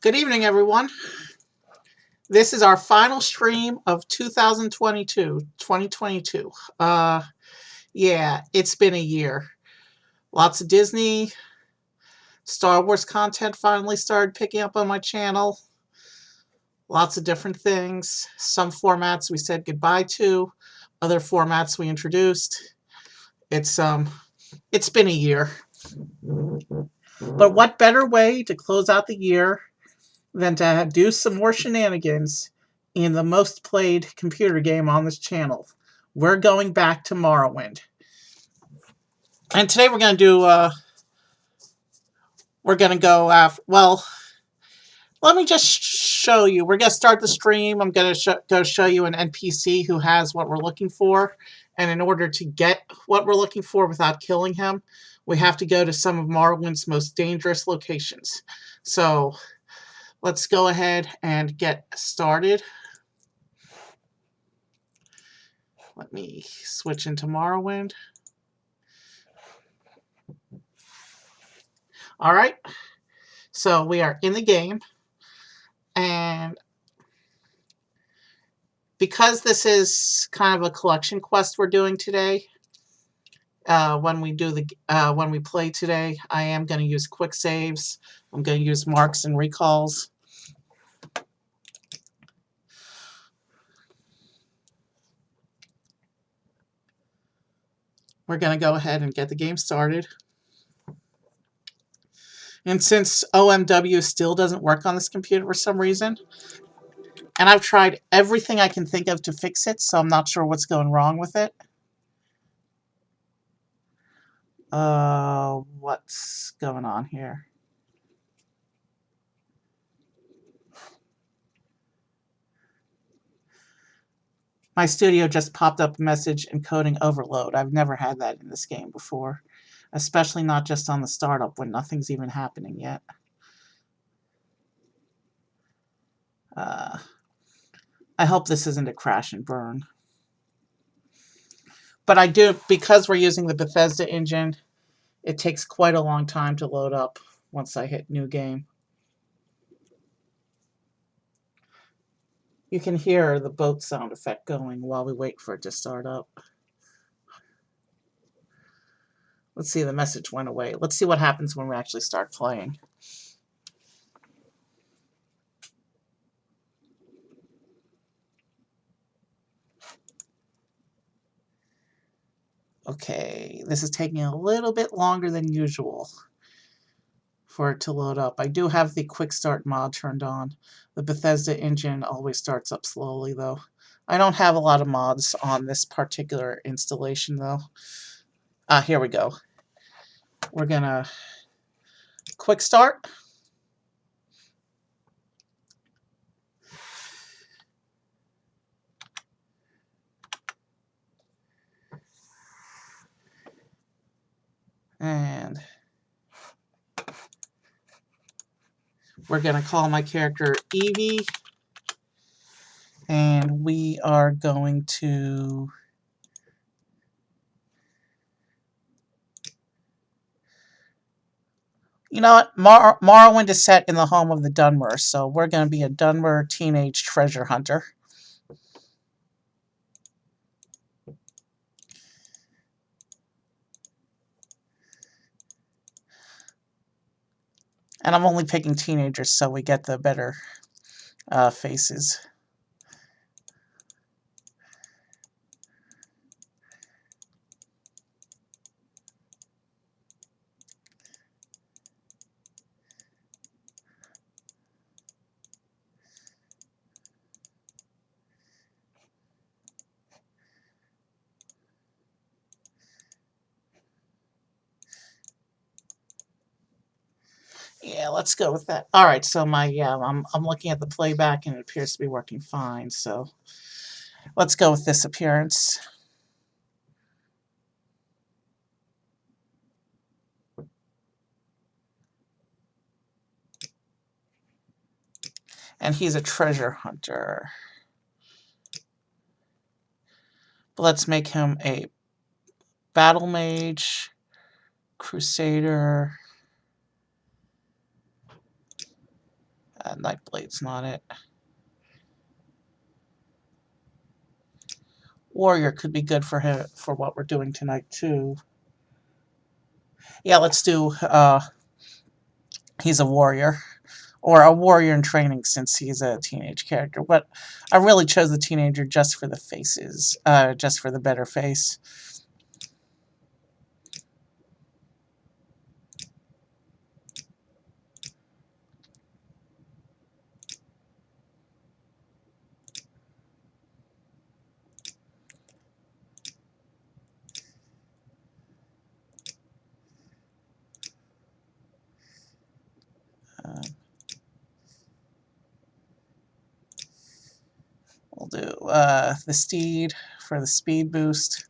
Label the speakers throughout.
Speaker 1: Good evening, everyone. This is our final stream of 2022. Yeah, it's been a year. Lots of Disney, Star Wars content finally started picking up on my channel. Lots of different things. Some formats we said goodbye to, other formats we introduced. It's been a year. But what better way to close out the year than to do some more shenanigans in the most played computer game on this channel. We're going back to Morrowind. And today we're going to do, we're going to go after, well, let me just show you. We're going to start the stream. I'm going to go show you an NPC who has what we're looking for. And in order to get what we're looking for without killing him, we have to go to some of Morrowind's most dangerous locations. So let's go ahead and get started. Let me switch into Morrowind. All right. So we are in the game. And because this is kind of a collection quest we're doing today, when we play today, I am going to use quick saves. I'm going to use marks and recalls. We're going to go ahead and get the game started. And since OMW still doesn't work on this computer for some reason, and I've tried everything I can think of to fix it, so I'm not sure what's going wrong with it. What's going on here? My studio just popped up a message encoding overload. I've never had that in this game before, especially not just on the startup when nothing's even happening yet. I hope this isn't a crash and burn. But I do, because we're using the Bethesda engine, it takes quite a long time to load up once I hit new game. You can hear the boat sound effect going while we wait for it to start up. Let's see, the message went away. Let's see what happens when we actually start playing. Okay, this is taking a little bit longer than usual for it to load up. I do have the quick start mod turned on. The Bethesda engine always starts up slowly though. I don't have a lot of mods on this particular installation though. Here we go. We're gonna quick start. And we're going to call my character Evie. And we are going to... You know what? Morrowind is set in the home of the Dunmer, so we're going to be a Dunmer teenage treasure hunter. And I'm only picking teenagers so we get the better faces. Yeah, let's go with that. All right, so I'm looking at the playback and it appears to be working fine. So let's go with this appearance. And he's a treasure hunter. But let's make him a battle mage, crusader. Nightblade's not it. Warrior could be good for him for what we're doing tonight too. Yeah, let's do he's a warrior. Or a warrior in training since he's a teenage character. But I really chose the teenager just for the faces. Just for the better face. We'll do the steed for the speed boost.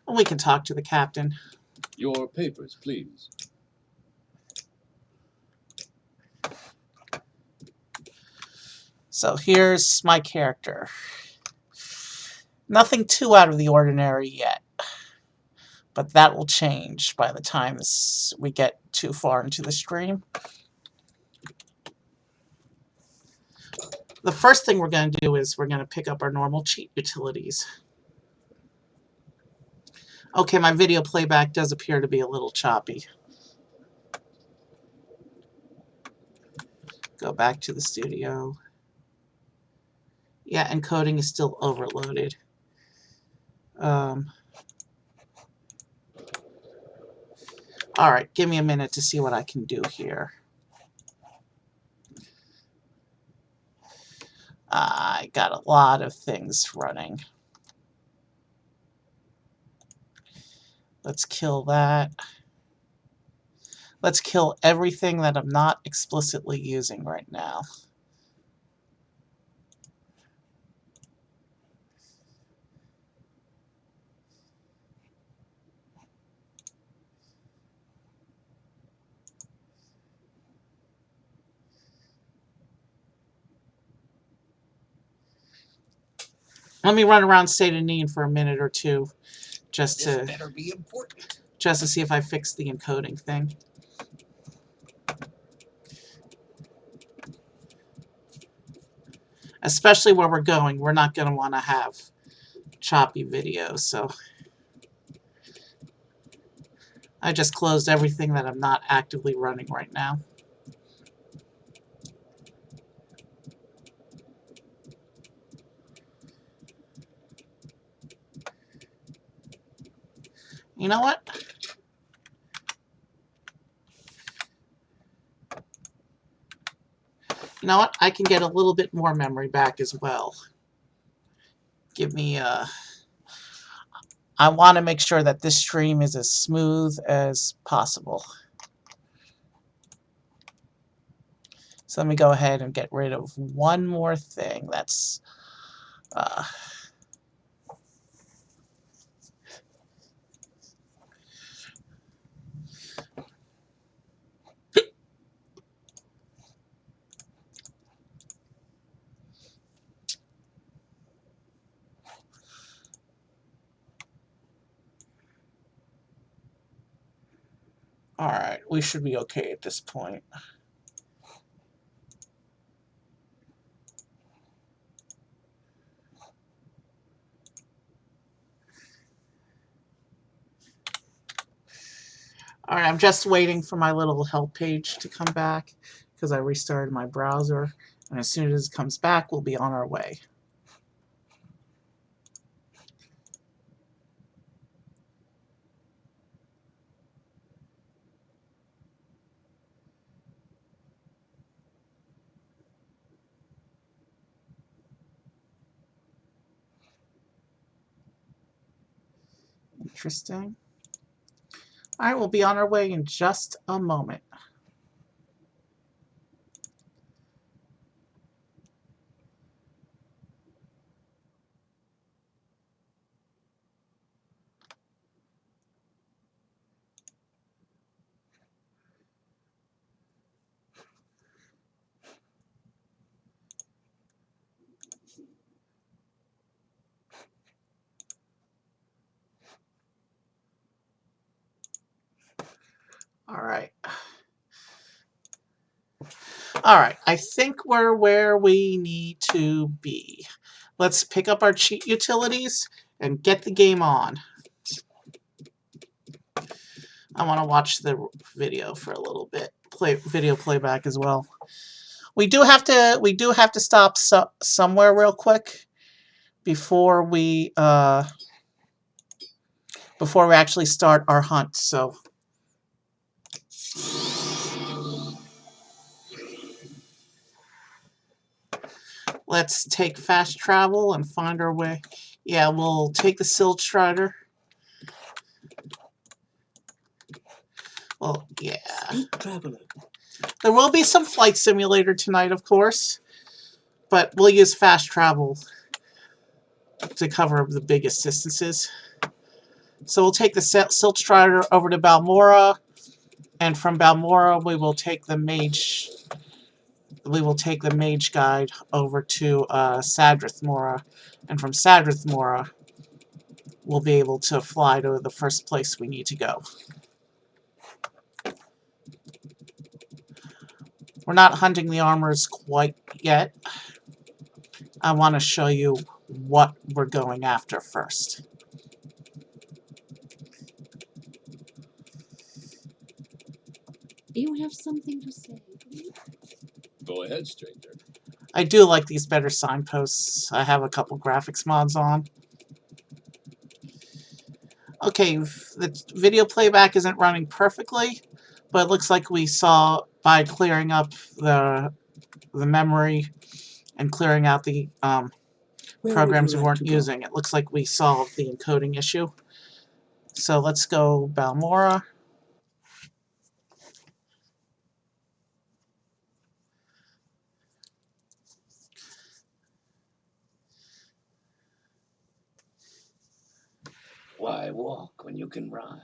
Speaker 1: We can talk to the captain.
Speaker 2: Your papers, please.
Speaker 1: So here's my character. Nothing too out of the ordinary yet. But that will change by the time we get too far into the stream. The first thing we're going to do is we're going to pick up our normal cheat utilities. Okay, my video playback does appear to be a little choppy. Go back to the studio. Yeah, encoding is still overloaded. Alright, give me a minute to see what I can do here. I got a lot of things running. Let's kill that. Let's kill everything that I'm not explicitly using right now. Let me run around State of Need for a minute or two just to see if I fix the encoding thing. Especially where we're going, we're not going to want to have choppy videos, so I just closed everything that I'm not actively running right now. You know what? You know what? I can get a little bit more memory back as well. Give me I want to make sure that this stream is as smooth as possible. So let me go ahead and get rid of one more thing. That's alright, we should be okay at this point. Alright, I'm just waiting for my little help page to come back because I restarted my browser. And as soon as it comes back, we'll be on our way. Interesting. Alright, we'll be on our way in just a moment. Alright. Alright, I think we're where we need to be. Let's pick up our cheat utilities and get the game on. I want to watch the video for a little bit. Video playback as well. We do have to stop somewhere real quick before we actually start our hunt. So let's take fast travel and find our way. Yeah, we'll take the Silt Strider. Well, yeah. There will be some flight simulator tonight, of course, but we'll use fast travel to cover the biggest distances. So we'll take the Silt Strider over to Balmora, and from Balmora we will take the Mage. We will take the Mage Guide over to Sadrith Mora, and from Sadrith Mora we'll be able to fly to the first place we need to go. We're not hunting the armors quite yet. I want to show you what we're going after first.
Speaker 3: You have something to say, please?
Speaker 2: Go ahead, stranger.
Speaker 1: I do like these better signposts. I have a couple graphics mods on. Okay, the video playback isn't running perfectly, but it looks like we saw, by clearing up the memory and clearing out the programs we weren't using, it looks like we solved the encoding issue. So let's go Balmora.
Speaker 2: Why walk when you can ride?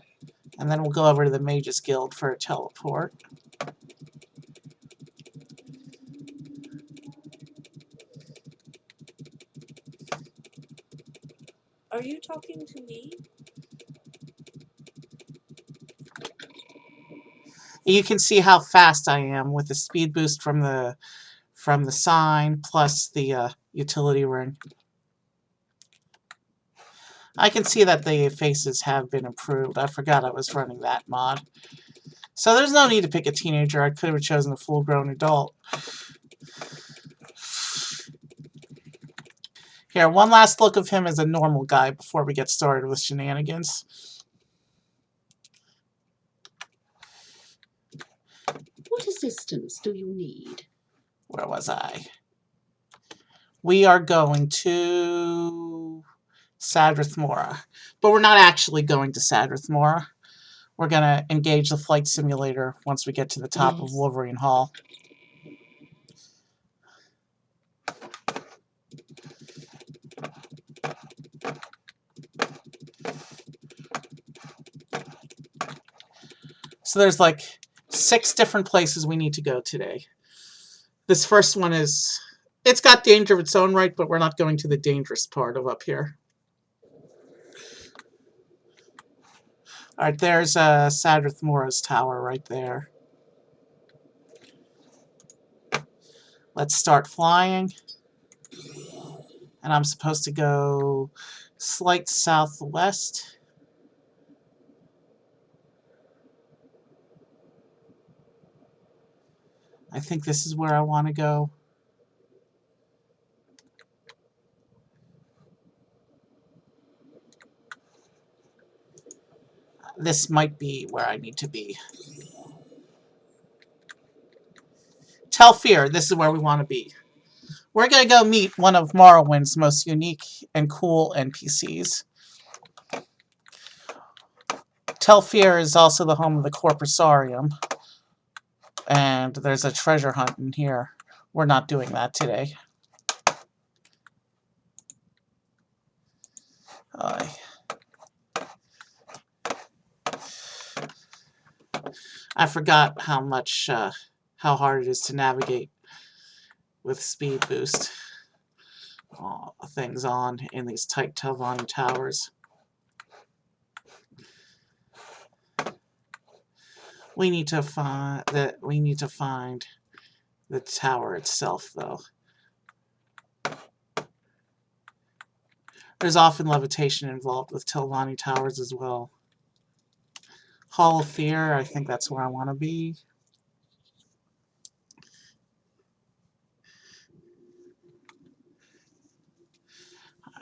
Speaker 1: And then we'll go over to the Mages Guild for a teleport.
Speaker 3: Are you talking to me?
Speaker 1: You can see how fast I am with the speed boost from the sign plus the utility ring. I can see that the faces have been improved. I forgot I was running that mod. So there's no need to pick a teenager. I could have chosen a full-grown adult. Here, one last look of him as a normal guy before we get started with shenanigans.
Speaker 3: What assistance do you need?
Speaker 1: Where was I? We are going to Sadrith Mora. But we're not actually going to Sadrith Mora. We're going to engage the flight simulator once we get to the top of Wolverine Hall. So there's like 6 different places we need to go today. This first one is, it's got danger of its own right, but we're not going to the dangerous part of up here. Alright, there's Sadrith Mora's tower right there. Let's start flying. And I'm supposed to go slight southwest. I think this is where I want to go. This might be where I need to be. Telfir, this is where we want to be. We're going to go meet one of Morrowind's most unique and cool NPCs. Telfir is also the home of the Corpusarium. And there's a treasure hunt in here. We're not doing that today. I forgot how much, how hard it is to navigate with speed boost. Things on in these tight Telvanni towers. We need to find the tower itself, though. There's often levitation involved with Telvanni towers as well. Hall of Fear, I think that's where I want to be.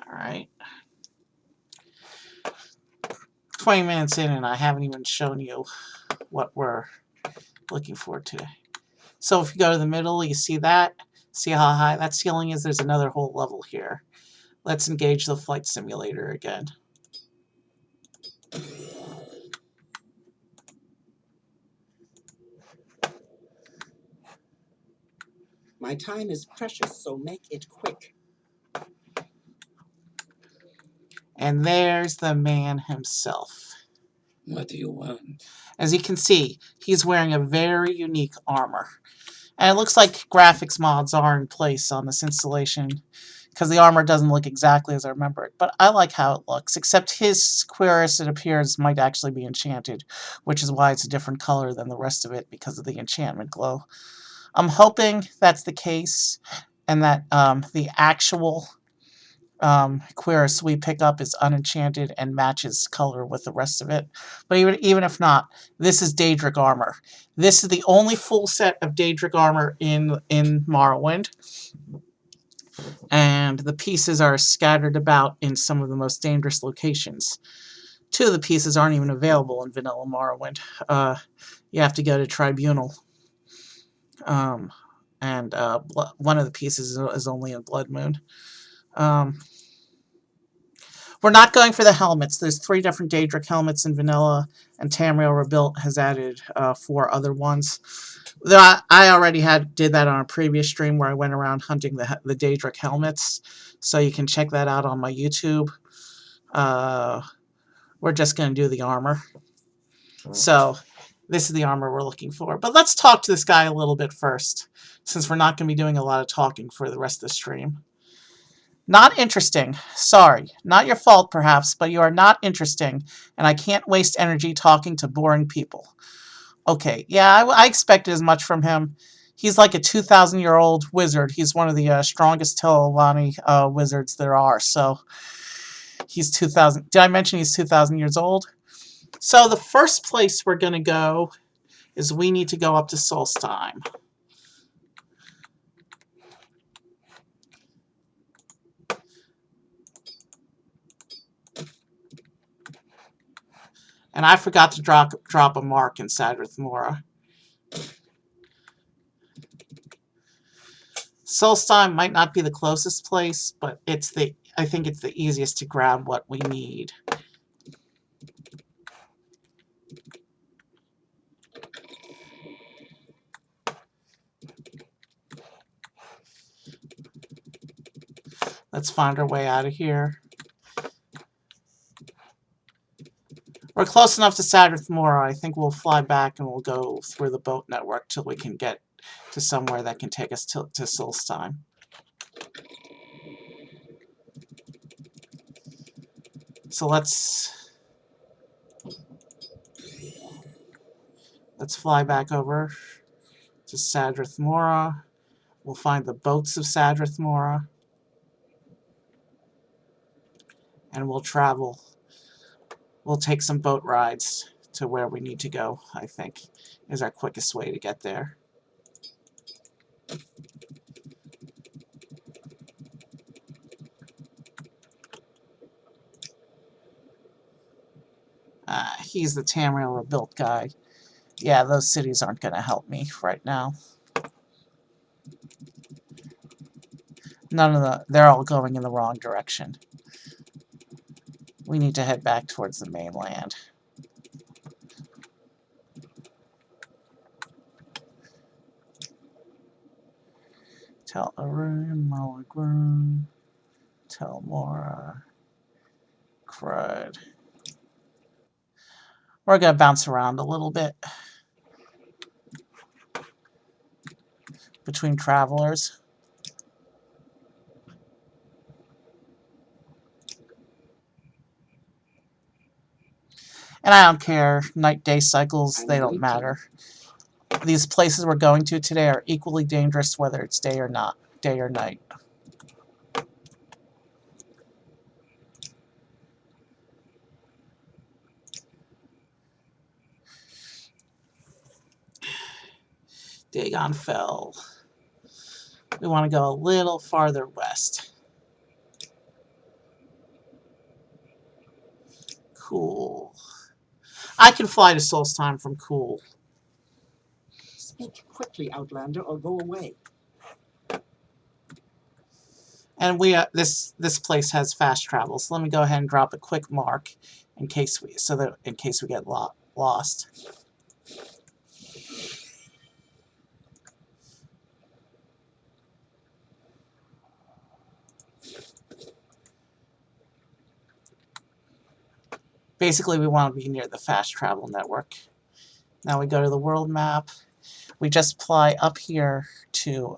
Speaker 1: Alright. 20 minutes in and I haven't even shown you what we're looking for today. So if you go to the middle, you see that? See how high that ceiling is? There's another whole level here. Let's engage the flight simulator again.
Speaker 4: My time is precious, so make it quick.
Speaker 1: And there's the man himself.
Speaker 2: What do you want?
Speaker 1: As you can see, he's wearing a very unique armor. And it looks like graphics mods are in place on this installation, because the armor doesn't look exactly as I remember it. But I like how it looks, except his cuirass, it appears, might actually be enchanted, which is why it's a different color than the rest of it, because of the enchantment glow. I'm hoping that's the case, and that the actual cuirass we pick up is unenchanted and matches color with the rest of it. But even if not, this is Daedric armor. This is the only full set of Daedric armor in Morrowind. And the pieces are scattered about in some of the most dangerous locations. Two of the pieces aren't even available in vanilla Morrowind. You have to go to Tribunal. And one of the pieces is only in Blood Moon. We're not going for the helmets. There's 3 different Daedric helmets in vanilla, and Tamriel Rebuilt has added 4 other ones. I already did that on a previous stream where I went around hunting the Daedric helmets, so you can check that out on my YouTube. We're just going to do the armor. So this is the armor we're looking for. But let's talk to this guy a little bit first, since we're not going to be doing a lot of talking for the rest of the stream. Not interesting. Sorry. Not your fault, perhaps, but you are not interesting, and I can't waste energy talking to boring people. Okay, yeah, I expected as much from him. He's like a 2,000-year-old wizard. He's one of the strongest Telvanni wizards there are, so he's 2,000. Did I mention he's 2,000 years old? So the first place we're going to go is we need to go up to Solstheim. And I forgot to drop a mark in Sadrith Mora. Solstheim might not be the closest place, but I think it's the easiest to grab what we need. Let's find our way out of here. We're close enough to Sadrith Mora. I think we'll fly back and we'll go through the boat network till we can get to somewhere that can take us to Solstheim. So let's fly back over to Sadrith Mora. We'll find the boats of Sadrith Mora. And we'll travel. We'll take some boat rides to where we need to go, I think, is our quickest way to get there. He's the Tamriel Rebuilt guy. Yeah, those cities aren't going to help me right now. They're all going in the wrong direction. We need to head back towards the mainland. Tel Aruun, Malagroon, Tel Mora, Crud. We're going to bounce around a little bit between travelers. And I don't care. Night-day cycles, they don't matter. these places we're going to today are equally dangerous whether it's day or not, day or night. Dagon Fell. We want to go a little farther west. Cool. I can fly to Solstheim from Cool.
Speaker 4: Speak quickly, Outlander, or go away.
Speaker 1: And we this place has fast travel, so let me go ahead and drop a quick mark in case we get lost. Basically, we want to be near the fast travel network. Now we go to the world map. We just fly up here to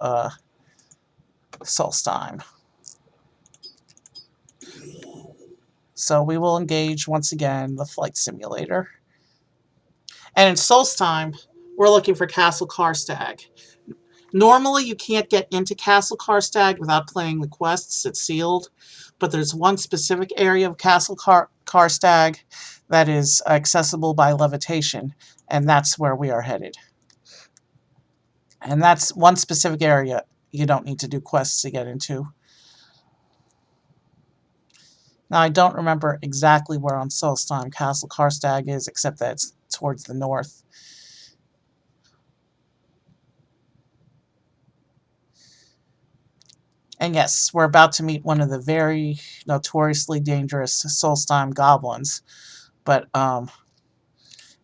Speaker 1: Solstheim. So we will engage once again the flight simulator. And in Solstheim, we're looking for Castle Karstag. Normally, you can't get into Castle Karstag without playing the quests. It's sealed. But there's one specific area of Castle Karstag that is accessible by levitation, and that's where we are headed. And that's one specific area you don't need to do quests to get into. Now, I don't remember exactly where on Solstheim Castle Karstag is, except that it's towards the north. And yes, we're about to meet one of the very notoriously dangerous Solstheim goblins. But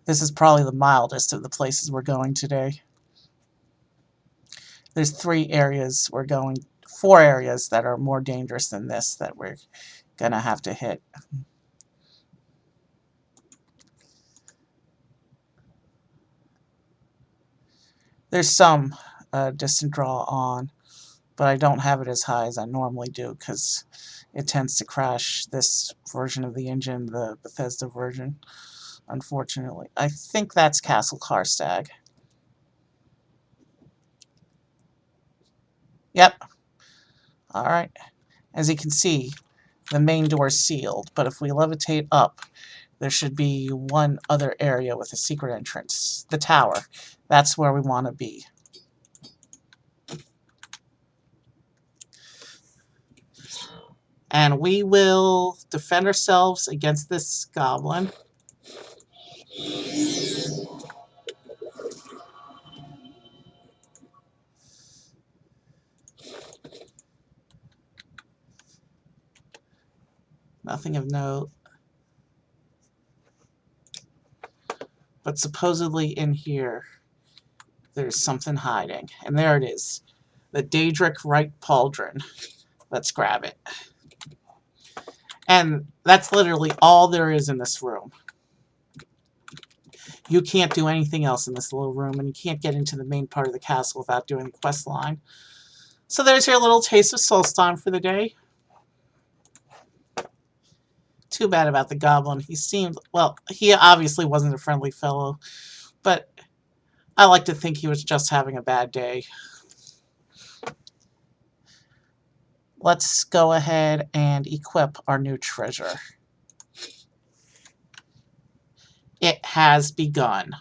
Speaker 1: this is probably the mildest of the places we're going today. There's 4 areas that are more dangerous than this that we're going to have to hit. There's some distant draw on, but I don't have it as high as I normally do because it tends to crash this version of the engine, the Bethesda version, unfortunately. I think that's Castle Karstag. Yep. Alright. As you can see, the main door is sealed, but if we levitate up, there should be one other area with a secret entrance. The tower. That's where we want to be. And we will defend ourselves against this goblin. Nothing of note. But supposedly in here, there's something hiding. And there it is. The Daedric Right Pauldron. Let's grab it. And that's literally all there is in this room. You can't do anything else in this little room, and you can't get into the main part of the castle without doing the quest line. So there's your little taste of Solstheim for the day. Too bad about the goblin. He seemed, well, he obviously wasn't a friendly fellow, but I like to think he was just having a bad day. Let's go ahead and equip our new treasure. It has begun.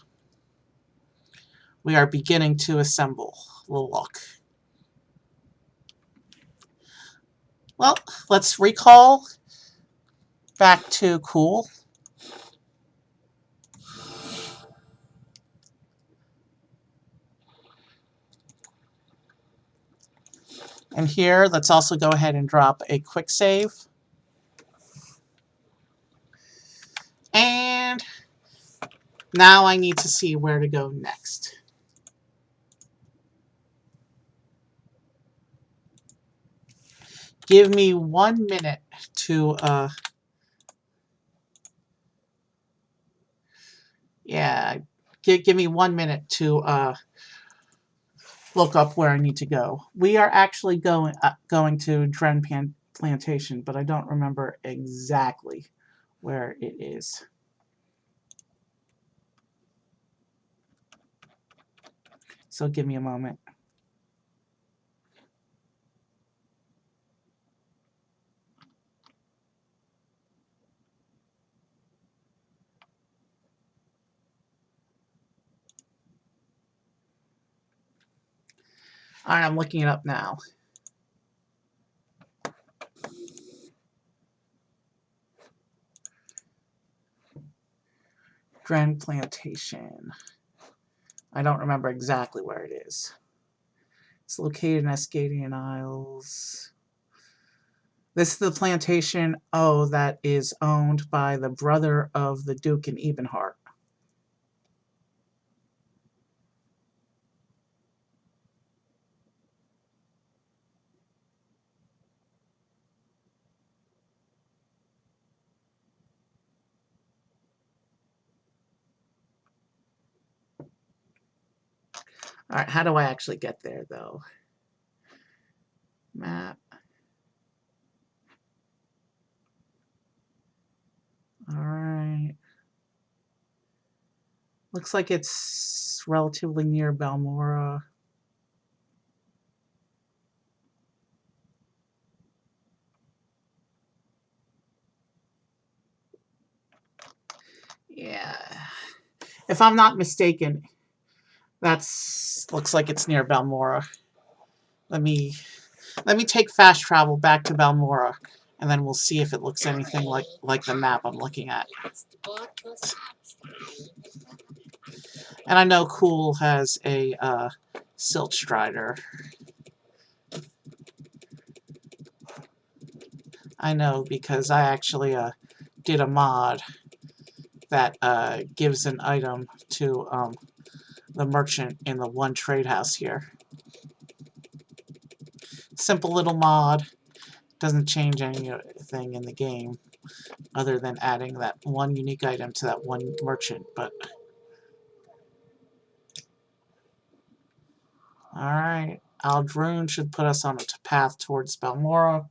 Speaker 1: We are beginning to assemble. Look. Well, let's recall back to Cool. And here, let's also go ahead and drop a quick save. And now I need to see where to go next. Give me 1 minute to, give me 1 minute to, look up where I need to go. We are actually going to Dren Plantation, but I don't remember exactly where it is. So give me a moment. All right, I'm looking it up now. Dren Plantation. I don't remember exactly where it is. It's located in Ascadian Isles. This is the plantation, that is owned by the brother of the Duke in Ebenhart. All right, how do I actually get there, though? Map. All right. Looks like it's relatively near Balmora. Yeah. If I'm not mistaken, looks like it's near Balmora. Let me take fast travel back to Balmora, and then we'll see if it looks anything like the map I'm looking at. And I know Cool has a Silt Strider. I know because I actually did a mod that gives an item to the merchant in the one trade house here. Simple little mod. Doesn't change anything in the game other than adding that one unique item to that one merchant, but alright. Aldrune should put us on a path towards Balmora.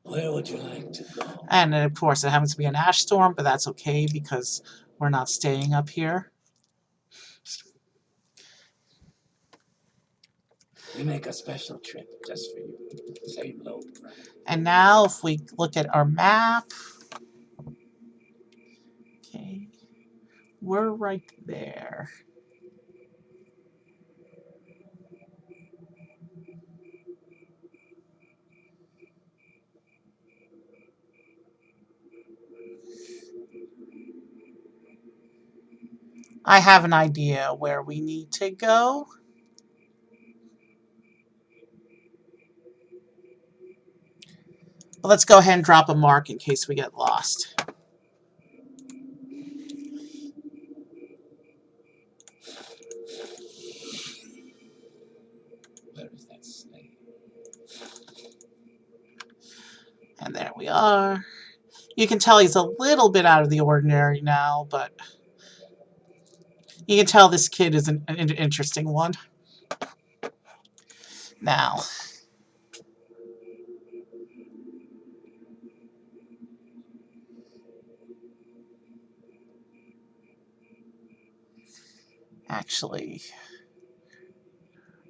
Speaker 2: Where would you like to go?
Speaker 1: And of course it happens to be an ash storm, but that's okay because we're not staying up here.
Speaker 2: We make a special trip just for you. Save low price.
Speaker 1: And now if we look at our map, okay, we're right there. I have an idea where we need to go. But let's go ahead and drop a mark in case we get lost.
Speaker 2: Where is that snake?
Speaker 1: And there we are. You can tell he's a little bit out of the ordinary now, but you can tell this kid is an interesting one. Now, actually,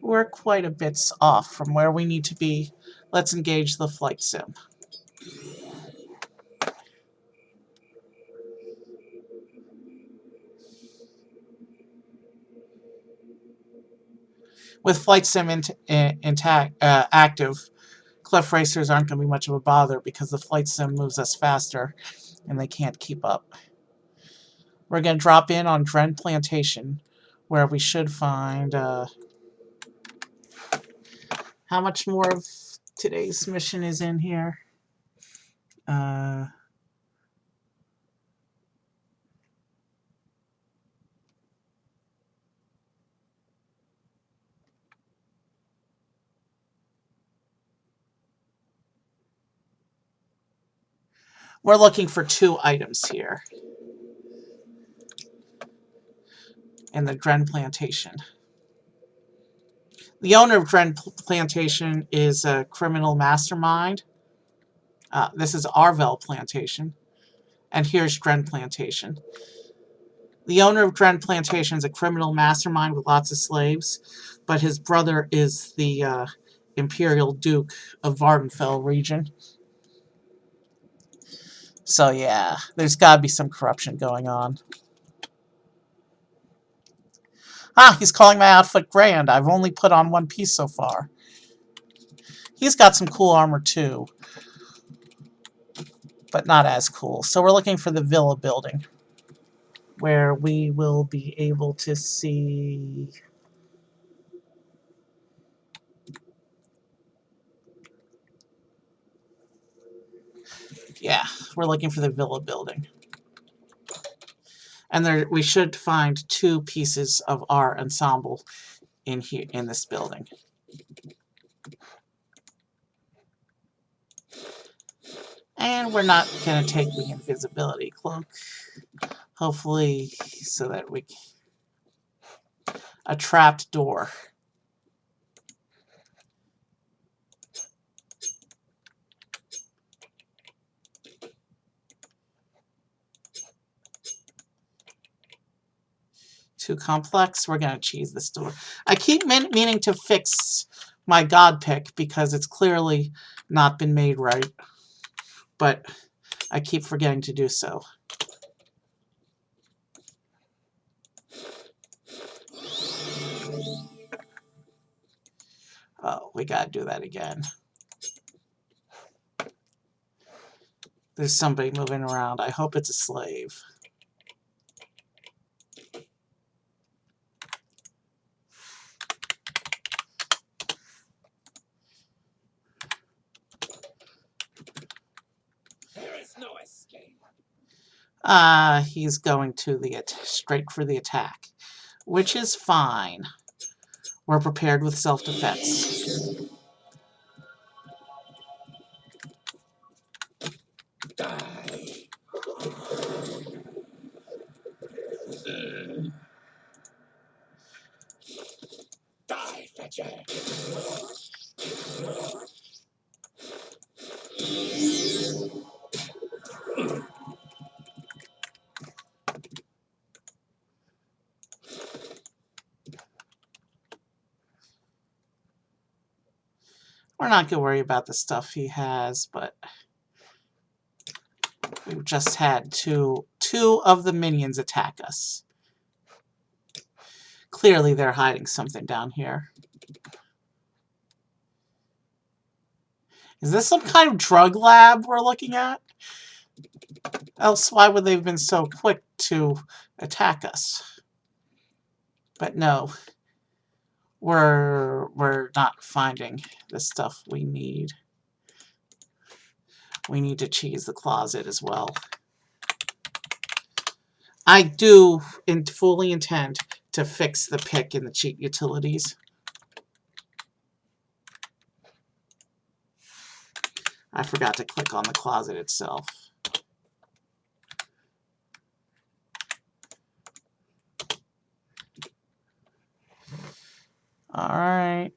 Speaker 1: we're quite a bit off from where we need to be. Let's engage the flight sim. With flight sim active, cliff racers aren't going to be much of a bother because the flight sim moves us faster and they can't keep up. We're going to drop in on Dren Plantation, where we should find... how much more of today's mission is in here? We're looking for 2 items here in the Dren Plantation. The owner of Dren Plantation is a criminal mastermind. This is Arvel Plantation, and here's Dren Plantation. The owner of Dren Plantation is a criminal mastermind with lots of slaves, but his brother is the Imperial Duke of Vardenfell region. So yeah, there's got to be some corruption going on. Ah, he's calling my outfit grand. I've only put on one piece so far. He's got some cool armor too, but not as cool. So we're looking for the villa building, where we will be able to see... Yeah, we're looking for the villa building. And there, we should find 2 pieces of our ensemble in here in this building. And we're not going to take the invisibility cloak. Hopefully, so that we... A trapped door. Too complex. We're going to cheese this door. I keep meaning to fix my god pick because it's clearly not been made right. But I keep forgetting to do so. Oh, we got to do that again. There's somebody moving around. I hope it's a slave.
Speaker 2: There is no escape.
Speaker 1: He's going to the straight for the attack, which is fine. We're prepared with self-defense.
Speaker 2: Die. Die, Fetcher.
Speaker 1: We're not going to worry about the stuff he has, but we've just had two of the minions attack us. Clearly they're hiding something down here. Is this some kind of drug lab we're looking at? Else why would they have been so quick to attack us? But no. We're not finding the stuff we need. We need to cheese the closet as well. I do fully intend to fix the pick in the cheat utilities. I forgot to click on the closet itself. All right.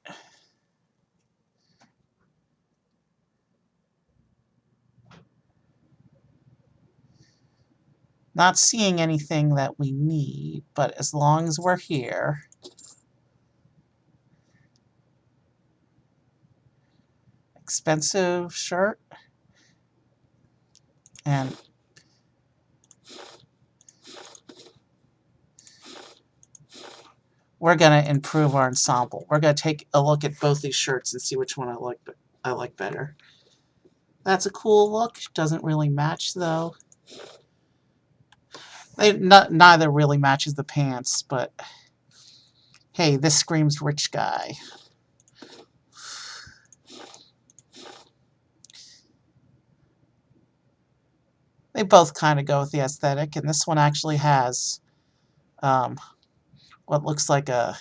Speaker 1: Not seeing anything that we need, but as long as we're here. Expensive shirt. And we're going to improve our ensemble. We're going to take a look at both these shirts and see which one I like better. That's a cool look. Doesn't really match, though. Neither really matches the pants, but hey, this screams rich guy. They both kind of go with the aesthetic, and this one actually has what looks like a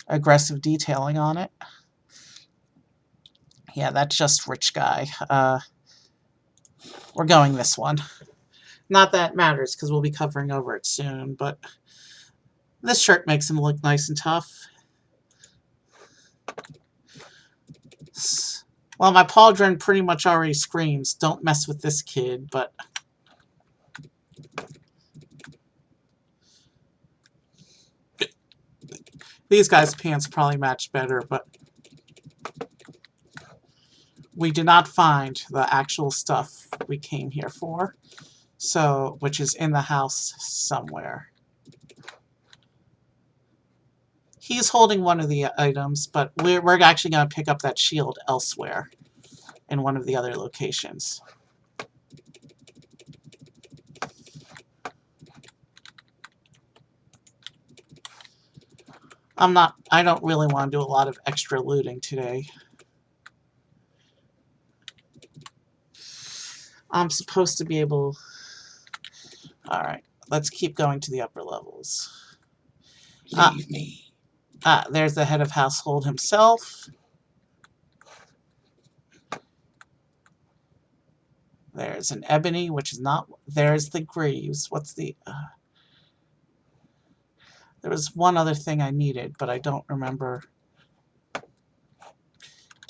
Speaker 1: aggressive detailing on it. Yeah, that's just rich guy. We're going this one. Not that it matters, because we'll be covering over it soon, but this shirt makes him look nice and tough. Well, my pauldron pretty much already screams, don't mess with this kid, but These guys' pants probably match better, but we did not find the actual stuff we came here for, so which is in the house somewhere. He's holding one of the items, but we're actually going to pick up that shield elsewhere in one of the other locations. I don't really want to do a lot of extra looting today. I'm supposed to be able... Alright, let's keep going to the upper levels.
Speaker 2: Leave me.
Speaker 1: There's the head of household himself. There's an ebony, which is not... There's the greaves. What's the... There was one other thing I needed, but I don't remember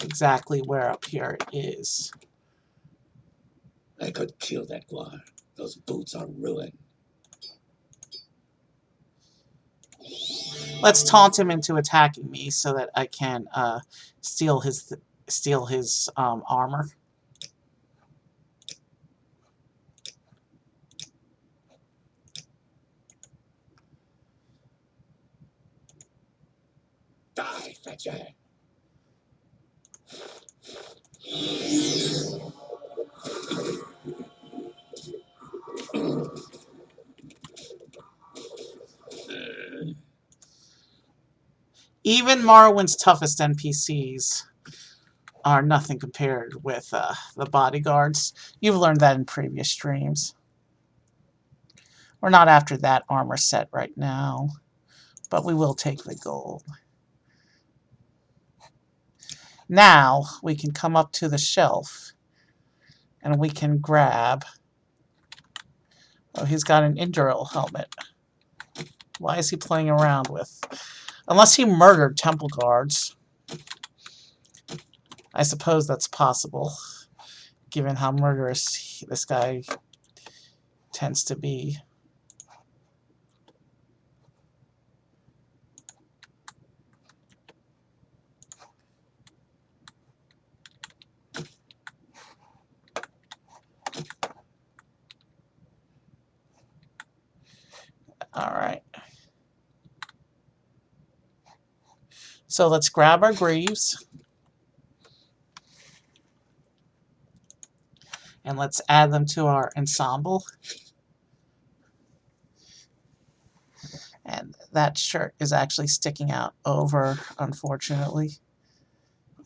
Speaker 1: exactly where up here it is.
Speaker 2: I could kill that guard. Those boots are ruined.
Speaker 1: Let's taunt him into attacking me so that I can steal his armor.
Speaker 2: Die, Fetcher.
Speaker 1: Even Morrowind's toughest NPCs are nothing compared with the bodyguards. You've learned that in previous streams. We're not after that armor set right now, but we will take the gold. Now we can come up to the shelf and we can grab... Oh, he's got an Indral helmet. Why is he playing around with... Unless he murdered temple guards. I suppose that's possible, given how murderous this guy tends to be. Alright. So let's grab our greaves. And let's add them to our ensemble. And that shirt is actually sticking out over, unfortunately.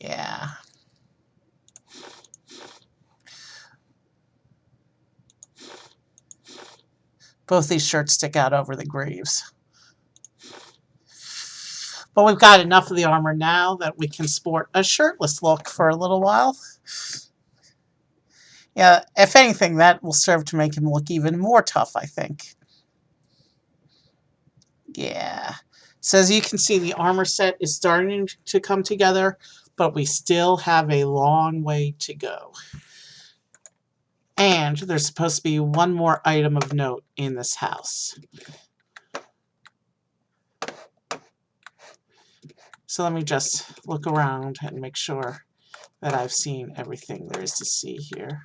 Speaker 1: Yeah. Both these shirts stick out over the greaves. But we've got enough of the armor now that we can sport a shirtless look for a little while. Yeah, if anything, that will serve to make him look even more tough, I think. Yeah. So as you can see, the armor set is starting to come together, but we still have a long way to go. And there's supposed to be one more item of note in this house. So let me just look around and make sure that I've seen everything there is to see here.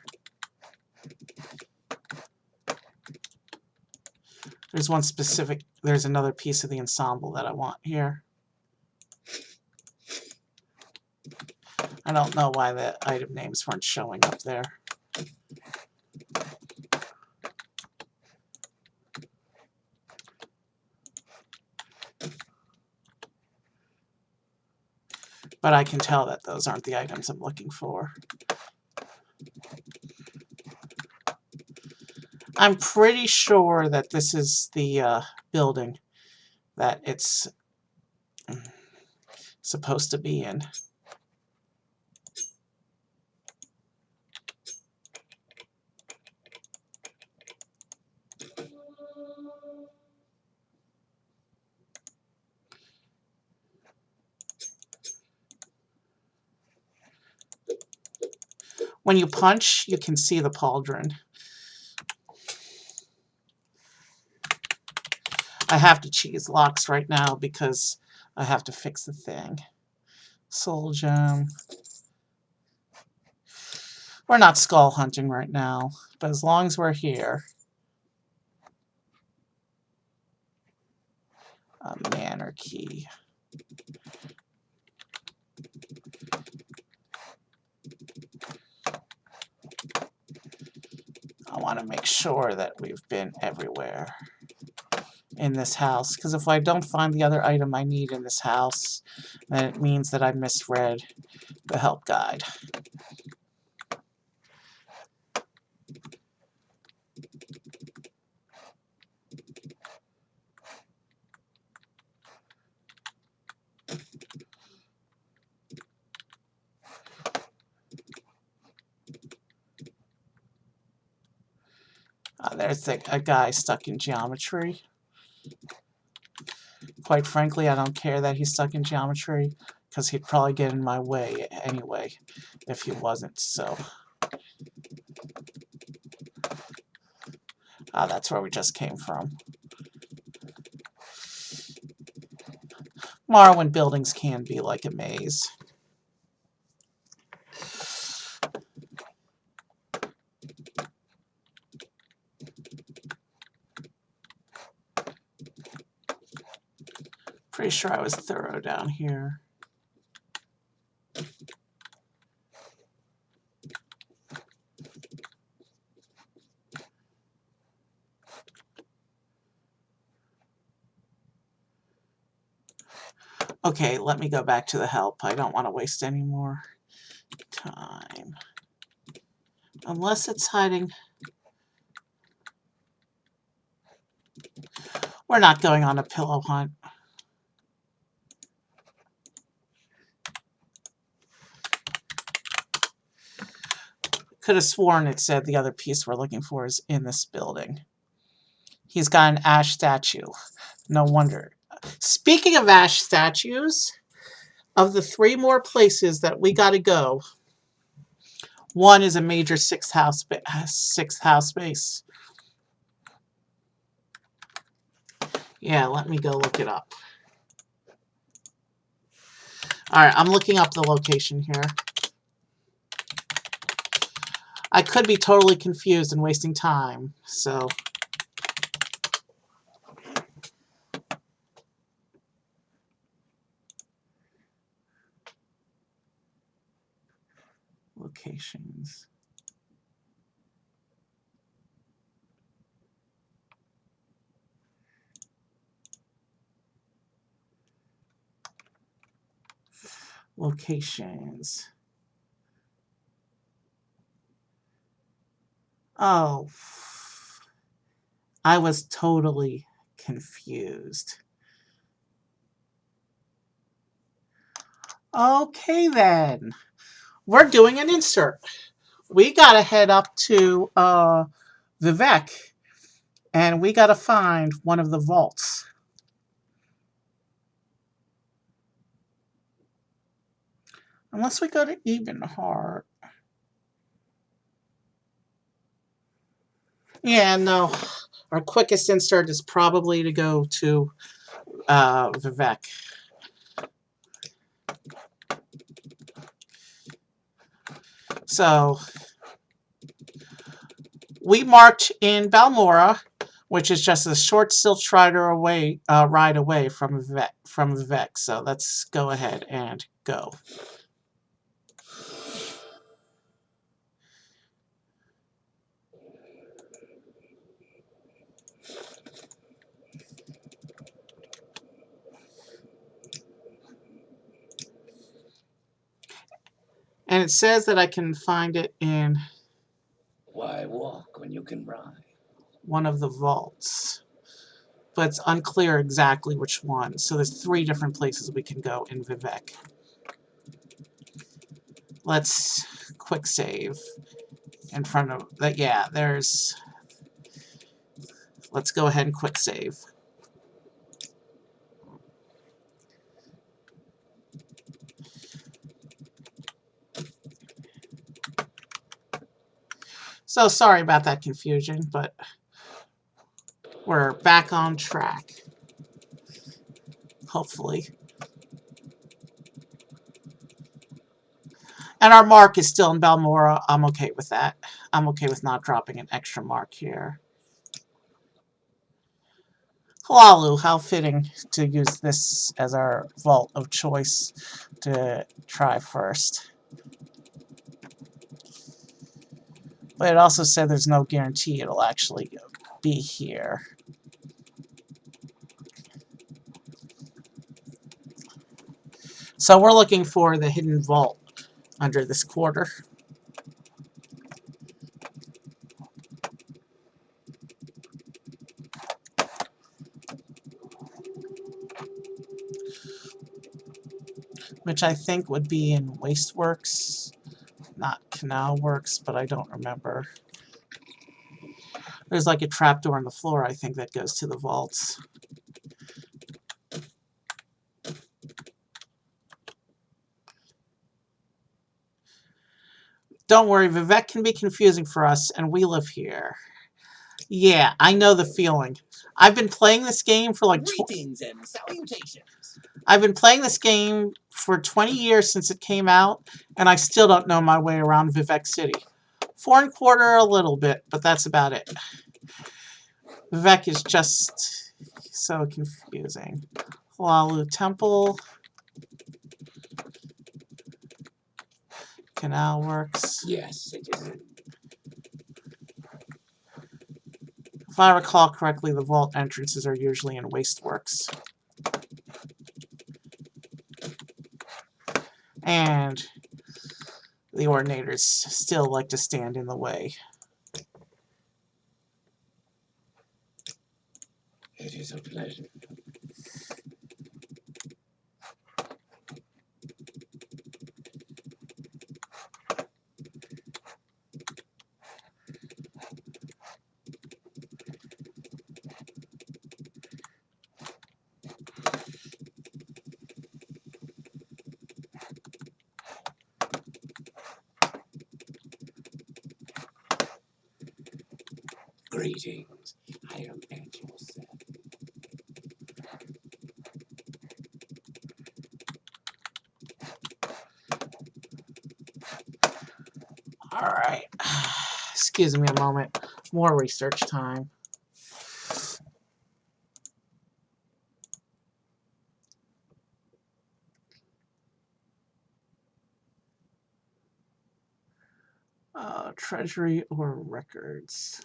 Speaker 1: There's one specific, there's another piece of the ensemble that I want here. I don't know why the item names weren't showing up there. But I can tell that those aren't the items I'm looking for. I'm pretty sure that this is the building that it's supposed to be in. When you punch, you can see the pauldron. I have to cheese locks right now because I have to fix the thing. Soul gem. We're not skull hunting right now, but as long as we're here. A manor key. I want to make sure that we've been everywhere in this house, because if I don't find the other item I need in this house, then it means that I misread the help guide. There's a guy stuck in geometry. Quite frankly, I don't care that he's stuck in geometry, because he'd probably get in my way anyway if he wasn't, so. That's where we just came from. Morrowind buildings can be like a maze. Pretty sure I was thorough down here. Okay, let me go back to the help. I don't want to waste any more time. Unless it's hiding. We're not going on a pillow hunt. Could have sworn it said the other piece we're looking for is in this building. He's got an ash statue. No wonder. Speaking of ash statues, of the 3 more places that we got to go, one is a major sixth house base. Yeah, let me go look it up. Alright, I'm looking up the location here. I could be totally confused and wasting time, so. Locations. Locations. Oh, I was totally confused. Okay then, we're doing an insert. We gotta head up to Vivek, and we gotta find one of the vaults. Unless we go to Evenheart. Yeah, no. Our quickest insert is probably to go to Vivek. So, we marked in Balmora, which is just a short silt ride away from Vivek. So let's go ahead and go. And it says that I can find it in
Speaker 2: Why walk when you can ride?
Speaker 1: one of the vaults. But it's unclear exactly which one. So there's 3 different places we can go in Vivek. Let's quick save in front of that. Yeah, there's. Let's go ahead and quick save. So sorry about that confusion, but we're back on track. Hopefully. And our mark is still in Balmora. I'm okay with that. I'm okay with not dropping an extra mark here. Halalu, how fitting to use this as our vault of choice to try first. But it also said there's no guarantee it'll actually be here. So we're looking for the hidden vault under this quarter. Which I think would be in Wasteworks, not Canal Works, but I don't remember. There's like a trapdoor in the floor, I think, that goes to the vaults. Don't worry, Vivek can be confusing for us, and we live here. Yeah, I know the feeling. I've been playing this game for like...
Speaker 4: Greetings and salutations.
Speaker 1: I've been playing this game for 20 years since it came out, and I still don't know my way around Vivek City. Foreign Quarter a little bit, but that's about it. Vivek is just so confusing. Halalu Temple. Canal Works.
Speaker 2: Yes, it is.
Speaker 1: If I recall correctly, the vault entrances are usually in Wasteworks. And the Ordinators still like to stand in the way.
Speaker 2: It is a pleasure. Greetings. I am at your service.
Speaker 1: Alright. Excuse me a moment. More research time. Treasury or records?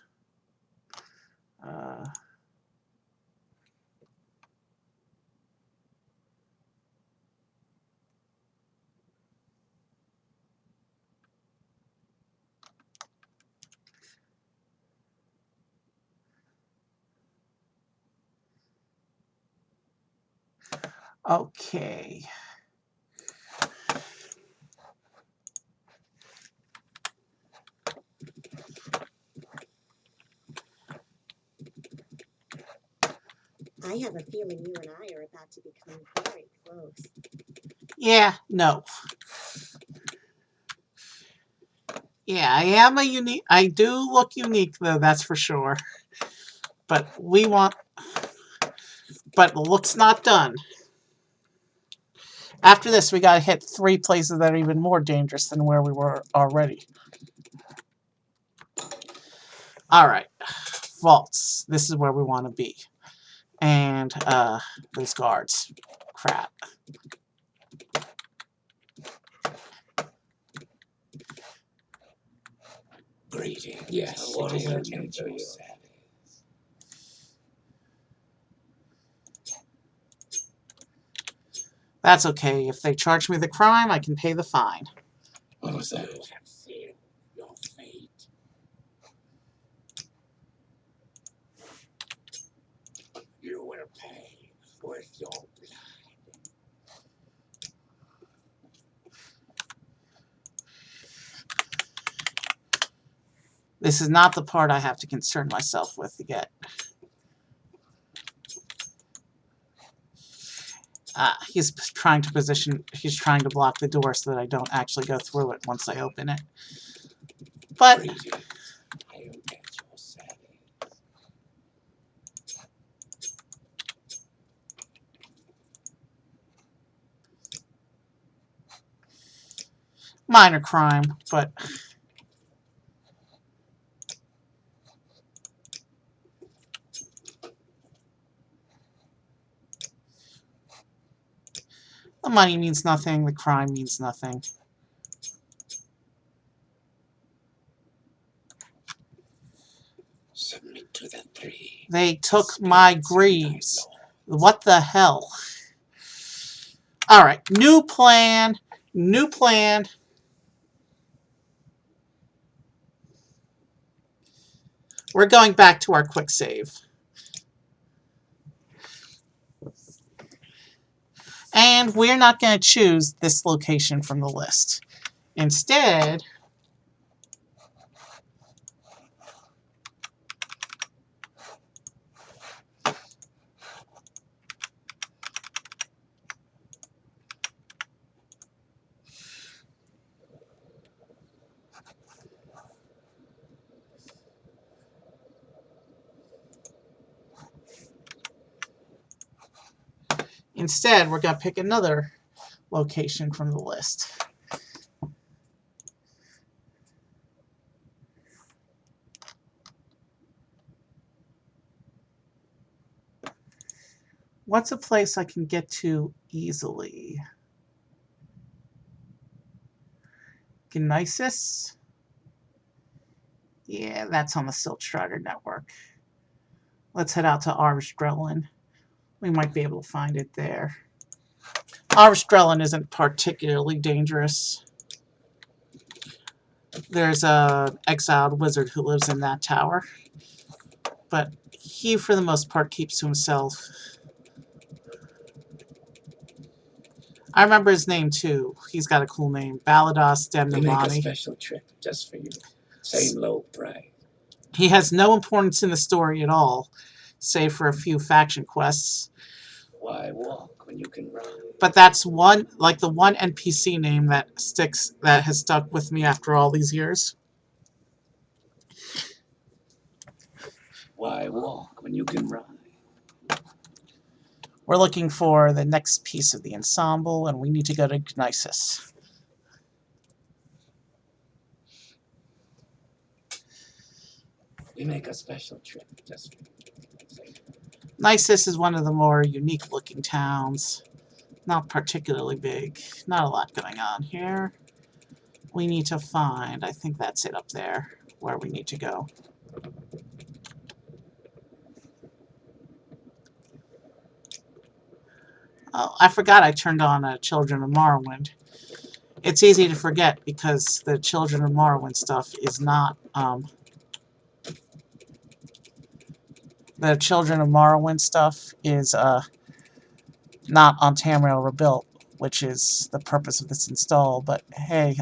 Speaker 1: Okay.
Speaker 5: I have a feeling you and I are about to become very close.
Speaker 1: Yeah, no. Yeah, I am a unique... I do look unique, though, that's for sure. But we want... But the look's not done. After this, we gotta hit 3 places that are even more dangerous than where we were already. Alright. Vaults. This is where we want to be. And, those guards. Crap.
Speaker 2: Greetings. Yes, it is at your service.
Speaker 1: That's okay. If they charge me the crime, I can pay the fine.
Speaker 2: What was that?
Speaker 4: You have sealed your fate. You will pay with your blood.
Speaker 1: This is not the part I have to concern myself with yet. He's trying to block the door so that I don't actually go through it once I open it. But
Speaker 2: Greetings. I am at your service.
Speaker 1: minor crime, but the money means nothing, the crime means nothing.
Speaker 2: Submit to the 3.
Speaker 1: They took my graves. What the hell? Alright, new plan. New plan. We're going back to our quick save. And we're not going to choose this location from the list. Instead, we're going to pick another location from the list. What's a place I can get to easily? Gnisis? Yeah, that's on the Siltstrider network. Let's head out to Arstrelin. We might be able to find it there. Arstrelin isn't particularly dangerous. There's a exiled wizard who lives in that tower, but he, for the most part, keeps to himself. I remember his name, too. He's got a cool name. Balados
Speaker 2: We make a
Speaker 1: Demnavani.
Speaker 2: special trip just for you. Same low price.
Speaker 1: He has no importance in the story at all, save for a few faction quests.
Speaker 2: Why walk when you can run?
Speaker 1: But that's one, like the one NPC name that has stuck with me after all these years.
Speaker 2: Why walk when you can run?
Speaker 1: We're looking for the next piece of the ensemble, and we need to go to Gnisis.
Speaker 2: We make a special trip just for you.
Speaker 1: Gnisis is one of the more unique-looking towns. Not particularly big. Not a lot going on here. We need to find, I think that's it up there, where we need to go. Oh, I forgot I turned on Children of Morrowind. It's easy to forget because the Children of Morrowind stuff is not, the Children of Morrowind stuff is, not on Tamriel Rebuilt, which is the purpose of this install, but hey,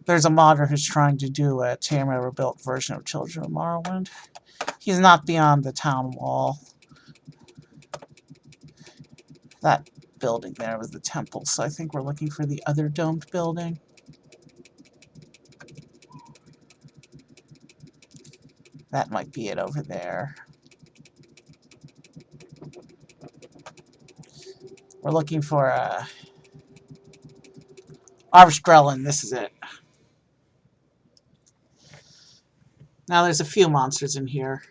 Speaker 1: there's a modder who's trying to do a Tamriel Rebuilt version of Children of Morrowind. He's not beyond the town wall. That building there was the temple, so I think we're looking for the other domed building. That might be it over there. We're looking for Arstrelin. This is it. Now there's a few monsters in here.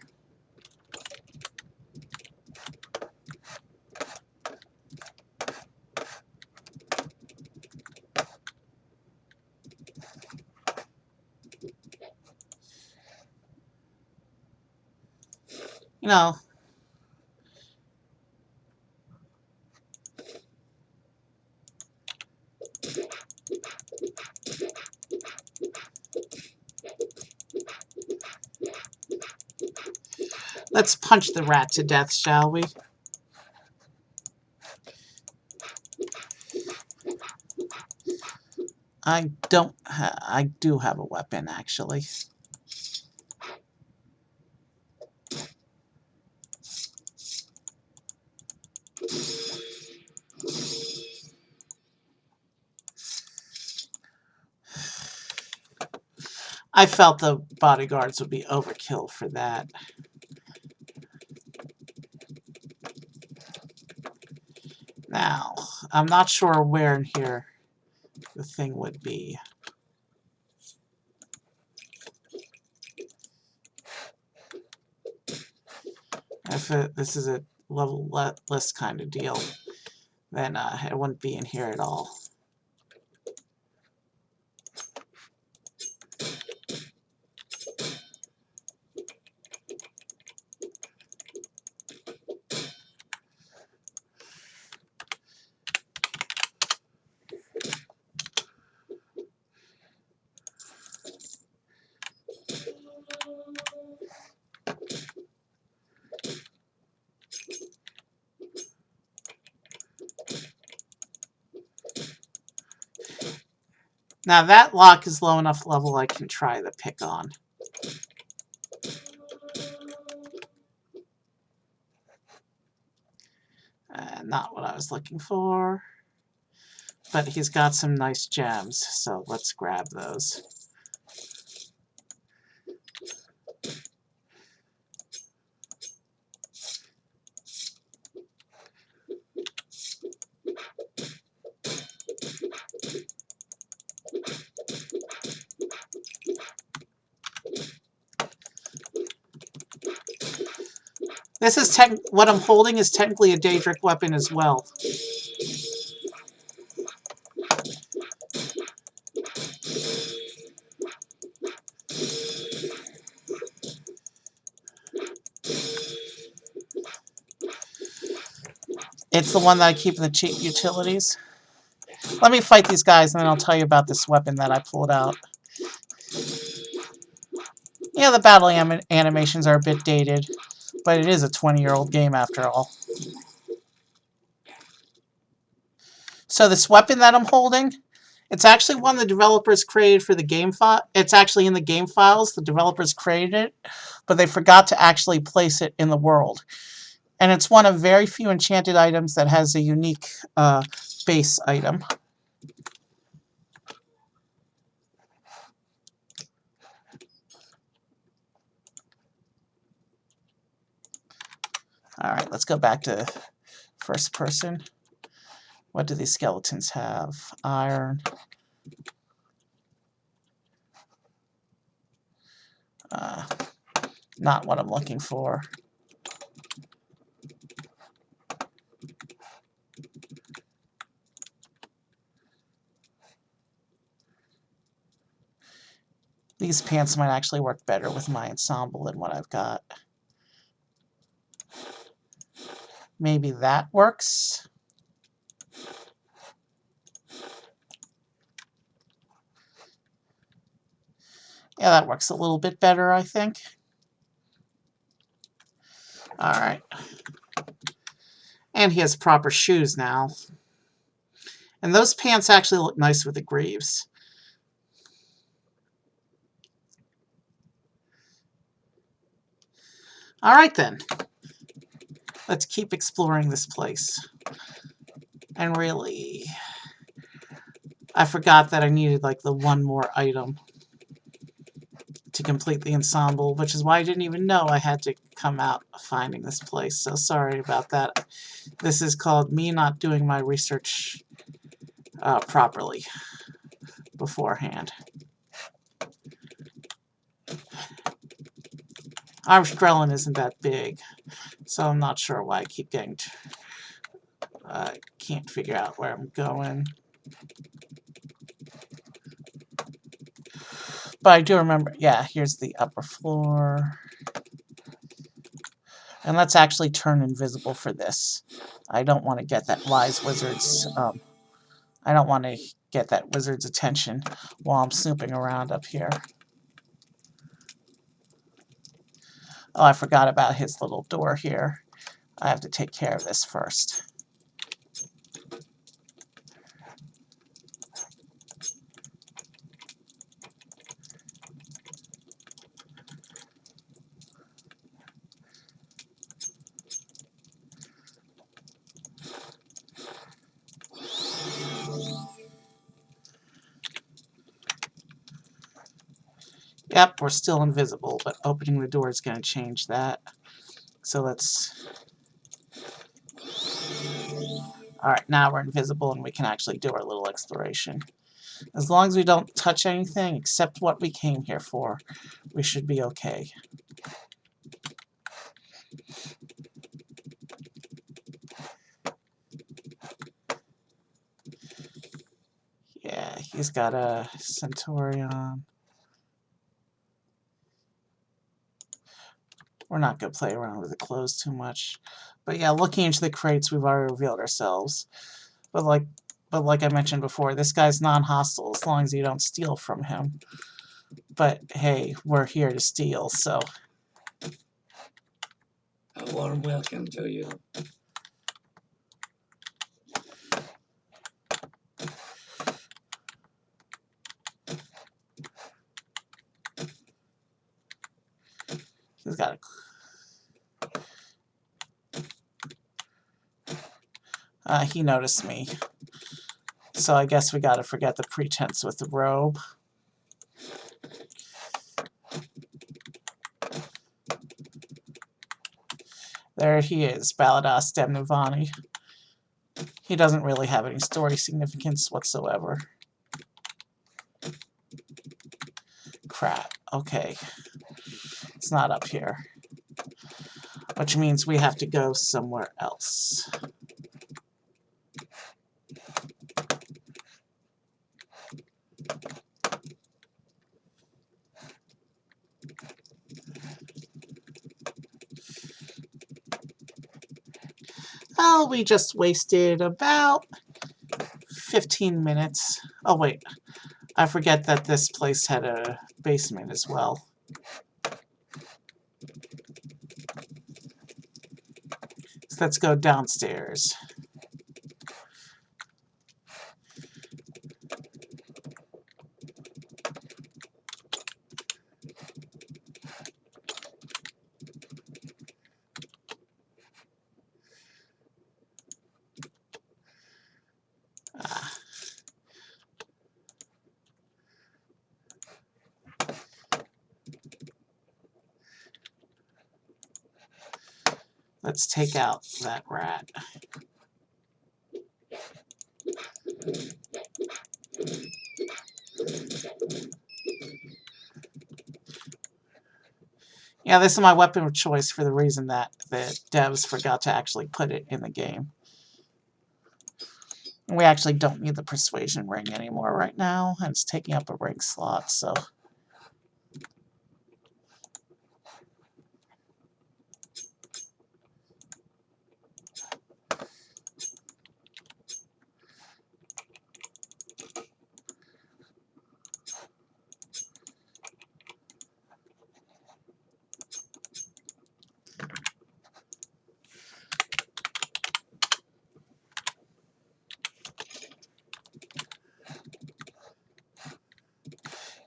Speaker 1: You know, let's punch the rat to death, shall we? I do have a weapon, actually. I felt the bodyguards would be overkill for that. Now, I'm not sure where in here the thing would be. If this is a level list kind of deal, then it wouldn't be in here at all. Now that lock is low enough level I can try the pick on. Not what I was looking for. But he's got some nice gems, so let's grab those. This is what I'm holding is technically a Daedric weapon as well. It's the one that I keep in the cheap utilities. Let me fight these guys and then I'll tell you about this weapon that I pulled out. Yeah, the battle animations are a bit dated, but it is a 20-year-old game after all. So this weapon that I'm holding, it's actually one the developers created for the game file. It's actually in the game files. The developers created it, but they forgot to actually place it in the world. And it's one of very few enchanted items that has a unique base item. Alright, let's go back to first person. What do these skeletons have? Iron. Not what I'm looking for. These pants might actually work better with my ensemble than what I've got. Maybe that works. Yeah, that works a little bit better, I think. Alright. And he has proper shoes now. And those pants actually look nice with the greaves. Alright then. Let's keep exploring this place. And really, I forgot that I needed like the one more item to complete the ensemble, which is why I didn't even know I had to come out finding this place. So sorry about that. This is called me not doing my research properly beforehand. Irish Grelin isn't that big, so I'm not sure why I keep getting can't figure out where I'm going. But I do remember, yeah, here's the upper floor. And let's actually turn invisible for this. I don't want to get that wise wizard's, I don't want to get that wizard's attention while I'm snooping around up here. Oh, I forgot about his little door here. I have to take care of this first. Yep, we're still invisible, but opening the door is going to change that. So let's... Alright, now we're invisible and we can actually do our little exploration. As long as we don't touch anything except what we came here for, we should be okay. Yeah, he's got a Centurion. We're not going to play around with the clothes too much. But yeah, looking into the crates, we've already revealed ourselves. But like I mentioned before, this guy's non-hostile as long as you don't steal from him. But hey, we're here to steal, so...
Speaker 2: A warm welcome to you.
Speaker 1: He's got a... he noticed me. So I guess we gotta forget the pretense with the robe. There he is, Baladas Demnivani. He doesn't really have any story significance whatsoever. Crap. Okay. It's not up here. Which means we have to go somewhere else. Oh, we just wasted about 15 minutes. Oh, wait. I forget that this place had a basement as well. So let's go downstairs. Let's take out that rat. Yeah, this is my weapon of choice for the reason that the devs forgot to actually put it in the game. We actually don't need the persuasion ring anymore right now, and it's taking up a ring slot, so...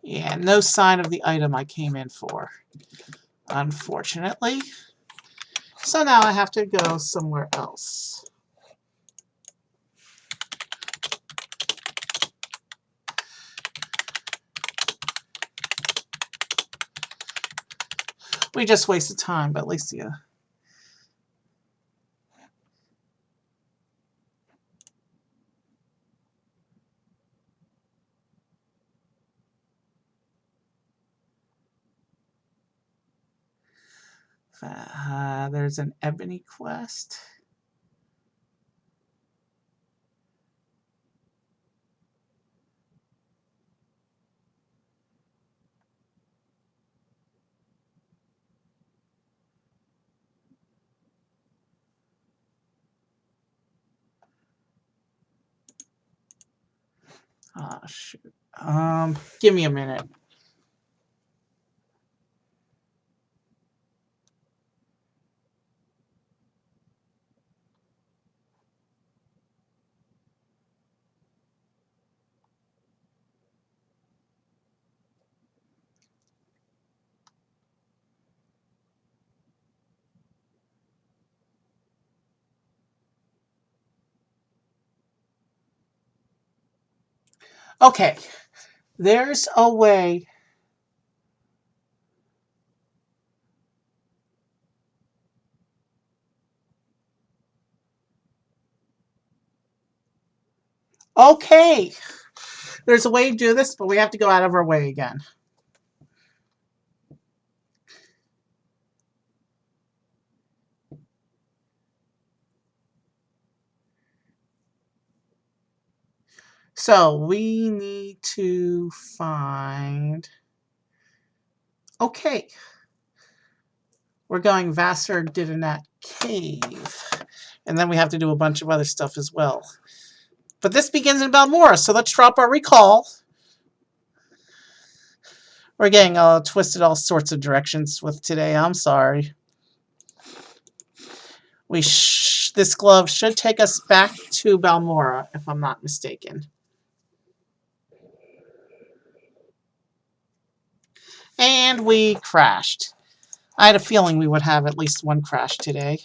Speaker 1: Yeah, no sign of the item I came in for, unfortunately. So now I have to go somewhere else. We just wasted time, but at least yeah. There's an ebony quest. Oh, shoot. Give me a minute. Okay. There's a way. Okay. There's a way to do this, but we have to go out of our way again. So we need to find... Okay. We're going Vassar Didanet Cave. And then we have to do a bunch of other stuff as well. But this begins in Balmora, so let's drop our recall. We're getting twisted all sorts of directions with today. I'm sorry. This glove should take us back to Balmora, if I'm not mistaken. And we crashed. I had a feeling we would have at least one crash today.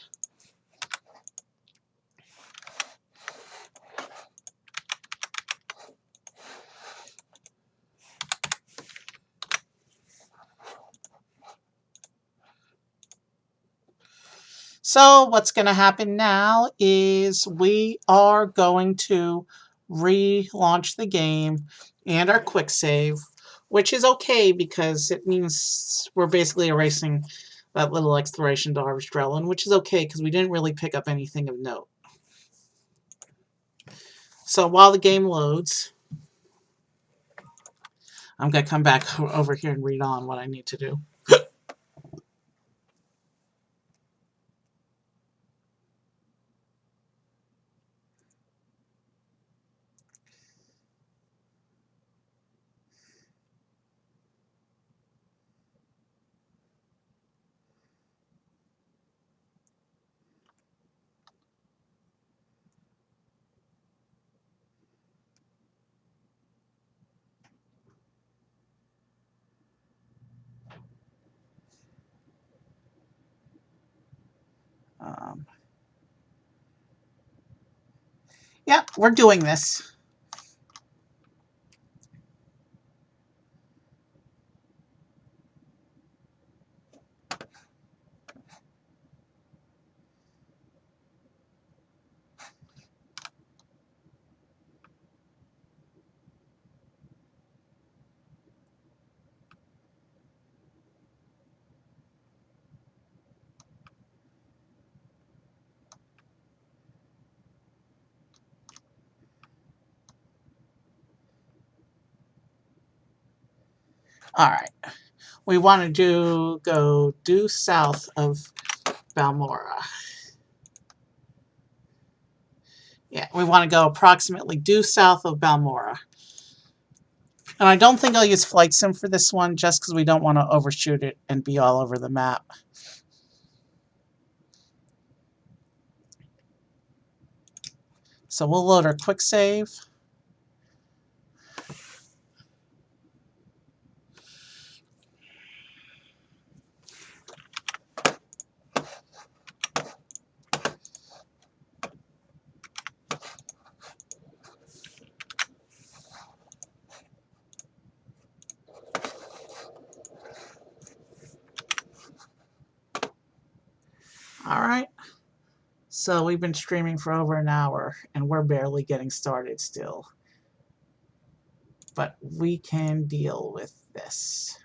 Speaker 1: So what's going to happen now is we are going to relaunch the game and our quick save, which is okay because it means we're basically erasing that little exploration to Harvest Drellin, which is okay because we didn't really pick up anything of note. So while the game loads, I'm going to come back over here and read on what I need to do. Yeah, we're doing this. All right. We want to go due south of Balmora. Yeah, we want to go approximately due south of Balmora. And I don't think I'll use Flight Sim for this one just because we don't want to overshoot it and be all over the map. So we'll load our quick save. All right. So we've been streaming for over an hour and we're barely getting started still. But we can deal with this.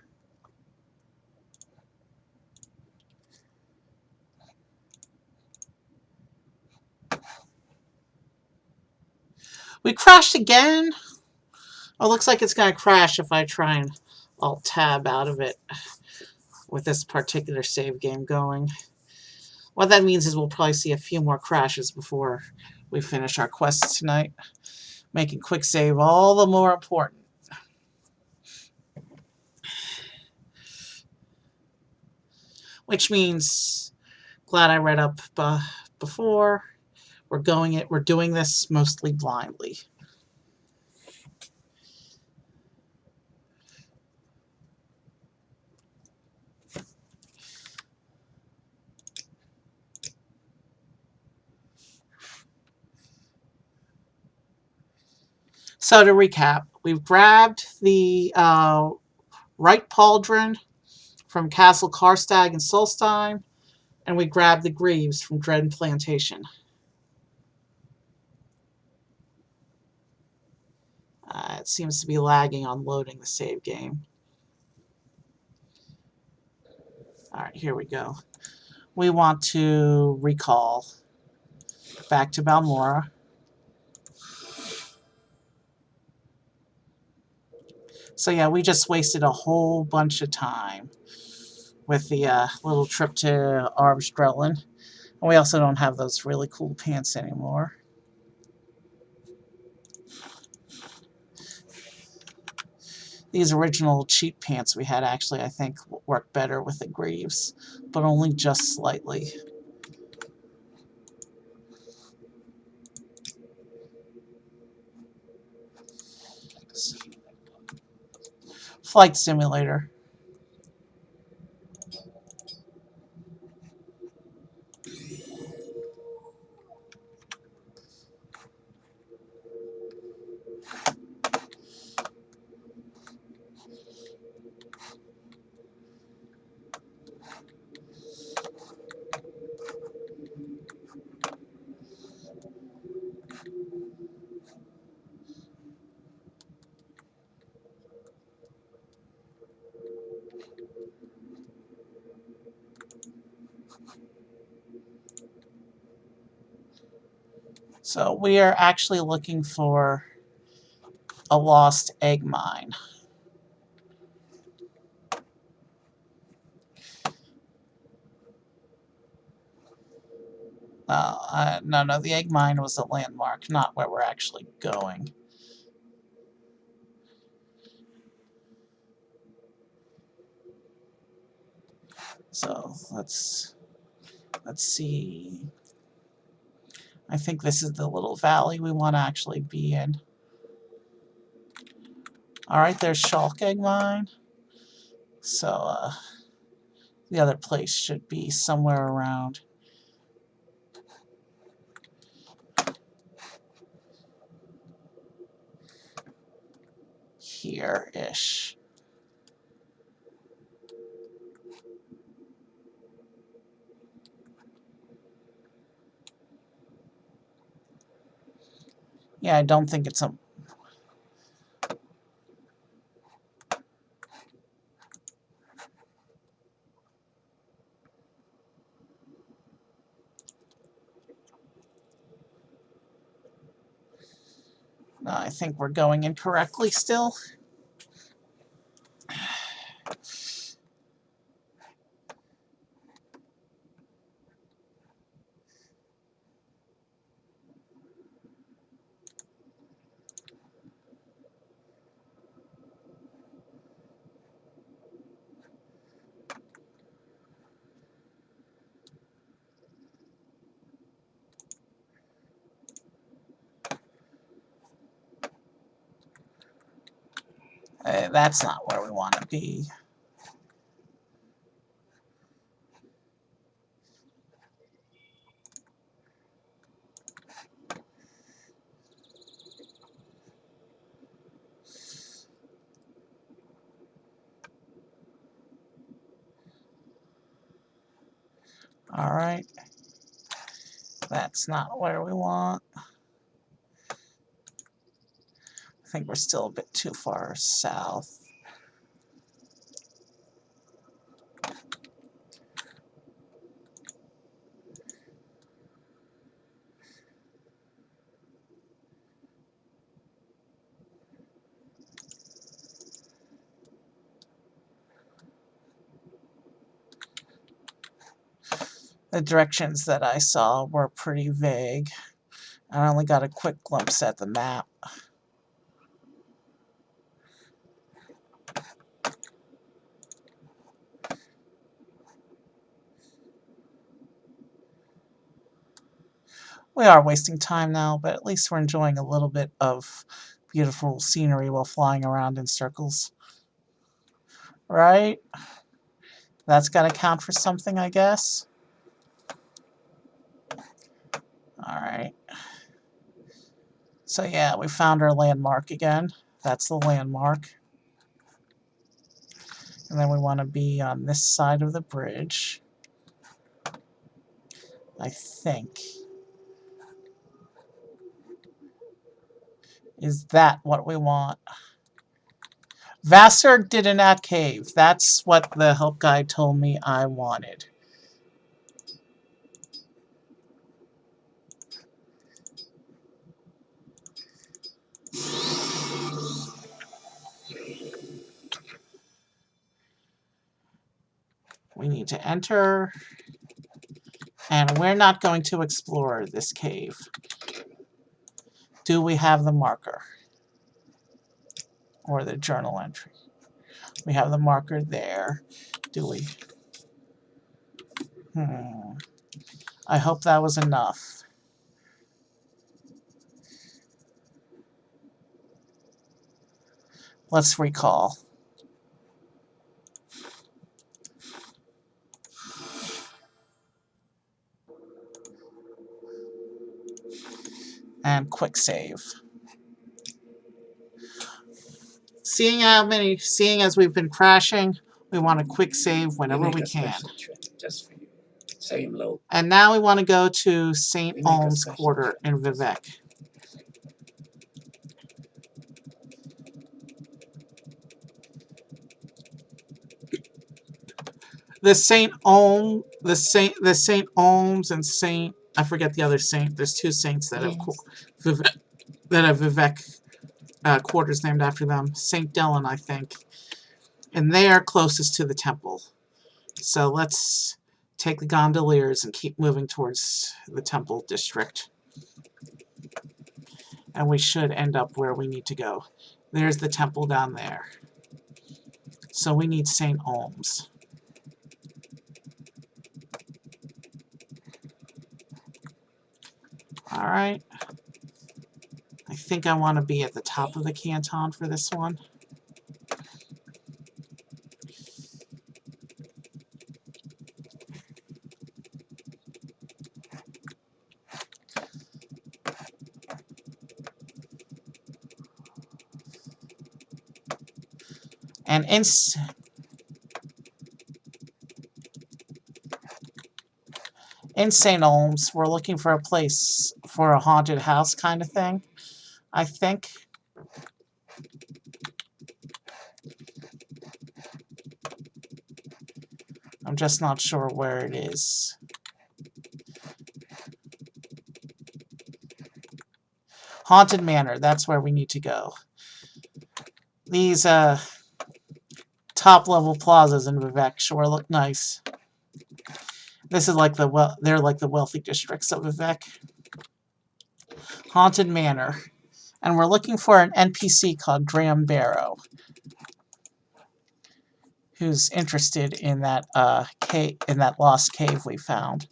Speaker 1: We crashed again. Oh, looks like it's going to crash if I try and Alt-Tab out of it with this particular save game going. What that means is we'll probably see a few more crashes before we finish our quests tonight, making quick save all the more important. Which means, glad I read up before. We're doing this mostly blindly. So to recap, we've grabbed the right pauldron from Castle Karstag and Solstein, and we grabbed the Greaves from Dread Plantation. it seems to be lagging on loading the save game. Alright, here we go. We want to recall back to Balmora. So yeah, we just wasted a whole bunch of time with the little trip to Arbstrellen. And we also don't have those really cool pants anymore. These original cheap pants we had actually, I think, work better with the greaves, but only just slightly. Flight Simulator. So we are actually looking for a lost egg mine. No, the egg mine was a landmark, not where we're actually going. So let's see. I think this is the little valley we want to actually be in. Alright, there's Shulk Egg Mine. So the other place should be somewhere around here-ish. Yeah, I don't think it's a... No, I think we're going incorrectly still. That's not where we want to be. Alright. That's not where we want. I think we're still a bit too far south. The directions that I saw were pretty vague. I only got a quick glimpse at the map. We are wasting time now, but at least we're enjoying a little bit of beautiful scenery while flying around in circles. Right? That's got to count for something, I guess. Alright. So yeah, we found our landmark again. That's the landmark. And then we want to be on this side of the bridge. I think. Is that what we want? Vassar did an at cave. That's what the help guide told me I wanted. We need to enter, and we're not going to explore this cave. Do we have the marker? Or the journal entry? We have the marker there. Do we? I hope that was enough. Let's recall. And quick save. Seeing as we've been crashing, we want a quick save whenever we can.
Speaker 2: Just for you. Same low.
Speaker 1: And now we want to go to St. Olm's Quarter in Vivek. The St. Olms and St. I forget the other saint. There's two saints that have Vivek quarters named after them. St. Dylan, I think. And they are closest to the temple. So let's take the gondoliers and keep moving towards the temple district. And we should end up where we need to go. There's the temple down there. So we need St. Olm's. Alright. I think I want to be at the top of the canton for this one. And in St. Olm's, we're looking for a place for a haunted house kind of thing, I think. I'm just not sure where it is. Haunted Manor, that's where we need to go. These top-level plazas in Vivek sure look nice. This is like they're like the wealthy districts of Vivek. Haunted Manor. And we're looking for an NPC called Graham Barrow, who's interested in that lost cave we found.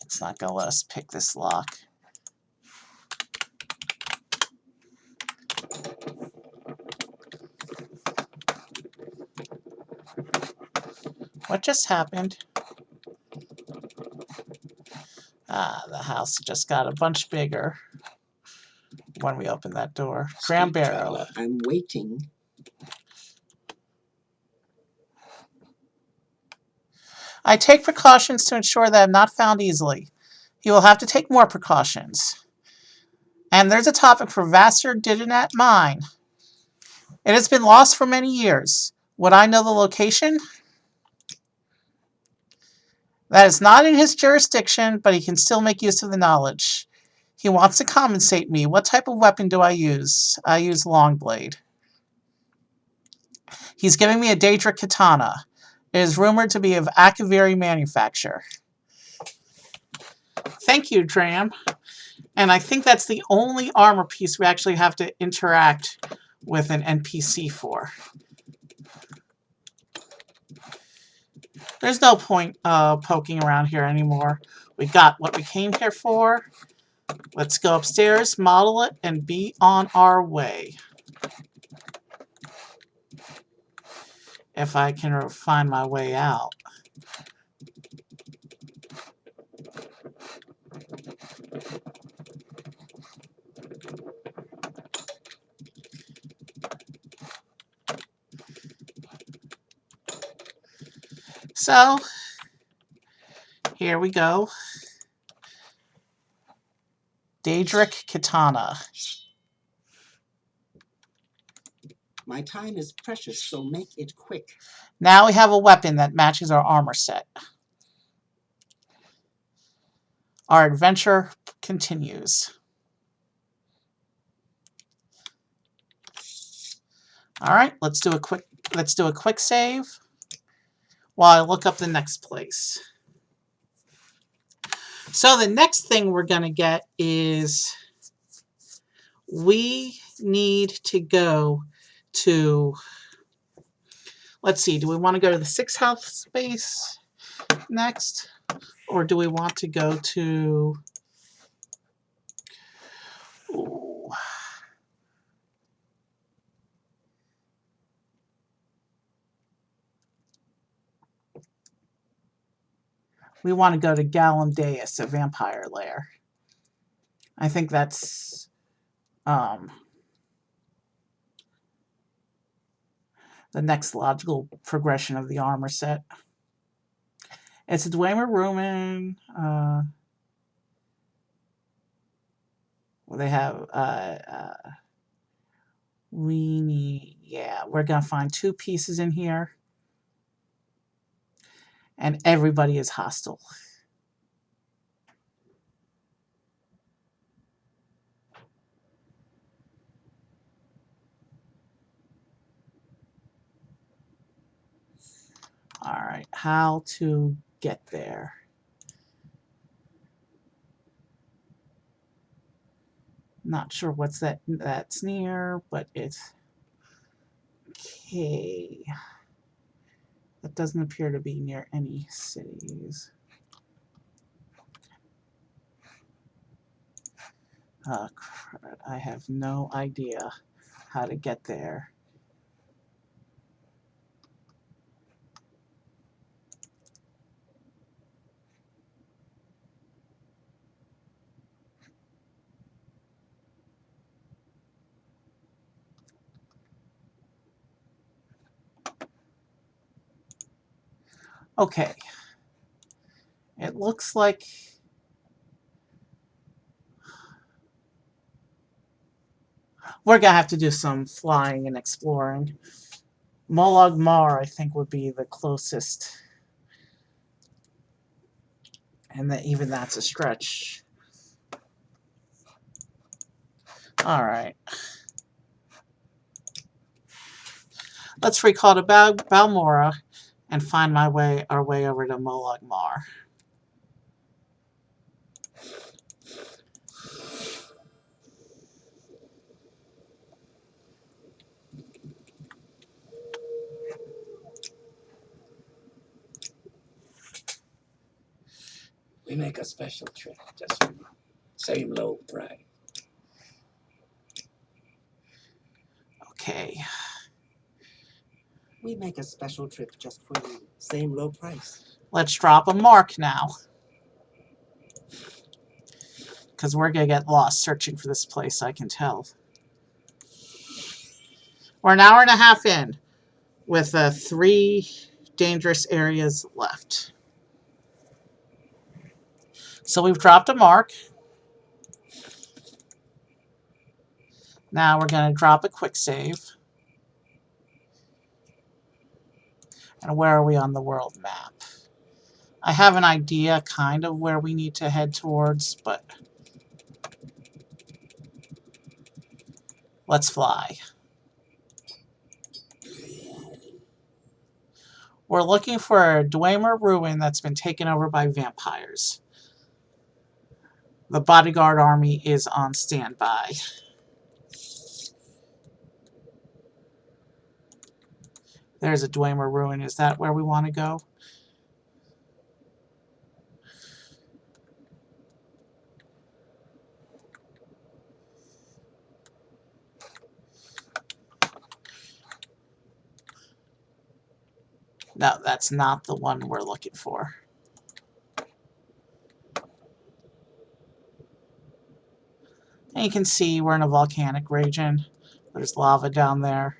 Speaker 1: It's not going to let us pick this lock. What just happened? The house just got a bunch bigger when we opened that door. Graham Barrow.
Speaker 4: I'm waiting.
Speaker 1: I take precautions to ensure that I'm not found easily. You will have to take more precautions. And there's a topic for Vassar Didinat Mine. It has been lost for many years. Would I know the location? That is not in his jurisdiction, but he can still make use of the knowledge. He wants to compensate me. What type of weapon do I use? I use Longblade. He's giving me a Daedric katana. It is rumored to be of Akaviri manufacture. Thank you, Dram. And I think that's the only armor piece we actually have to interact with an NPC for. There's no point poking around here anymore. We got what we came here for. Let's go upstairs, model it, and be on our way. If I can find my way out. So, here we go. Daedric Katana.
Speaker 4: My time is precious, so make it quick.
Speaker 1: Now we have a weapon that matches our armor set. Our adventure continues. All right, let's do a quick save while I look up the next place. So the next thing we're going to get is we need to go to, let's see, do we want to go to the 6th house space next? Or do we want to go to, ooh, we want to go to Galandeus, a vampire lair. I think that's the next logical progression of the armor set. It's a Dwemer Rumen. They have we need, yeah, we're gonna find 2 pieces in here, and everybody is hostile. All right, how to get there? Not sure what's that's near, but it's okay. That doesn't appear to be near any cities. Crud, I have no idea how to get there. Okay. It looks like we're going to have to do some flying and exploring. Molag Mar, I think, would be the closest. And that even that's a stretch. All right. Let's recall to Balmora and find our way over to Molag Mar.
Speaker 2: We make a special trip just for you. Same low price.
Speaker 1: Okay.
Speaker 4: We make a special trip just for you. Same low price.
Speaker 1: Let's drop a mark now. Because we're going to get lost searching for this place, I can tell. We're an hour and a half in with 3 dangerous areas left. So we've dropped a mark. Now we're going to drop a quick save. And where are we on the world map? I have an idea kind of where we need to head towards, but let's fly. We're looking for a Dwemer ruin that's been taken over by vampires. The bodyguard army is on standby. There's a Dwemer ruin. Is that where we want to go? No, that's not the one we're looking for. And you can see we're in a volcanic region. There's lava down there.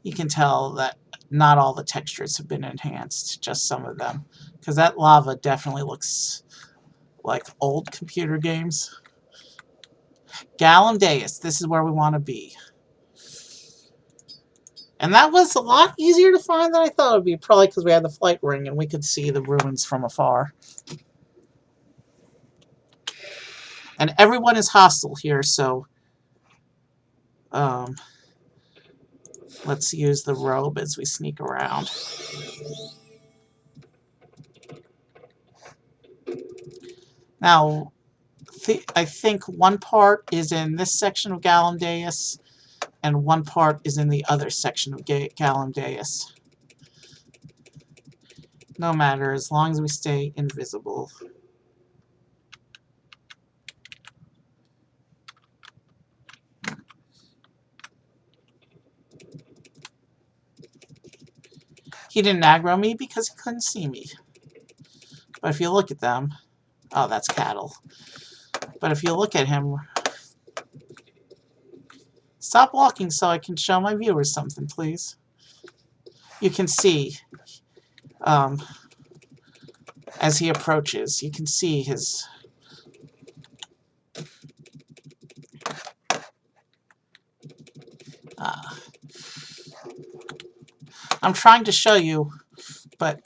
Speaker 1: You can tell that not all the textures have been enhanced, just some of them. Because that lava definitely looks like old computer games. Galandeus, this is where we want to be. And that was a lot easier to find than I thought it would be, probably because we had the flight ring and we could see the ruins from afar. And everyone is hostile here, so let's use the robe as we sneak around. Now, I think one part is in this section of Galandeus, and one part is in the other section of Galandeus. No matter, as long as we stay invisible. He didn't aggro me because he couldn't see me. But if you look at them... Oh, that's cattle. But if you look at him... Stop walking so I can show my viewers something, please. You can see... as he approaches, you can see his... I'm trying to show you, but...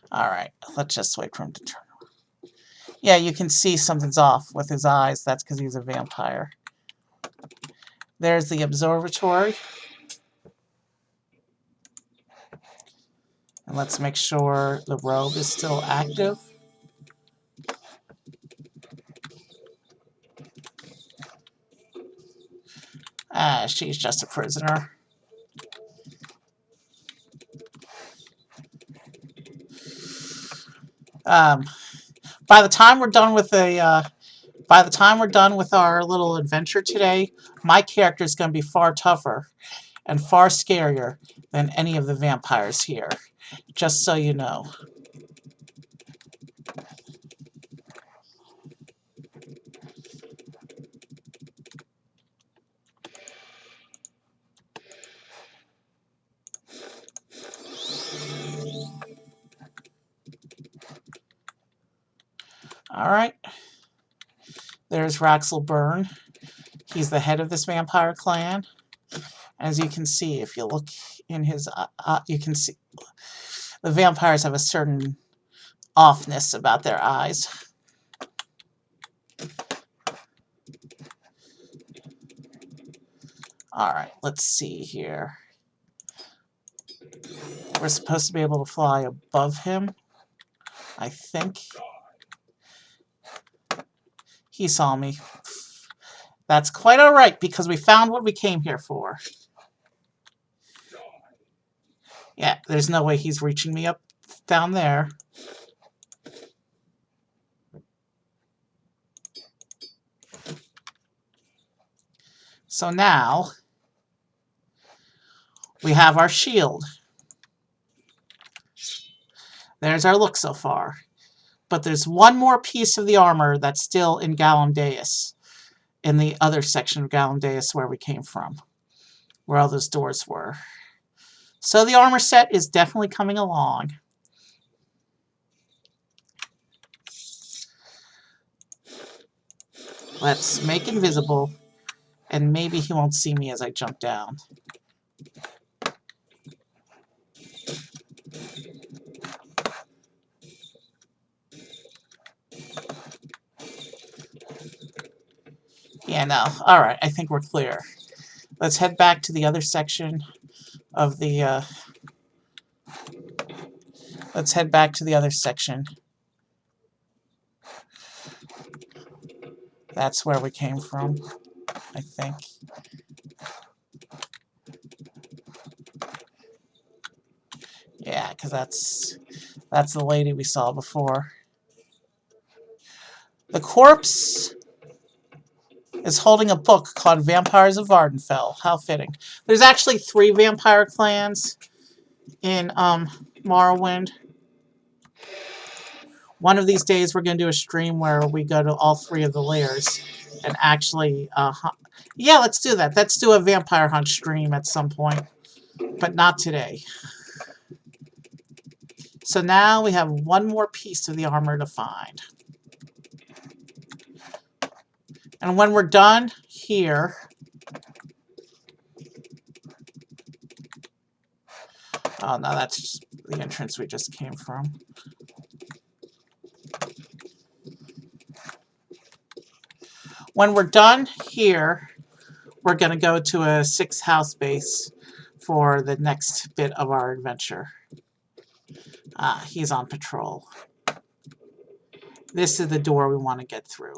Speaker 1: Alright, let's just wait for him to turn around. Yeah, you can see something's off with his eyes. That's because he's a vampire. There's the observatory. And let's make sure the robe is still active. Ah, she's just a prisoner. By the time we're done with our little adventure today, my character is going to be far tougher and far scarier than any of the vampires here. Just so you know. Alright. There's Raxel Byrne. He's the head of this vampire clan. As you can see, if you look in his... you can see the vampires have a certain offness about their eyes. Alright, let's see here. We're supposed to be able to fly above him, I think. He saw me. That's quite alright, because we found what we came here for. Yeah, there's no way he's reaching me up down there. So now, we have our shield. There's our look so far. But there's one more piece of the armor that's still in Galandeus, in the other section of Galandeus where we came from, where all those doors were. So the armor set is definitely coming along. Let's make invisible, and maybe he won't see me as I jump down. Yeah, no. Alright, I think we're clear. Let's head back to the other section of the, let's head back to the other section. That's where we came from, I think. Yeah, because that's the lady we saw before. The corpse is holding a book called Vampires of Vardenfell. How fitting. There's actually 3 vampire clans in Morrowind. One of these days we're going to do a stream where we go to all 3 of the lairs and actually yeah, let's do that. Let's do a vampire hunt stream at some point, but not today. So now we have one more piece of the armor to find. And when we're done here, oh no, that's just the entrance we just came from. When we're done here, we're going to go to a 6 house base for the next bit of our adventure. He's on patrol. This is the door we want to get through.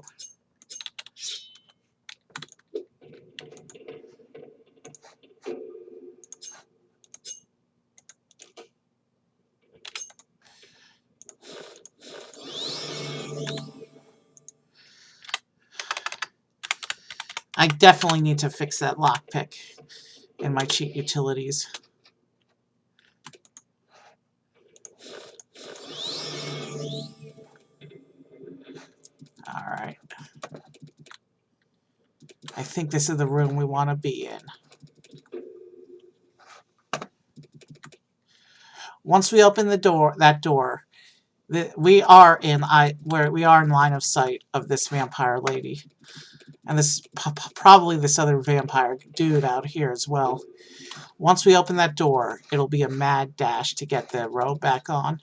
Speaker 1: I definitely need to fix that lockpick in my cheat utilities. Alright. I think this is the room we want to be in. Once we open the door, we are in line of sight of this vampire lady. And this probably this other vampire dude out here as well. Once we open that door, it'll be a mad dash to get the robe back on.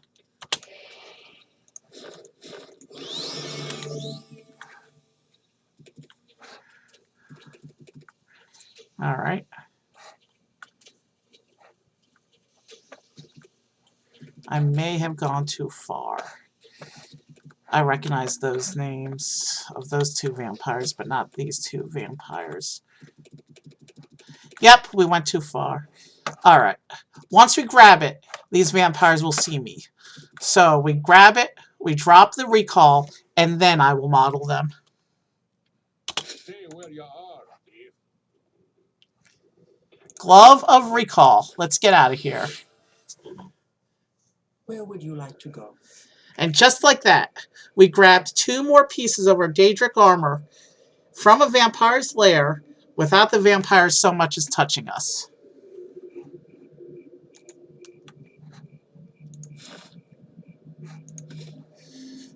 Speaker 1: Alright. I may have gone too far. I recognize those names of those 2 vampires, but not these 2 vampires. Yep, we went too far. Alright. Once we grab it, these vampires will see me. So we grab it, we drop the recall, and then I will model them.
Speaker 2: Stay where you are, thief.
Speaker 1: Glove of recall. Let's get out of here.
Speaker 4: Where would you like to go?
Speaker 1: And just like that, we grabbed 2 more pieces of our Daedric armor from a vampire's lair without the vampires so much as touching us.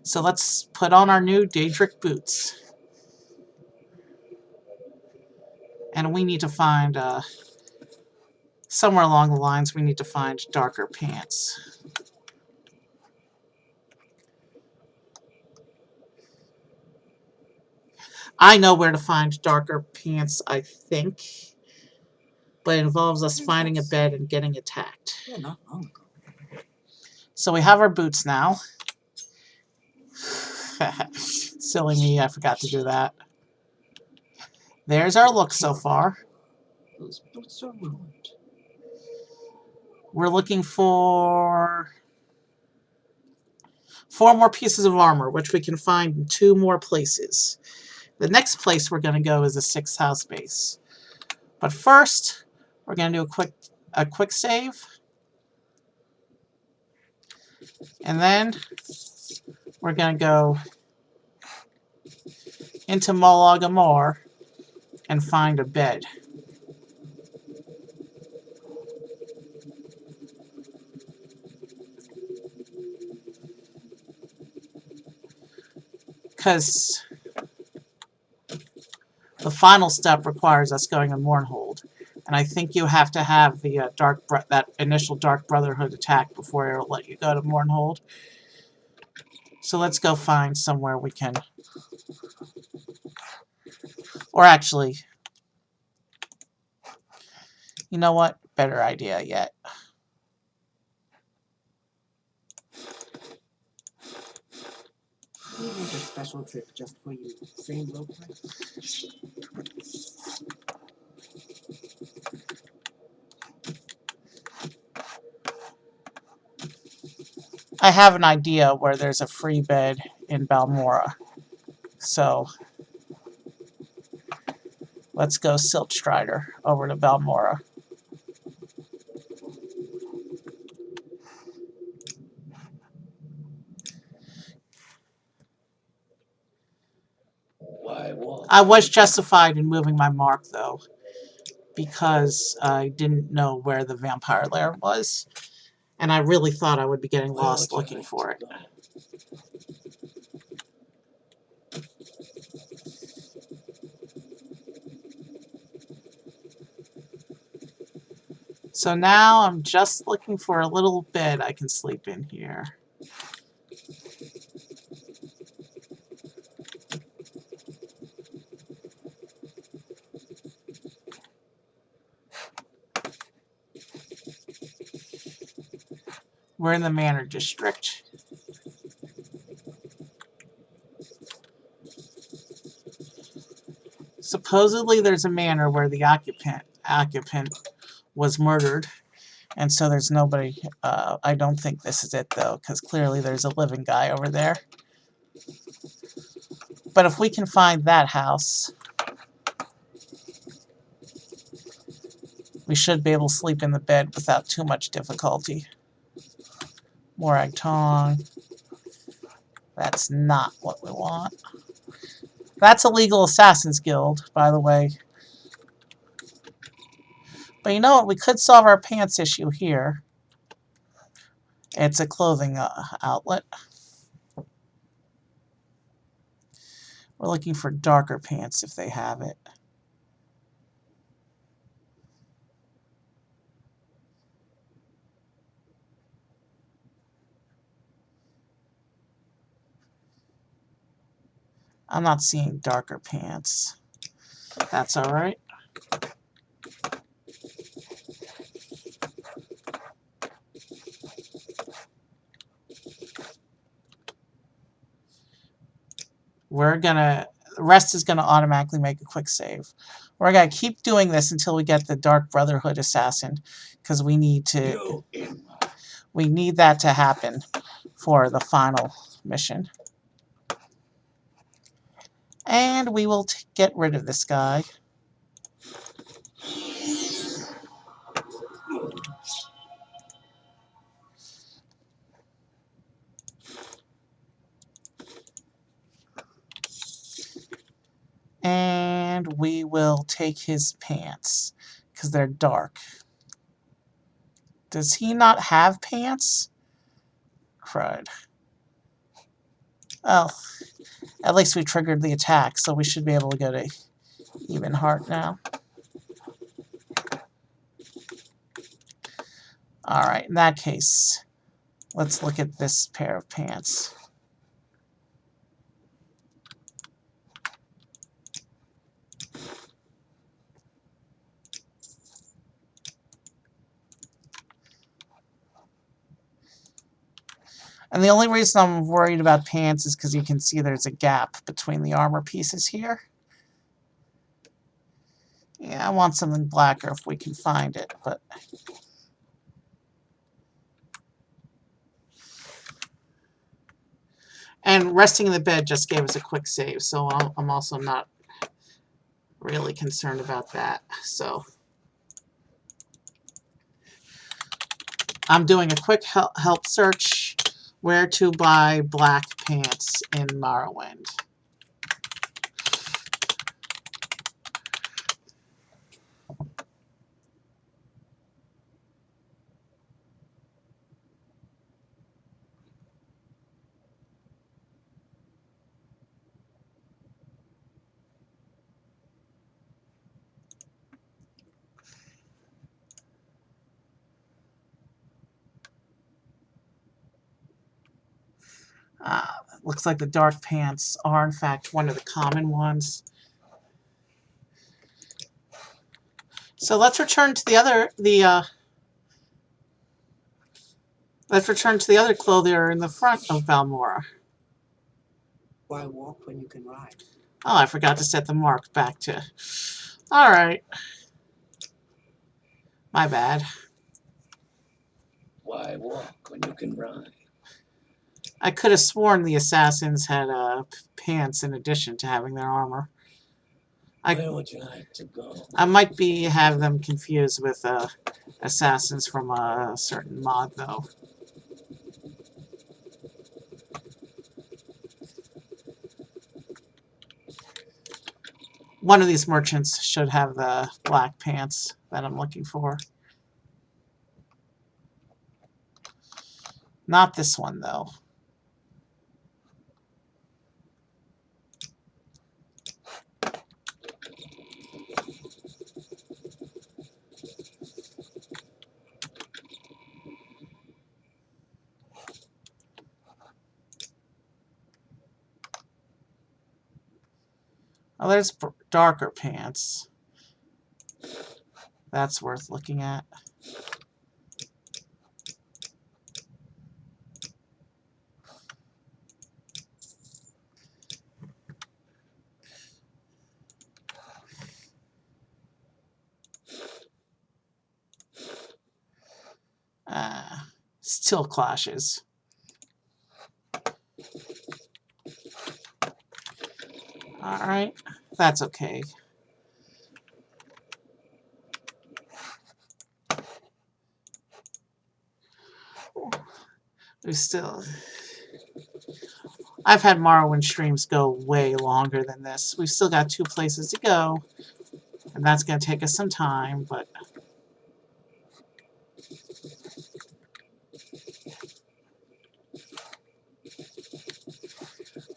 Speaker 1: So let's put on our new Daedric boots. And we need to find, somewhere along the lines, we need to find darker pants. I know where to find darker pants, I think. But it involves us finding a bed and getting attacked.
Speaker 4: Yeah, not long ago.
Speaker 1: So we have our boots now. Silly me, I forgot to do that. There's our look so far.
Speaker 4: Those boots are ruined.
Speaker 1: We're looking for 4 more pieces of armor, which we can find in 2 more places. The next place we're going to go is a 6 house base. But first, we're going to do a quick save. And then we're going to go into Molagamore and find a bed. Because the final step requires us going to Mournhold. And I think you have to have the that initial Dark Brotherhood attack before it'll let you go to Mournhold. So let's go find somewhere we can... Or actually... You know what? Better idea yet.
Speaker 4: We make a special trip just for you. Same low price.
Speaker 1: I have an idea where there's a free bed in Balmora. So... Let's go Siltstrider over to Balmora. I was justified in moving my mark, though, because I didn't know where the vampire lair was. And I really thought I would be getting
Speaker 2: Where
Speaker 1: lost
Speaker 2: would you
Speaker 1: looking
Speaker 2: like
Speaker 1: for
Speaker 2: to
Speaker 1: it.
Speaker 2: go?
Speaker 1: So now I'm just looking for a little bed I can sleep in here. We're in the Manor District. Supposedly there's a manor where the occupant was murdered, and so there's nobody. I don't think this is it, though, because clearly there's a living guy over there. But if we can find that house, we should be able to sleep in the bed without too much difficulty. Morag Tong. That's not what we want. That's a legal Assassin's Guild, by the way. But you know what? We could solve our pants issue here. It's a clothing outlet. We're looking for darker pants if they have it. I'm not seeing darker pants. That's all right. Rest is gonna automatically make a quick save. We're gonna keep doing this until we get the Dark Brotherhood assassin, because we need that to happen for the final mission. And we will get rid of this guy. And we will take his pants, because they're dark. Does he not have pants? Crud. Oh, at least we triggered the attack, so we should be able to go to even heart now. Alright, in that case, let's look at this pair of pants. And the only reason I'm worried about pants is because you can see there's a gap between the armor pieces here. Yeah, I want something blacker if we can find it, but... And resting in the bed just gave us a quick save, so I'm also not really concerned about that. So I'm doing a quick help search. Where to buy black pants in Morrowind. Looks like the dark pants are in fact one of the common ones. So let's return to the other clothier in the front of Balmora.
Speaker 4: Why walk when you can ride?
Speaker 1: Oh, I forgot to set the mark back to... Alright. My bad.
Speaker 2: Why walk when you can ride?
Speaker 1: I could have sworn the assassins had pants in addition to having their armor.
Speaker 2: Where would you like to go?
Speaker 1: I might have them confused with assassins from a certain mod, though. One of these merchants should have the black pants that I'm looking for. Not this one, though. Oh, there's darker pants. That's worth looking at. Still clashes. Alright, that's okay. We still... I've had Morrowind streams go way longer than this. We've still got 2 places to go, and that's going to take us some time, but...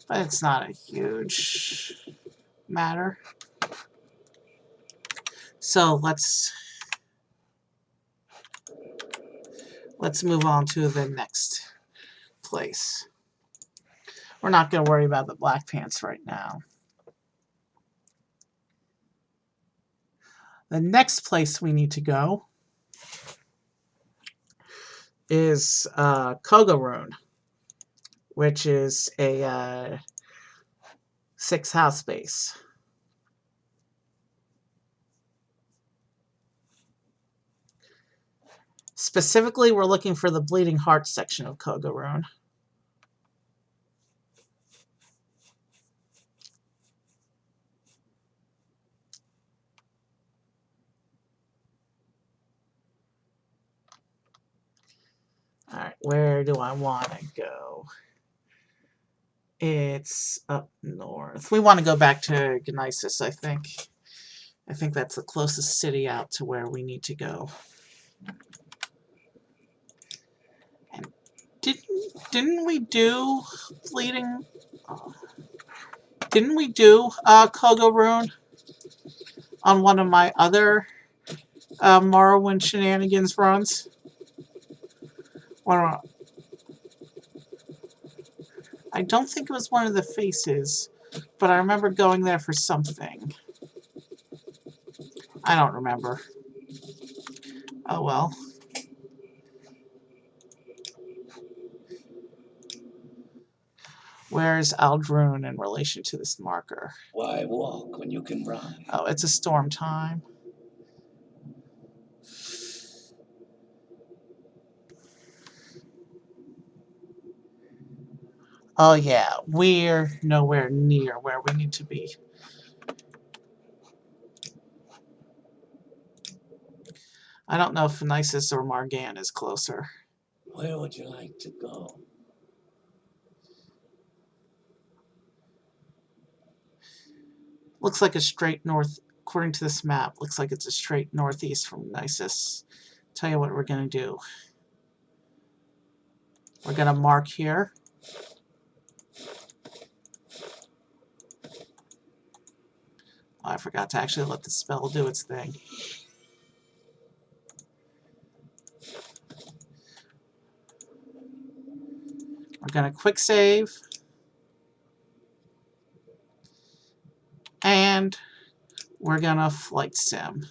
Speaker 1: But it's not a huge matter. So let's move on to the next place. We're not going to worry about the black pants right now. The next place we need to go is Kogarun, which is a 6-house base. Specifically, we're looking for the Bleeding Heart section of Kogarun. Alright, where do I want to go? It's up north. We want to go back to Gnisis, I think. I think that's the closest city out to where we need to go. And didn't we do Bleeding... Didn't we do Kogarun on one of my other Morrowind shenanigans runs? Or, I don't think it was one of the faces, but I remember going there for something. I don't remember. Oh well. Where's Aldrune in relation to this marker?
Speaker 2: Why walk when you can run?
Speaker 1: Oh, it's a storm time. Oh yeah, we're nowhere near where we need to be. I don't know if Nisus or Margan is closer.
Speaker 2: Where would you like to go?
Speaker 1: Looks like a straight north, according to this map, looks like it's a straight northeast from Nisus. Tell you what we're going to do. We're going to mark here. Oh, I forgot to actually let the spell do its thing. We're going to quick save. And we're going to flight sim.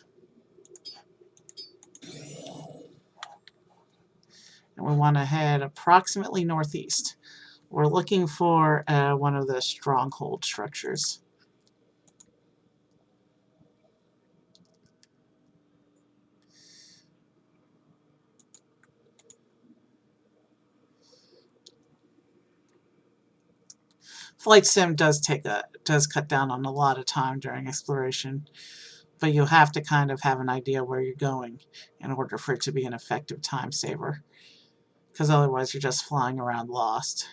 Speaker 1: And we want to head approximately northeast. We're looking for one of the stronghold structures. Flight sim does cut down on a lot of time during exploration, but you have to kind of have an idea where you're going in order for it to be an effective time saver, because otherwise you're just flying around lost.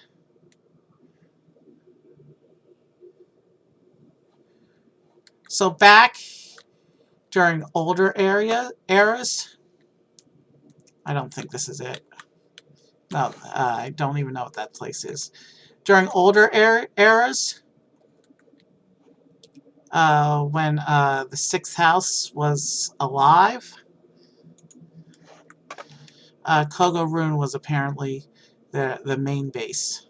Speaker 1: So back during older eras, I don't think this is it. No, I don't even know what that place is. During older eras, when the sixth house was alive, Kogo Rune was apparently the main base.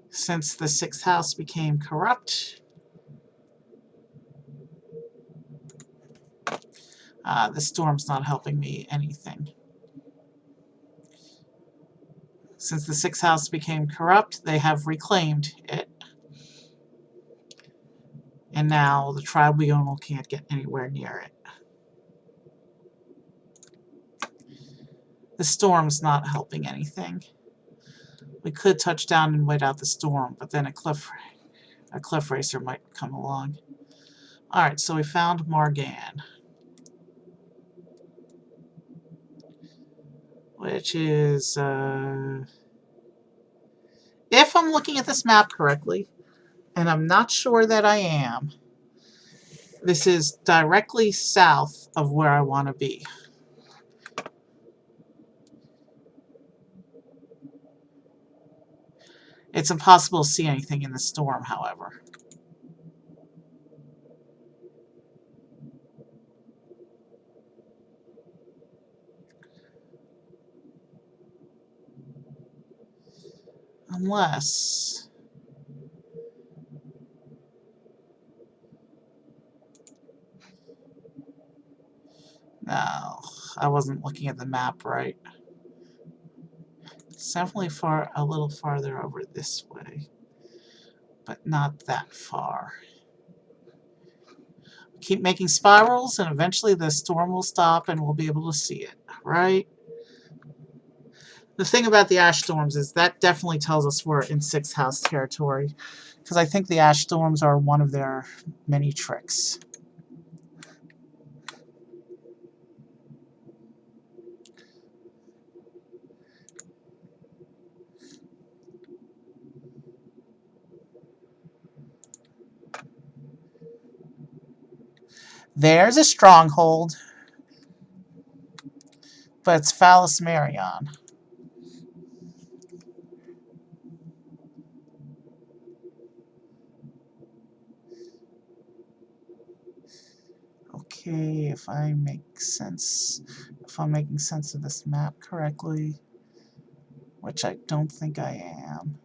Speaker 1: Since the sixth house became corrupt, the storm's not helping me anything. Since the sixth house became corrupt, they have reclaimed it. And now the tribunal can't get anywhere near it. The storm's not helping anything. We could touch down and wait out the storm, but then a cliff racer might come along. Alright, so we found Morgan, which is, if I'm looking at this map correctly, and I'm not sure that I am, this is directly south of where I want to be. It's impossible to see anything in the storm, however. Unless... No, I wasn't looking at the map right. It's definitely a little farther over this way, but not that far. Keep making spirals, and eventually the storm will stop and we'll be able to see it, right? The thing about the ash storms is that definitely tells us we're in sixth house territory, because I think the ash storms are one of their many tricks. There's a stronghold, but it's Phallus Marion. Okay, if I'm making sense of this map correctly, which I don't think I am.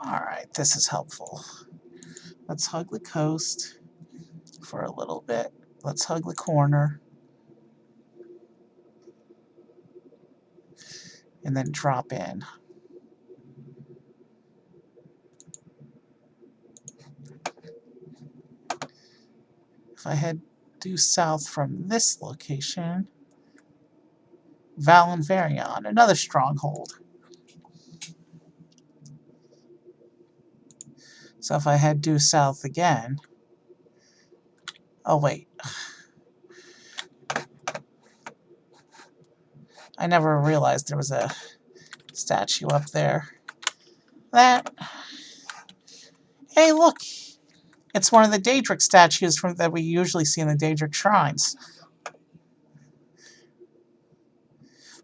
Speaker 1: Alright, this is helpful. Let's hug the coast for a little bit. Let's hug the corner. And then drop in. If I head due south from this location, Val and Varion, another stronghold. So if I head due south again... Oh, wait. I never realized there was a statue up there. That... Hey, look! It's one of the Daedric statues that we usually see in the Daedric shrines.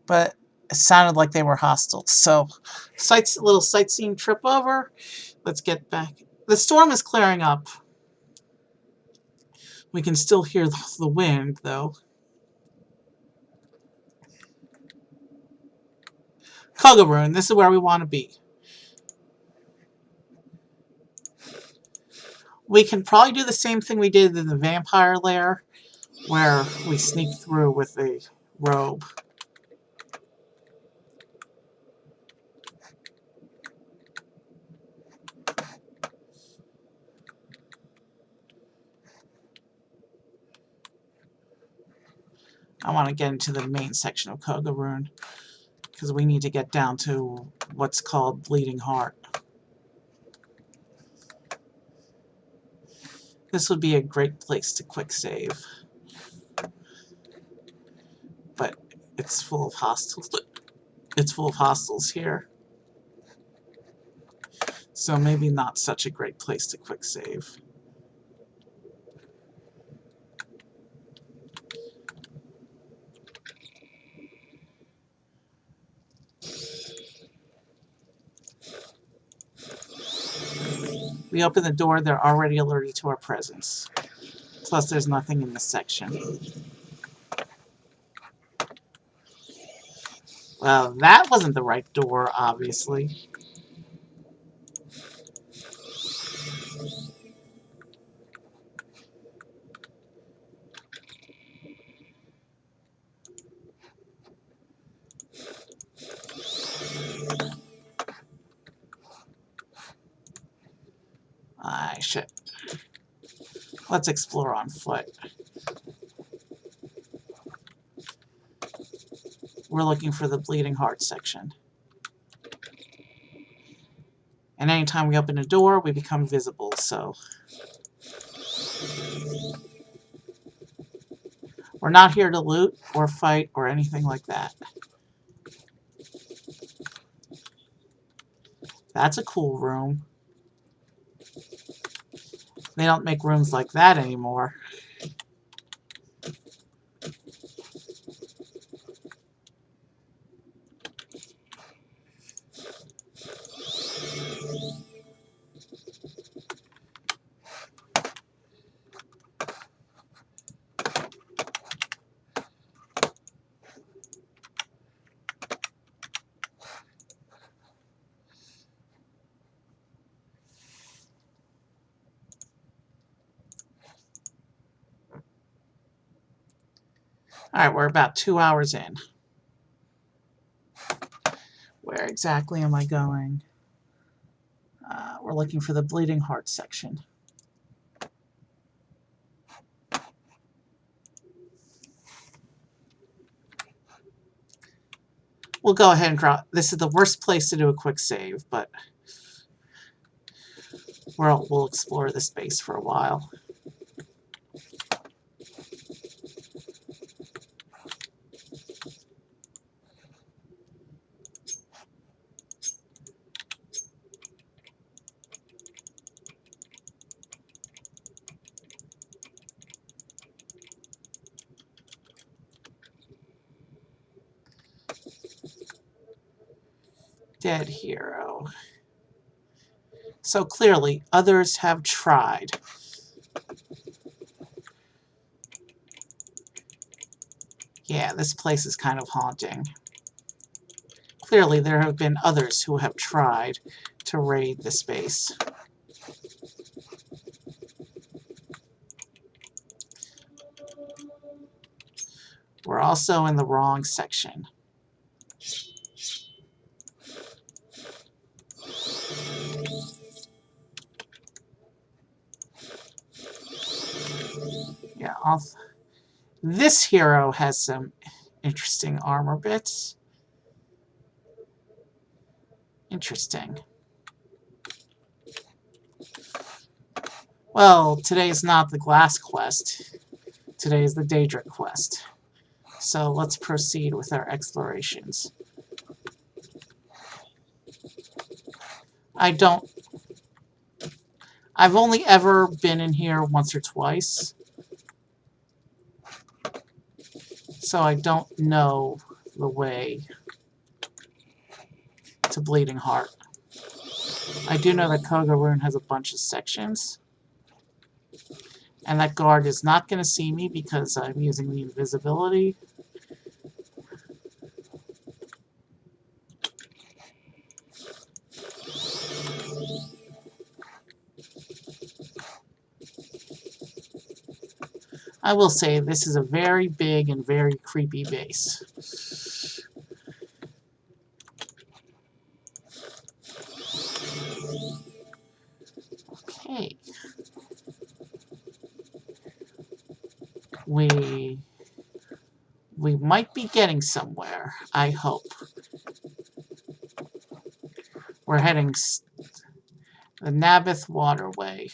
Speaker 1: But it sounded like they were hostile. So, little sightseeing trip over. Let's get back. The storm is clearing up. We can still hear the wind, though. Kogarun, this is where we want to be. We can probably do the same thing we did in the vampire lair, where we sneak through with a robe. I want to get into the main section of Kogarun, because we need to get down to what's called Bleeding Heart. This would be a great place to quick save. But it's full of hostiles. It's full of hostiles here. So maybe not such a great place to quick save. We open the door, they're already alerted to our presence. Plus there's nothing in this section. Well, that wasn't the right door, obviously. Shit. Let's explore on foot. We're looking for the Bleeding Heart section. And anytime we open a door, we become visible, so... We're not here to loot or fight or anything like that. That's a cool room. They don't make rooms like that anymore. Alright, we're about 2 hours in. Where exactly am I going? We're looking for the Bleeding Heart section. We'll go ahead and drop. This is the worst place to do a quick save, but we'll explore the space for a while. Dead hero. So clearly, others have tried. Yeah, this place is kind of haunting. Clearly, there have been others who have tried to raid the space. We're also in the wrong section. Yeah, this hero has some interesting armor bits. Interesting. Well, today's not the glass quest. Today is the Daedric quest. So let's proceed with our explorations. I've only ever been in here once or twice. So I don't know the way to Bleeding Heart. I do know that Kogarun has a bunch of sections. And that guard is not going to see me because I'm using the invisibility. I will say this is a very big and very creepy base. Okay. We might be getting somewhere, I hope. We're heading the Nabith Waterway.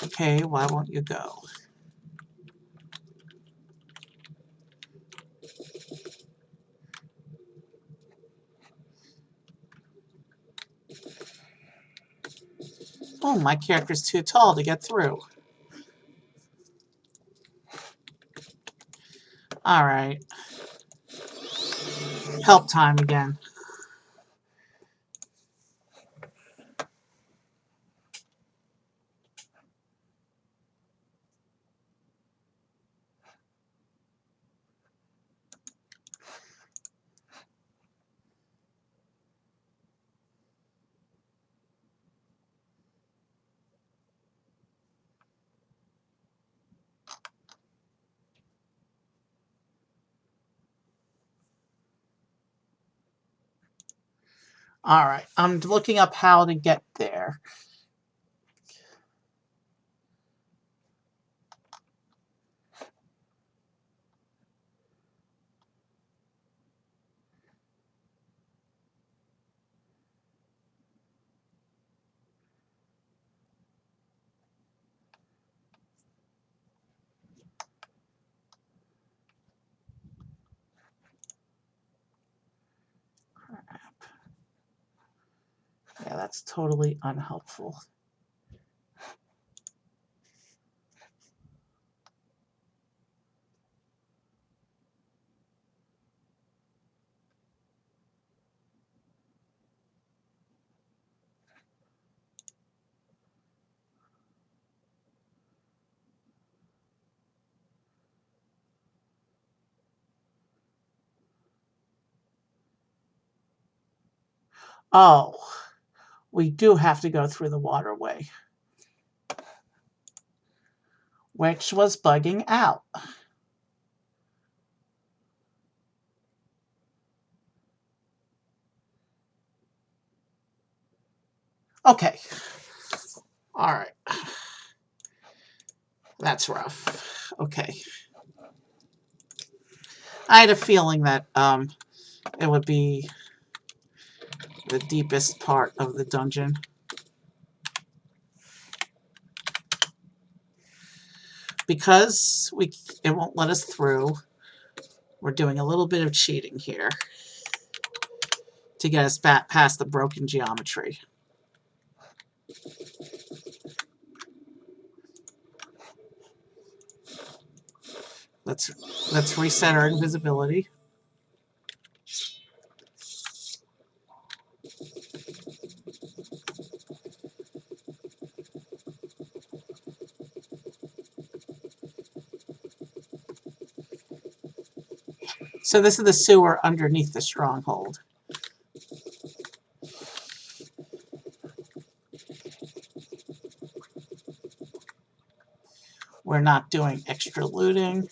Speaker 1: Okay, why won't you go? Oh, my character's too tall to get through. Alright. Help time again. Alright, I'm looking up how to get there. Yeah, that's totally unhelpful. Oh, we do have to go through the waterway, which was bugging out. Okay. Alright. That's rough. Okay. I had a feeling that it would be the deepest part of the dungeon. Because it won't let us through, we're doing a little bit of cheating here to get us back past the broken geometry. Let's reset our invisibility. So this is the sewer underneath the stronghold. We're not doing extra looting.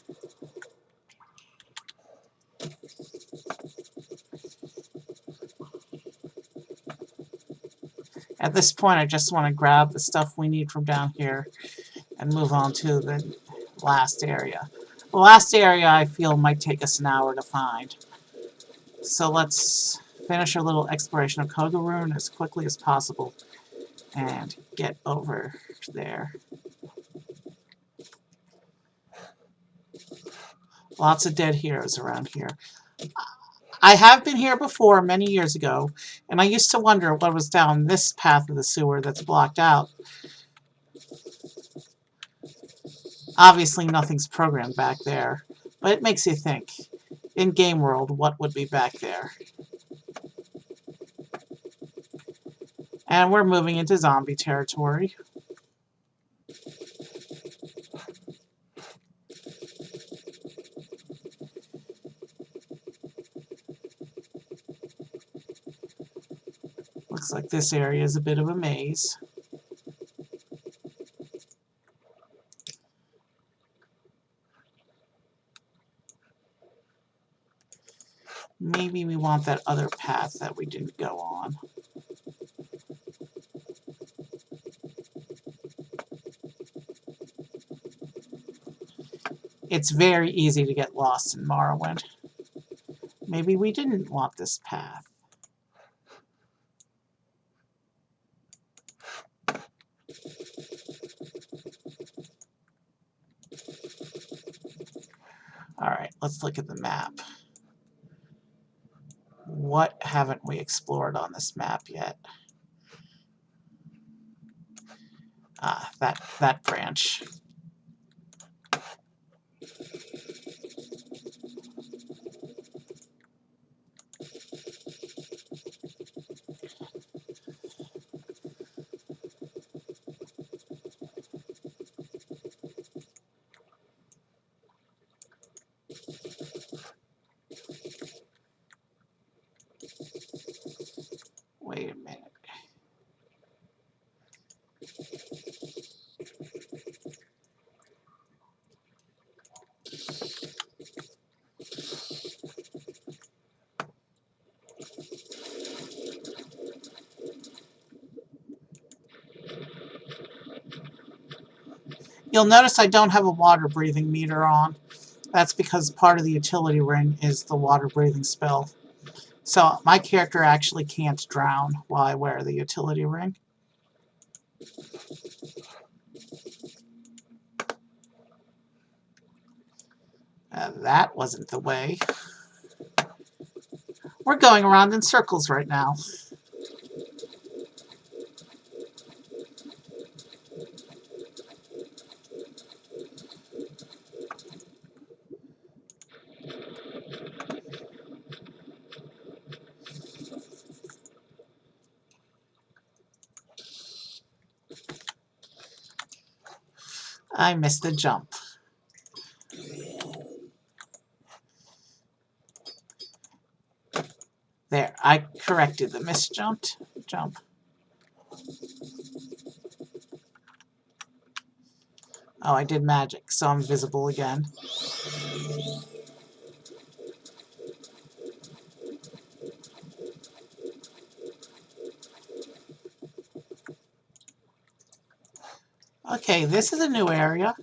Speaker 1: At this point, I just want to grab the stuff we need from down here and move on to the last area. The last area I feel might take us an hour to find. So let's finish our little exploration of Kogaroon as quickly as possible and get over there. Lots of dead heroes around here. I have been here before many years ago, and I used to wonder what was down this path of the sewer that's blocked out. Obviously nothing's programmed back there, but it makes you think. In game world, what would be back there? And we're moving into zombie territory. Looks like this area is a bit of a maze. Maybe we want that other path that we didn't go on. It's very easy to get lost in Morrowind. Maybe we didn't want this path. Alright, let's look at the map. What haven't we explored on this map yet? Ah, that branch. Wait a minute. You'll notice I don't have a water breathing meter on. That's because part of the utility ring is the water breathing spell. So my character actually can't drown while I wear the utility ring. That wasn't the way. We're going around in circles right now. I missed the jump. There, I corrected the misjumped jump. Oh, I did magic, so I'm visible again. Okay, this is a new area,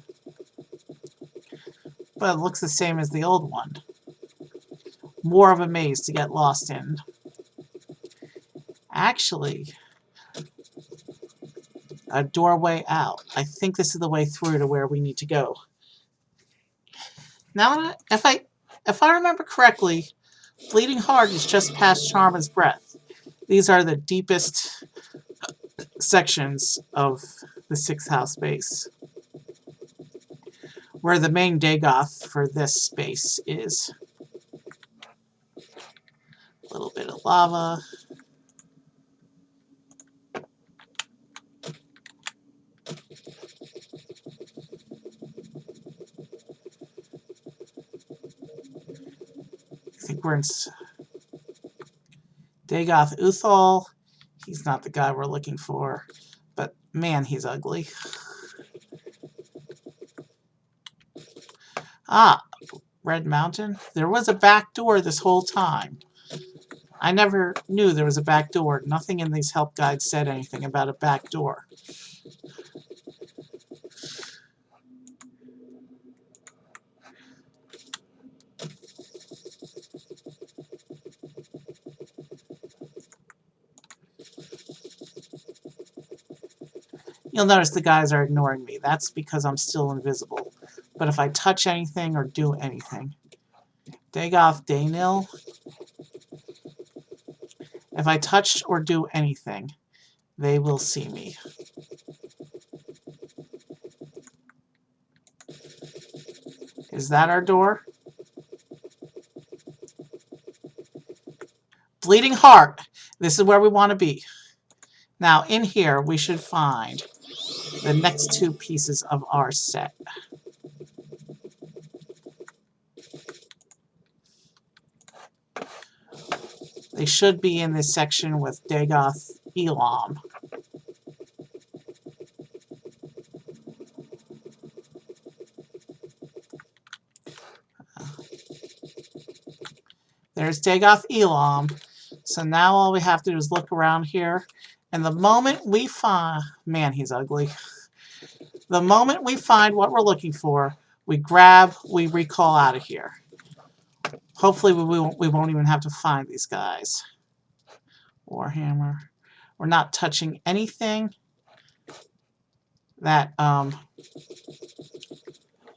Speaker 1: but it looks the same as the old one. More of a maze to get lost in. Actually, a doorway out. I think this is the way through to where we need to go. Now, if I remember correctly, Bleeding Heart is just past Charmin's Breath. These are the deepest sections of the 6th house base, where the main Dagoth for this space is. A little bit of lava. I think we're in Dagoth Uthal. He's not the guy we're looking for, but man, he's ugly. Ah, Red Mountain. There was a back door this whole time. I never knew there was a back door. Nothing in these help guides said anything about a back door. You'll notice the guys are ignoring me. That's because I'm still invisible. But if I touch anything or do anything, Dagoth Daynil, if I touch or do anything, they will see me. Is that our door? Bleeding Heart. This is where we want to be. Now in here we should find the next two pieces of our set. They should be in this section with Dagoth Elam. There's Dagoth Elam. So now all we have to do is look around here. And the moment we find... Man, he's ugly. The moment we find what we're looking for, we grab, we recall out of here. Hopefully we won't even have to find these guys. Warhammer. We're not touching anything that...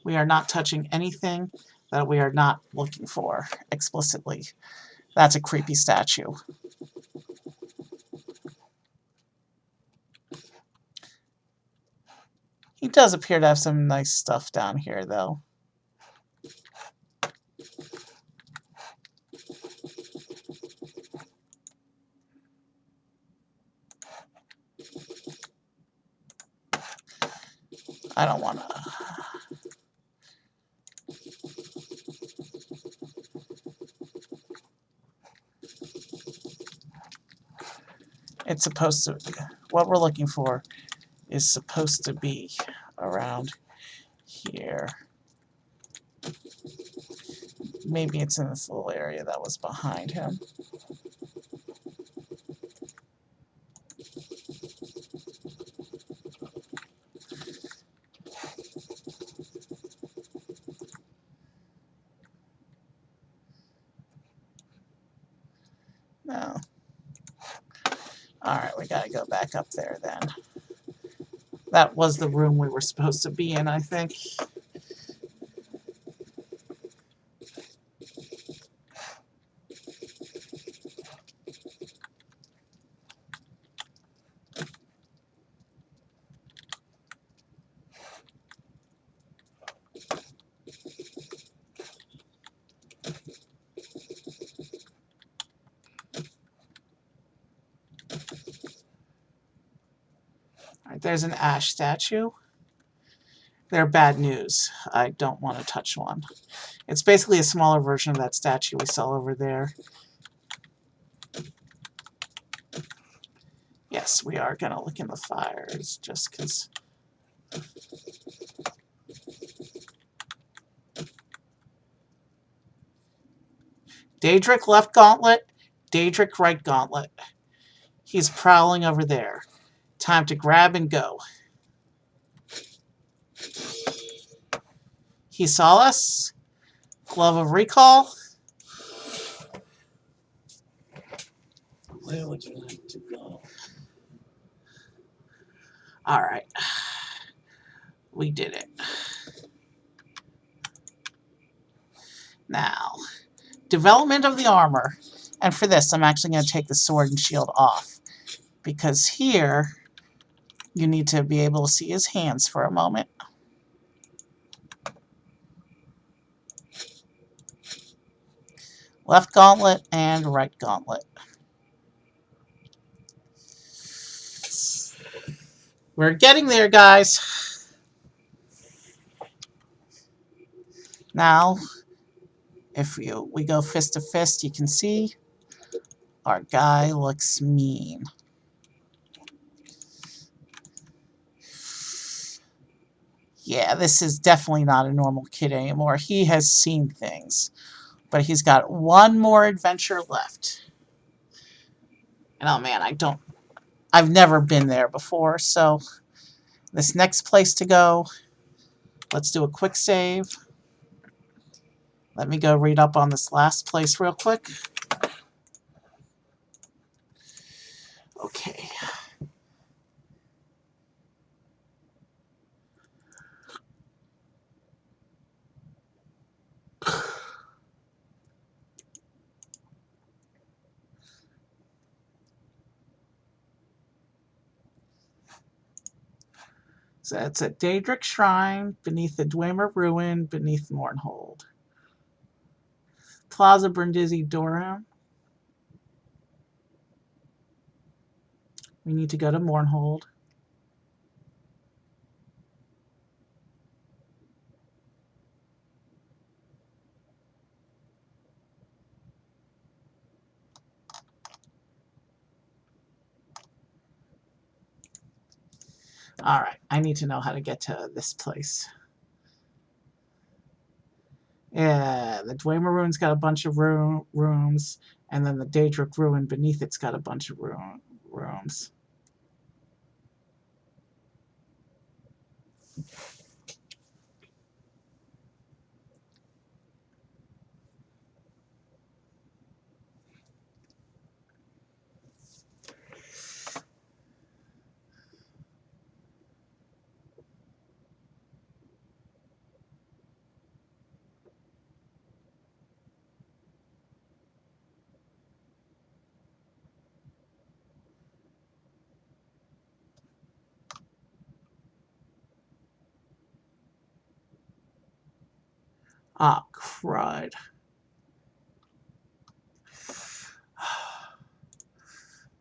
Speaker 1: we are not touching anything that we are not looking for explicitly. That's a creepy statue. He does appear to have some nice stuff down here, though. I don't want to... It's supposed to... What we're looking for is supposed to be around here. Maybe it's in this little area that was behind him. No. Alright, we gotta go back up there then. That was the room we were supposed to be in, I think. Alright, there's an ash statue. They're bad news. I don't want to touch one. It's basically a smaller version of that statue we saw over there. Yes, we are going to look in the fires, just because... Daedric left gauntlet, Daedric right gauntlet. He's prowling over there. Time to grab and go. He saw us. Glove of recall.
Speaker 2: Where would you like to go?
Speaker 1: Alright. We did it. Now, development of the armor. And for this, I'm actually going to take the sword and shield off. Because here, you need to be able to see his hands for a moment. Left gauntlet and right gauntlet. We're getting there, guys. Now, if we go fist to fist, you can see our guy looks mean. Yeah, this is definitely not a normal kid anymore. He has seen things. But he's got one more adventure left. And oh man, I've never been there before, so this next place to go, let's do a quick save. Let me go read up on this last place real quick. Okay. So that's at Daedric Shrine, beneath the Dwemer Ruin, beneath Mournhold. Plaza Brindisi Durham. We need to go to Mournhold. Alright, I need to know how to get to this place. Yeah, the Dwemer Ruin's got a bunch of rooms, and then the Daedric Ruin beneath it's got a bunch of rooms. Ah, crud.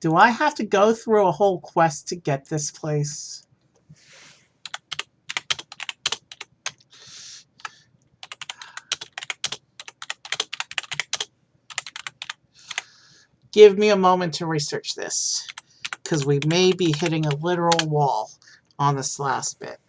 Speaker 1: Do I have to go through a whole quest to get this place? Give me a moment to research this, because we may be hitting a literal wall on this last bit.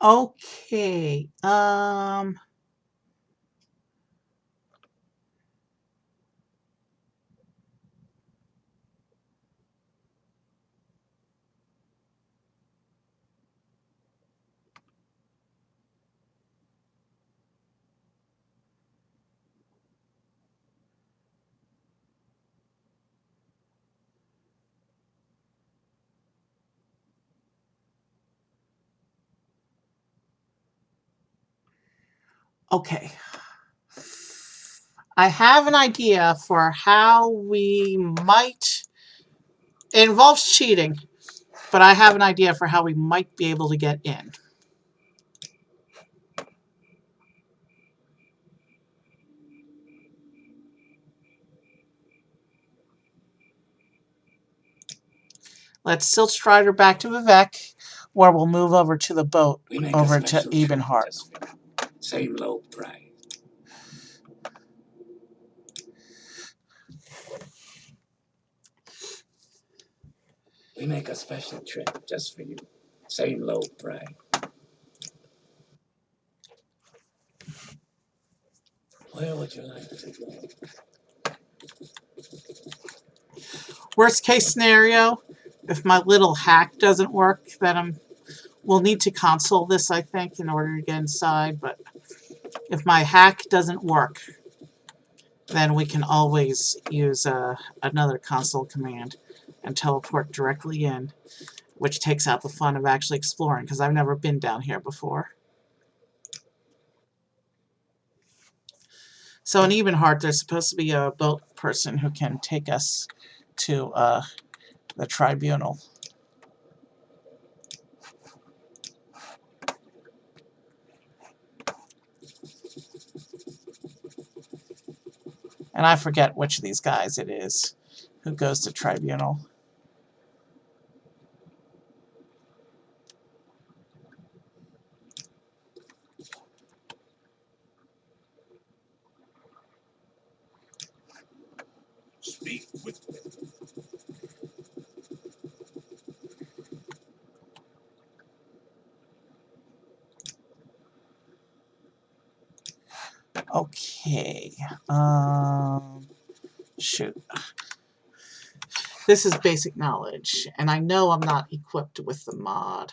Speaker 1: Okay, okay. I have an idea for how we might... It involves cheating, but I have an idea for how we might be able to get in. Let's still Strider back to Vivek, where we'll move over to the boat, over to Ebenhart.
Speaker 2: Same low price. We make a special trip just for you. Same low price. Where would you like to go?
Speaker 1: Worst case scenario, if my little hack doesn't work, then we'll need to console this, I think, in order to get inside, but if my hack doesn't work, then we can always use another console command and teleport directly in, which takes out the fun of actually exploring, because I've never been down here before. So in Ebenhart, there's supposed to be a boat person who can take us to the tribunal. And I forget which of these guys it is who goes to tribunal.
Speaker 2: Speak with me.
Speaker 1: Okay. Shoot. This is basic knowledge, and I know I'm not equipped with the mod.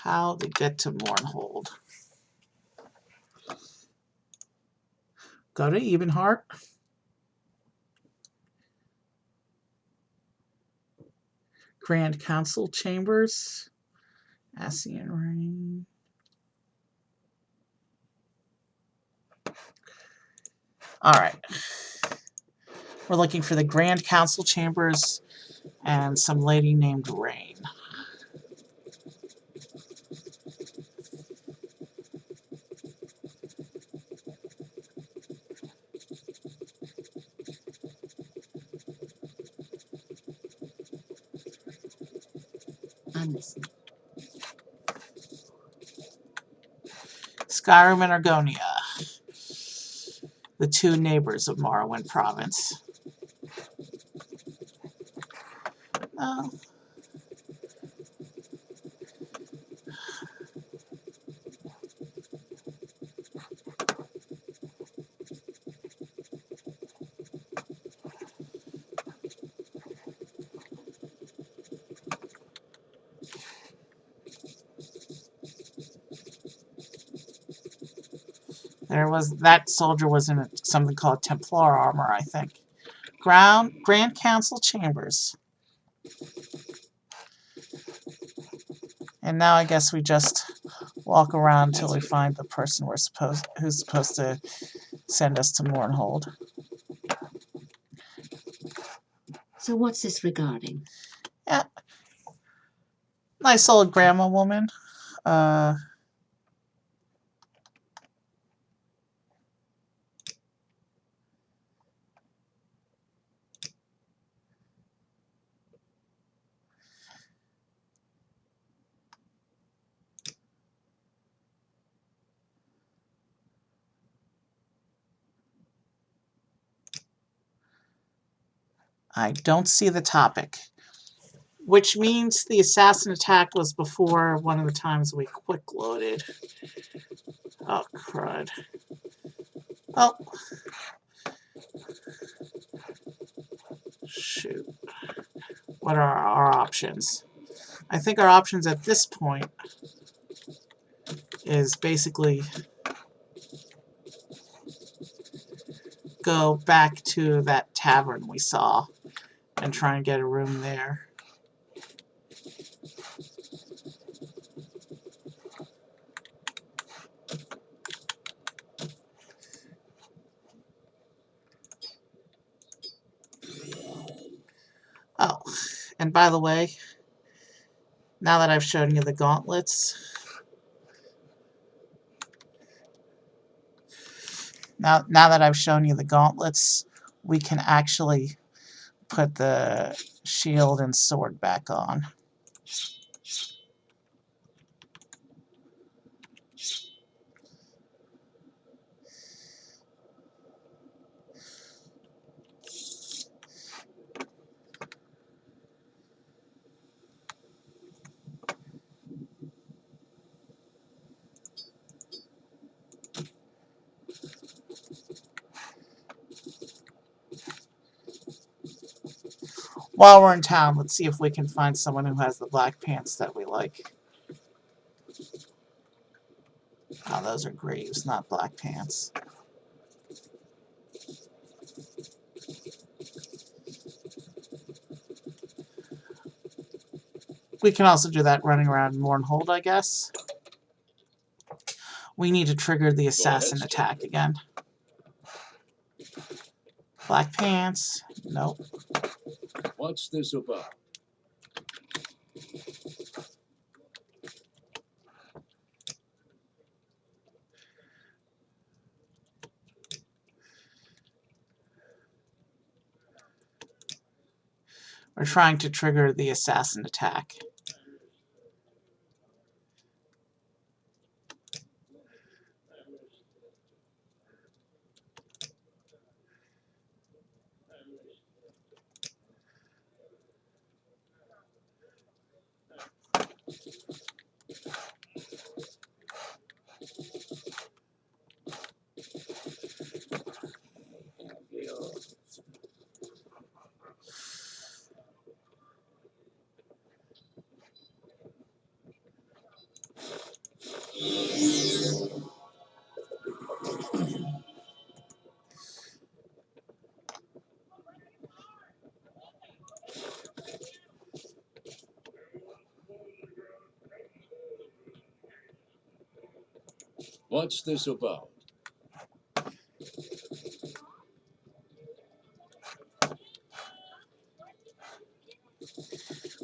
Speaker 1: How to get to Mournhold. Go to Ebenheart. Grand Council Chambers. Ascian Rain. Alright. We're looking for the Grand Council Chambers and some lady named Rain.
Speaker 3: I'm listening.
Speaker 1: Skyrim and Argonia. The two neighbors of Morrowind province. Oh. That soldier was in something called Templar armor, I think. Grand Council Chambers. And now I guess we just walk around until we find the person who's supposed to send us to Mournhold.
Speaker 3: So what's this regarding?
Speaker 1: Yeah. Nice old grandma woman. I don't see the topic. Which means the assassin attack was before one of the times we quick loaded. Oh, crud. Oh. Shoot. What are our options? I think our options at this point is basically go back to that tavern we saw and try and get a room there. Oh, and by the way, now that I've shown you the gauntlets, now that I've shown you the gauntlets, we can actually put the shield and sword back on. While we're in town, let's see if we can find someone who has the black pants that we like. Oh, those are greaves, not black pants. We can also do that running around Mournhold, I guess. We need to trigger the assassin attack again. Black pants. Nope.
Speaker 6: What's this about?
Speaker 1: We're trying to trigger the assassin attack.
Speaker 6: What's this about?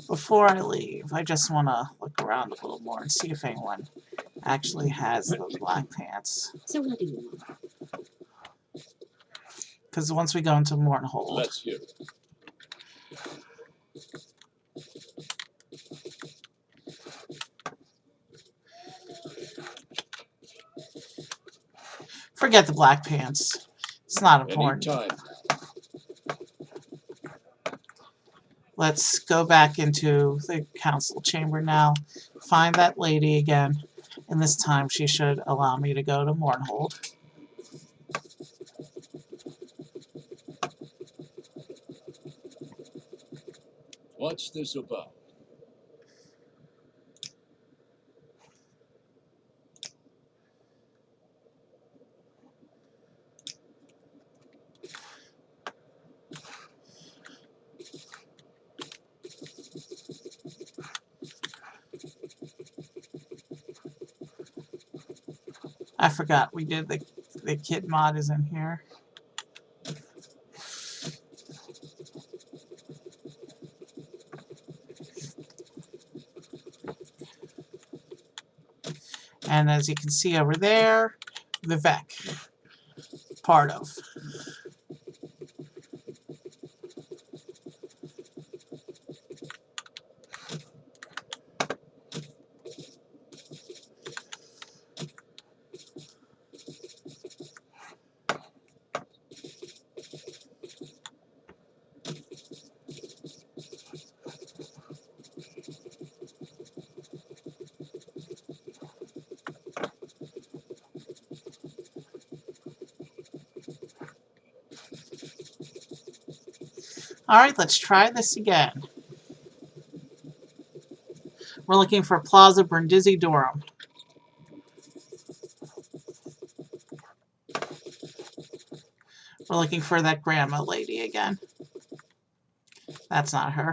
Speaker 1: Before I leave, I just want to look around a little more and see if anyone actually has the black pants.
Speaker 3: So what do you want?
Speaker 1: Because once we go into Mornhold,
Speaker 6: Let's hear it.
Speaker 1: forget the black pants. It's not important.
Speaker 6: Anytime.
Speaker 1: Let's go back into the council chamber now, find that lady again, and this time she should allow me to go to Mornhold.
Speaker 6: What's this about?
Speaker 1: I forgot we did the kid mod is in here. And as you can see over there, the VEC part of. Alright, let's try this again. We're looking for Plaza Brindisi Durham. We're looking for that grandma lady again. That's not her.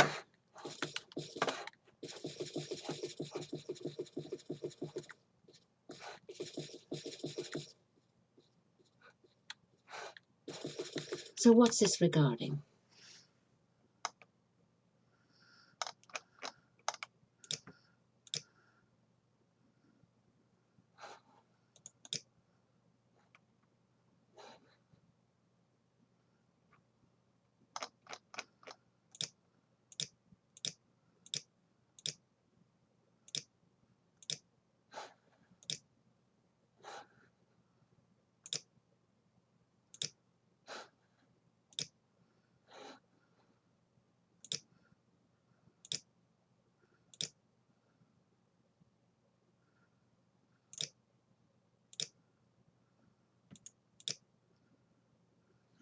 Speaker 3: So what's this regarding?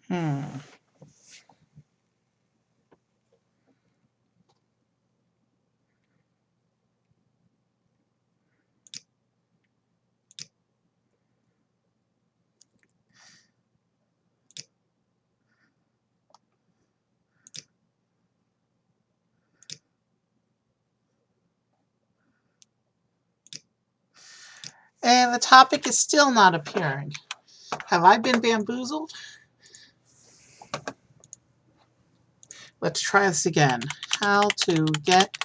Speaker 1: Hmm. And the topic is still not appearing. Have I been bamboozled? Let's try this again. How to get...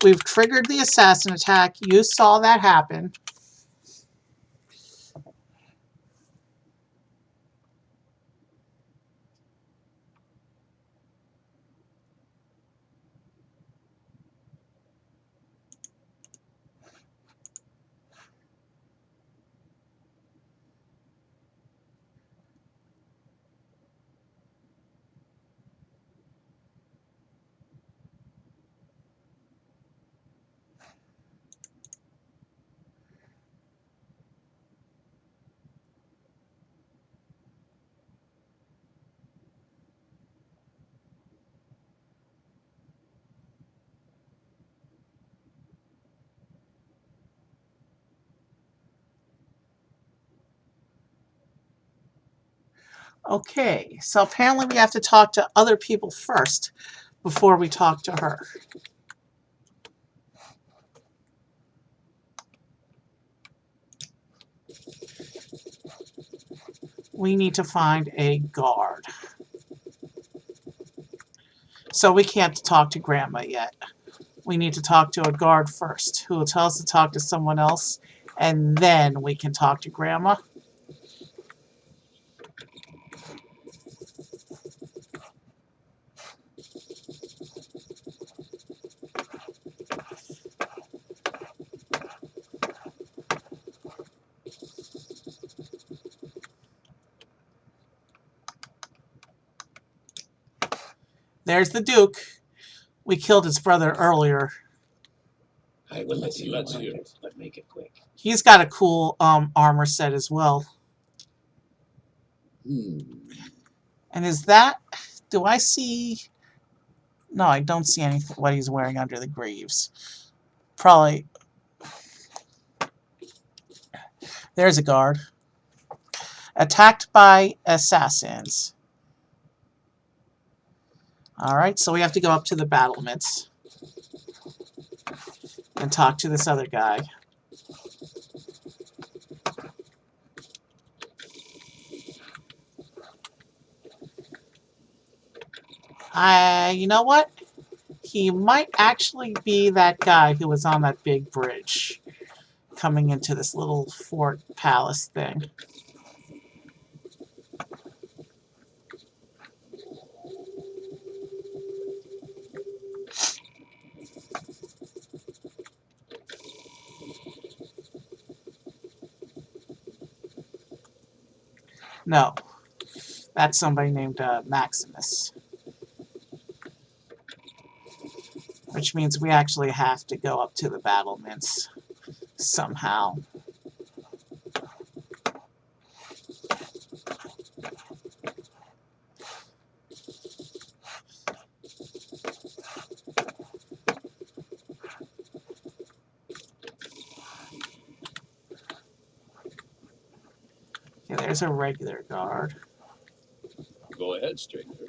Speaker 1: We've triggered the assassin attack. You saw that happen. Okay, so apparently we have to talk to other people first before we talk to her. we need to find a guard. So we can't talk to Grandma yet. We need to talk to a guard first, who will tell us to talk to someone else, and then we can talk to Grandma. There's the Duke. We killed his brother earlier.
Speaker 2: I will let you know
Speaker 6: Let's hear it.
Speaker 2: but make it quick.
Speaker 1: He's got a cool armor set as well. And is that... Do I see... No, I don't see anything what he's wearing under the greaves. Probably... There's a guard. Attacked by assassins. Alright, so we have to go up to the battlements and talk to this other guy. You know what? He might actually be that guy who was on that big bridge coming into this little fort palace thing. No, that's somebody named Maximus. Which means we actually have to go up to the battlements somehow. Okay, there's a regular guard.
Speaker 6: Go ahead, stranger.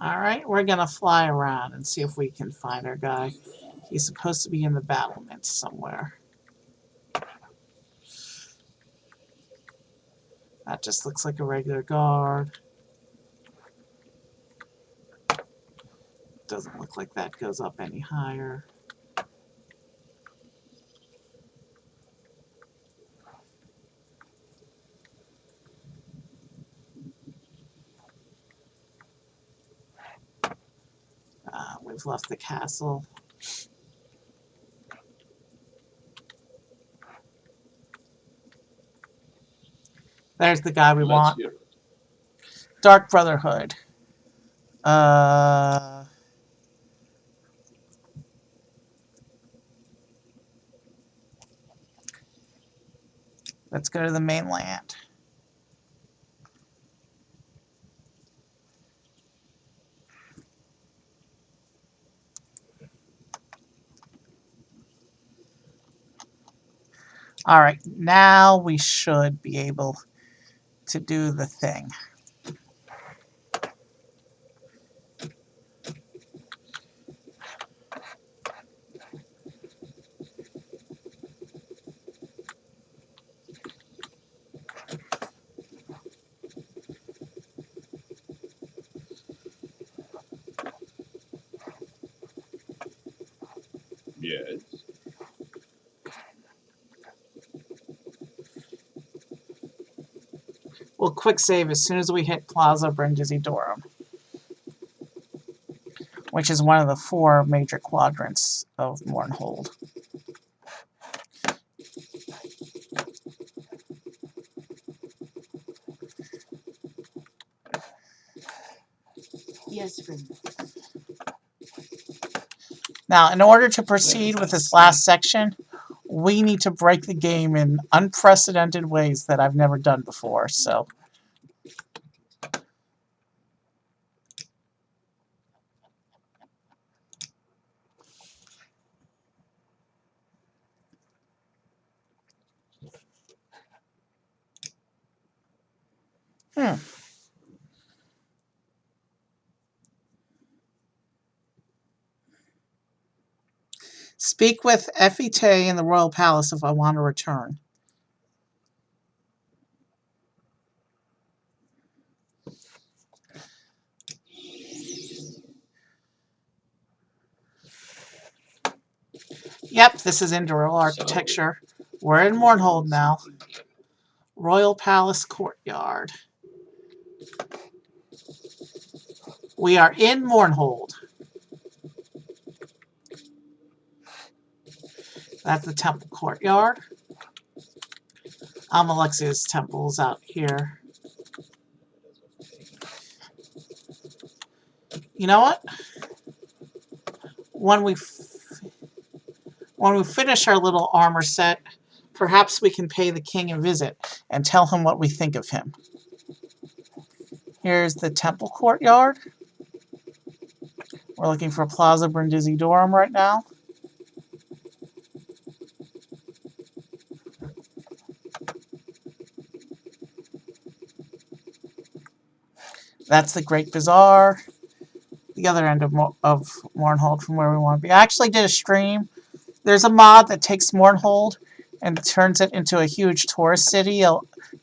Speaker 1: Alright, we're gonna fly around and see if we can find our guy. He's supposed to be in the battlements somewhere. That just looks like a regular guard. Doesn't look like that goes up any higher. We've left the castle. There's the guy we
Speaker 6: Let's
Speaker 1: want.
Speaker 6: hear it.
Speaker 1: Dark Brotherhood. Let's go to the mainland. Alright, now we should be able to do the thing.
Speaker 6: Yes.
Speaker 1: We'll quick save as soon as we hit Plaza Brindisi-Dorum, which is one of the 4 major quadrants of Mournhold.
Speaker 3: Yes, Grandma.
Speaker 1: Now, in order to proceed with this last section, we need to break the game in unprecedented ways that I've never done before, so... Speak with Effie Tay in the Royal Palace if I want to return. Yep, this is indoor architecture. We're in Mournhold now. Royal Palace Courtyard. We are in Mournhold. That's the temple courtyard. Amalexia's temple's out here. You know what? When we finish our little armor set, perhaps we can pay the king a visit and tell him what we think of him. Here's the temple courtyard. We're looking for Plaza Brindisi Dorum right now. That's the Great Bazaar, the other end of Mournhold from where we want to be. I actually did a stream. There's a mod that takes Mournhold and turns it into a huge tourist city,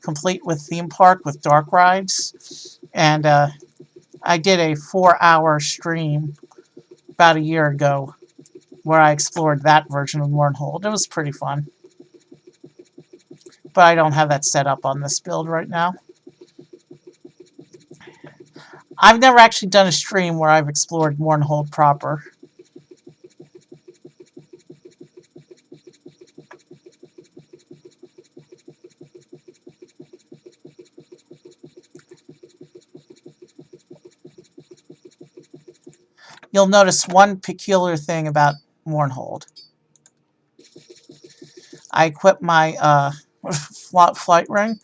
Speaker 1: complete with theme park with dark rides. And I did a 4-hour stream about a year ago where I explored that version of Mournhold. It was pretty fun. But I don't have that set up on this build right now. I've never actually done a stream where I've explored Mournhold proper. You'll notice one peculiar thing about Mournhold. I equipped my flight ring.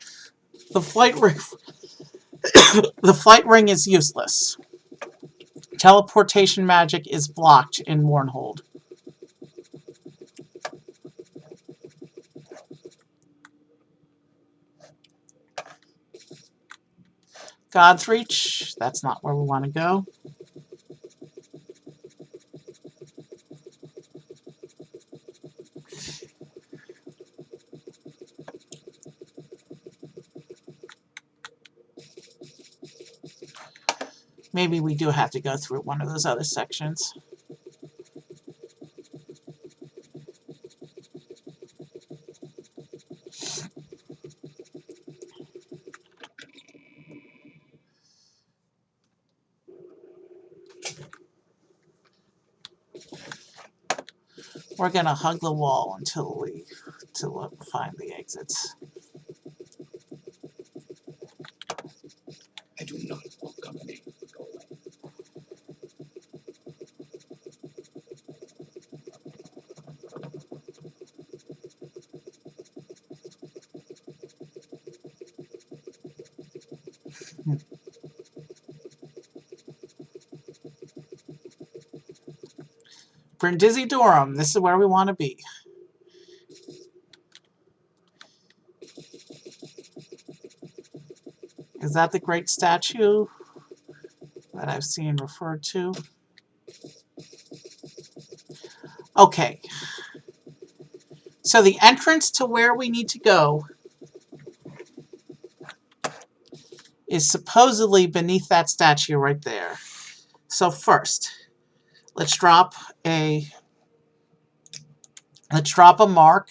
Speaker 1: The flight ring, the flight ring is useless. Teleportation magic is blocked in Mournhold. God's Reach, that's not where we want to go. Maybe we do have to go through one of those other sections. We're going to hug the wall until we find the exits.
Speaker 2: I do not want company. Go away.
Speaker 1: Brindisi Dorum, this is where we want to be. Is that the great statue that I've seen referred to? Okay. So the entrance to where we need to go is supposedly beneath that statue right there. So first, let's drop a mark.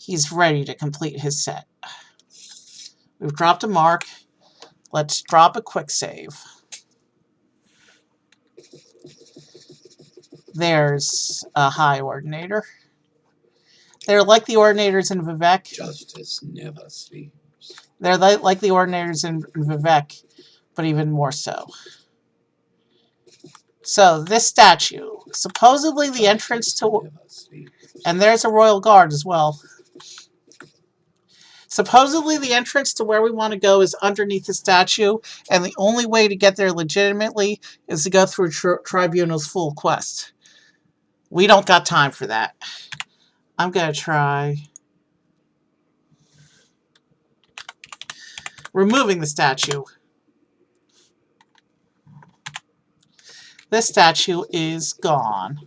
Speaker 1: He's ready to complete his set. We've dropped a mark. Let's drop a quick save. There's a high ordinator. They're like the ordinators in Vivek.
Speaker 2: Justice never sleeps.
Speaker 1: They're like the ordinators in Vivek, but even more so. So this statue, supposedly the entrance to,
Speaker 2: Never sleeps.
Speaker 1: and there's a royal guard as well. Supposedly the entrance to where we want to go is underneath the statue, and the only way to get there legitimately is to go through Tribunal's full quest. We don't got time for that. I'm going to try removing the statue. This statue is gone.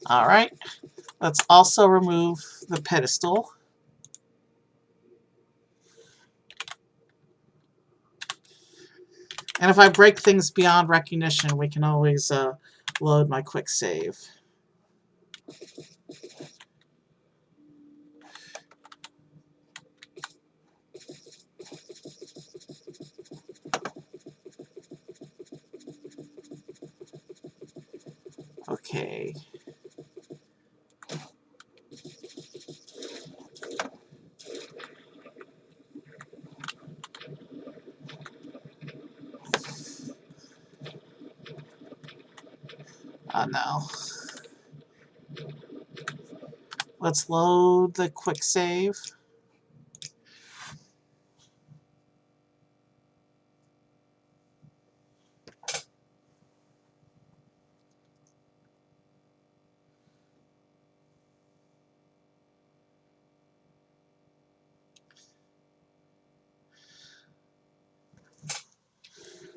Speaker 1: Alright. Let's also remove the pedestal. And if I break things beyond recognition, we can always load my quick save. Okay. Oh no. Let's load the quick save.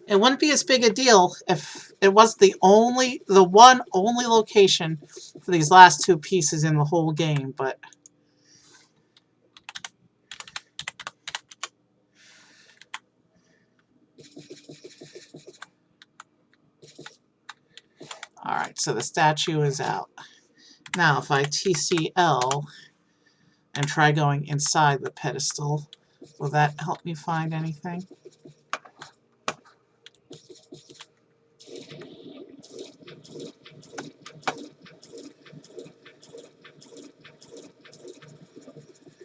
Speaker 1: It wouldn't be as big a deal if it was the only location for these last two pieces in the whole game, but alright, so the statue is out. Now if I TCL and try going inside the pedestal, will that help me find anything?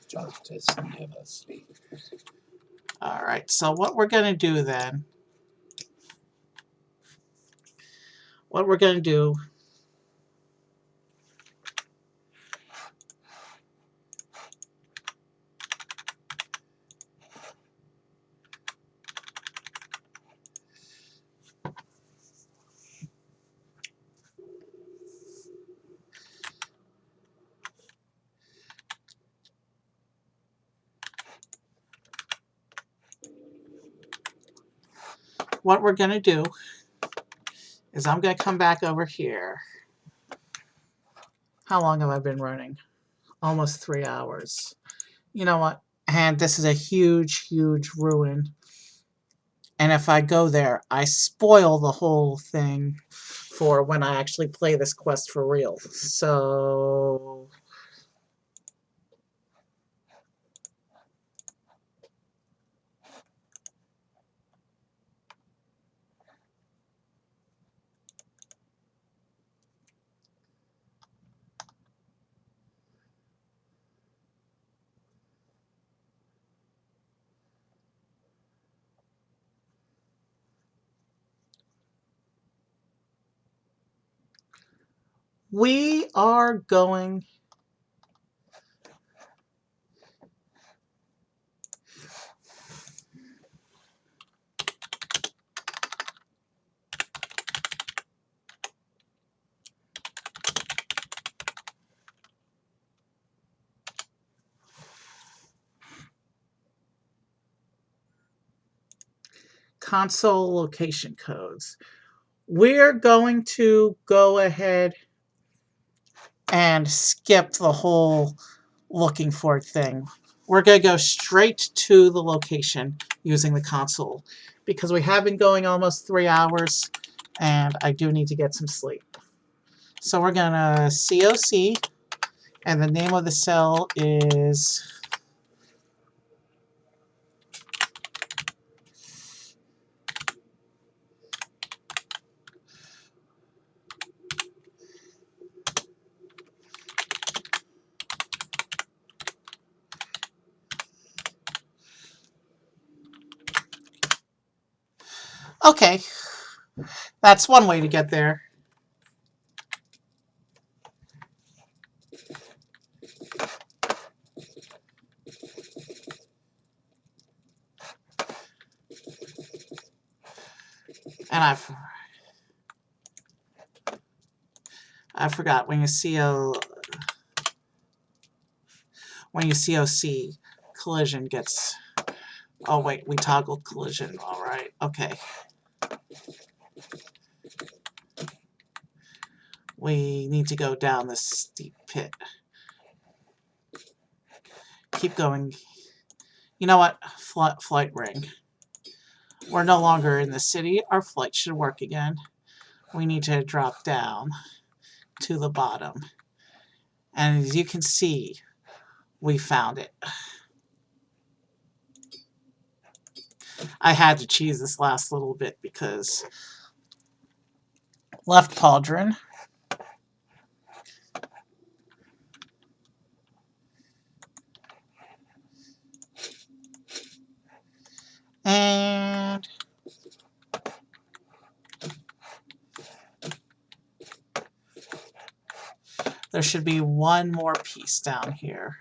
Speaker 2: Justice never sleeps.
Speaker 1: Alright, so what we're going to do then, what we're going to do is I'm going to come back over here. How long have I been running? Almost 3 hours. You know what? And this is a huge, huge ruin. And if I go there, I spoil the whole thing for when I actually play this quest for real. So we are going console location codes. We're going to go ahead and skip the whole looking for it thing. We're going to go straight to the location using the console because we have been going almost 3 hours and I do need to get some sleep. So we're going to COC and the name of the cell is Okay, that's one way to get there. And I forgot when you COC, collision gets. Oh wait, we toggled collision. All right. Okay. We need to go down this steep pit. Keep going. You know what? Flight ring. We're no longer in the city. Our flight should work again. We need to drop down to the bottom. And as you can see, we found it. I had to cheese this last little bit because left pauldron. And there should be one more piece down here.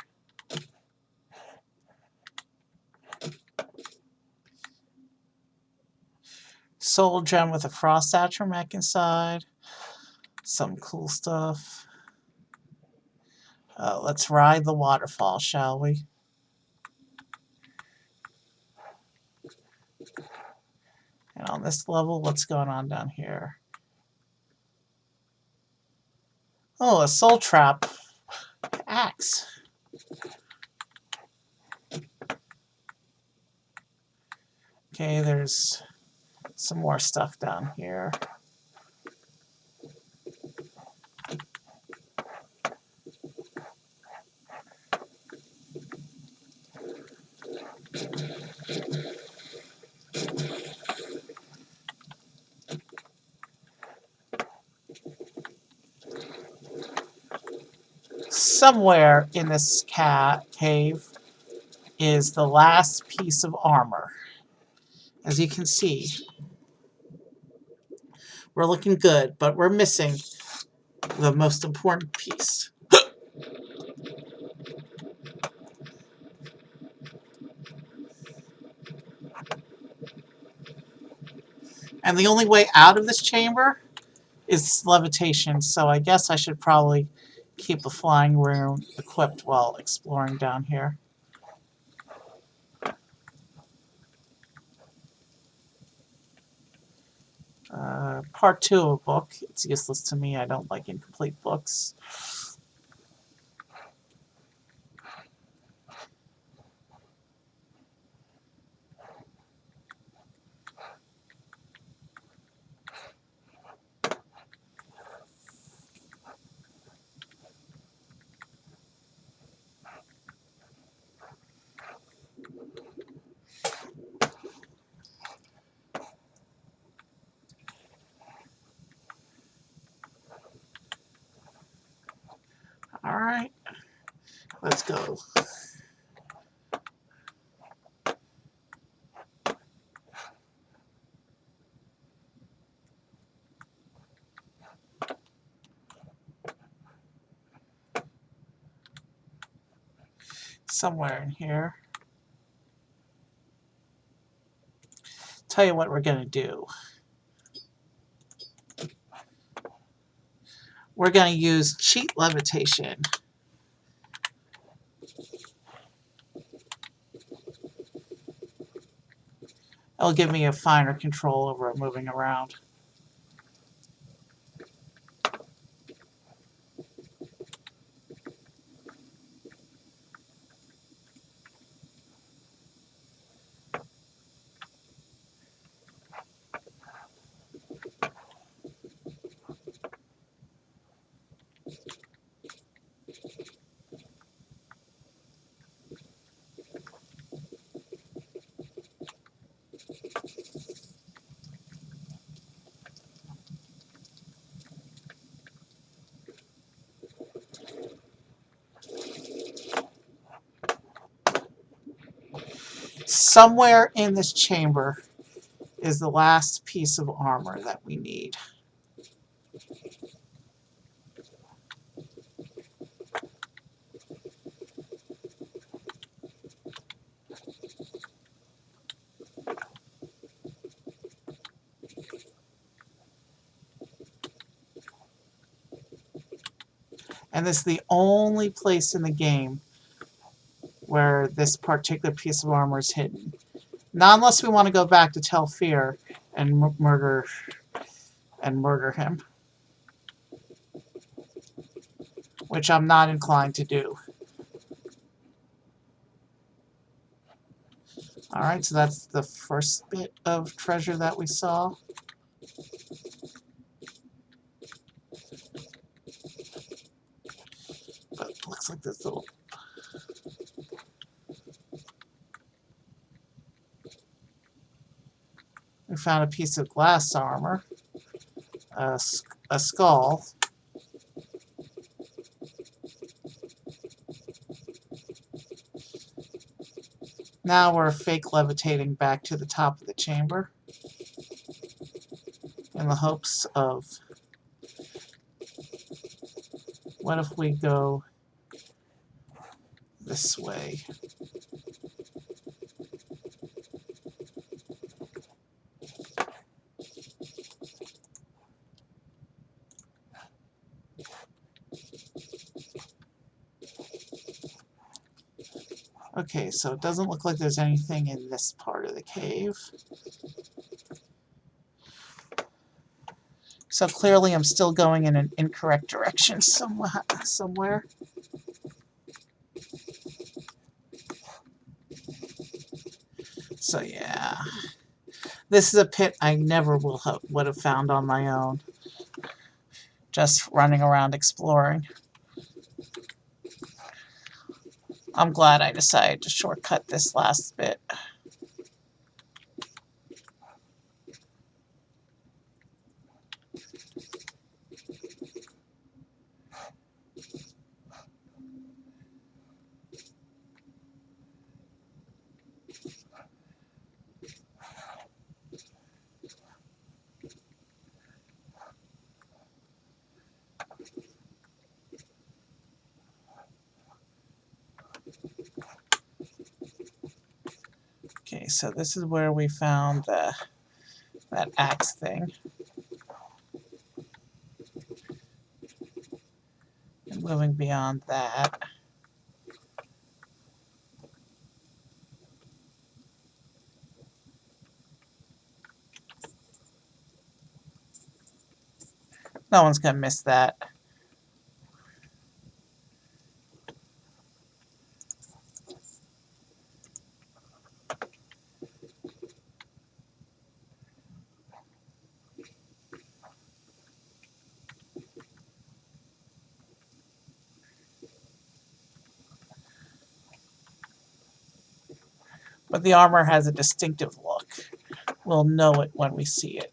Speaker 1: Soul gem with a frost atromech inside. Some cool stuff. Let's ride the waterfall, shall we? And on this level, what's going on down here? Oh, a soul trap axe. Okay, there's some more stuff down here. Somewhere in this cave is the last piece of armor. As you can see, we're looking good, but we're missing the most important piece. And the only way out of this chamber is levitation, so I guess I should probably keep the flying room equipped while exploring down here. Part 2 of a book. It's useless to me. I don't like incomplete books. Alright, let's go. Somewhere in here. Tell you what we're going to do. We're going to use cheat levitation. It'll give me a finer control over moving around. Somewhere in this chamber is the last piece of armor that we need. And this is the only place in the game where this particular piece of armor is hidden. Not unless we want to go back to Telfir and murder him, which I'm not inclined to do. Alright, so that's the first bit of treasure that we saw. But it looks like this little... We found a piece of glass armor, a skull, now we're fake levitating back to the top of the chamber in the hopes of, what if we go this way? Okay, so it doesn't look like there's anything in this part of the cave. So clearly I'm still going in an incorrect direction somewhere. So yeah, this is a pit I never would have found on my own, just running around exploring. I'm glad I decided to shortcut this last bit. Okay, so this is where we found that axe thing. And moving beyond that, no one's gonna miss that. But the armor has a distinctive look. We'll know it when we see it.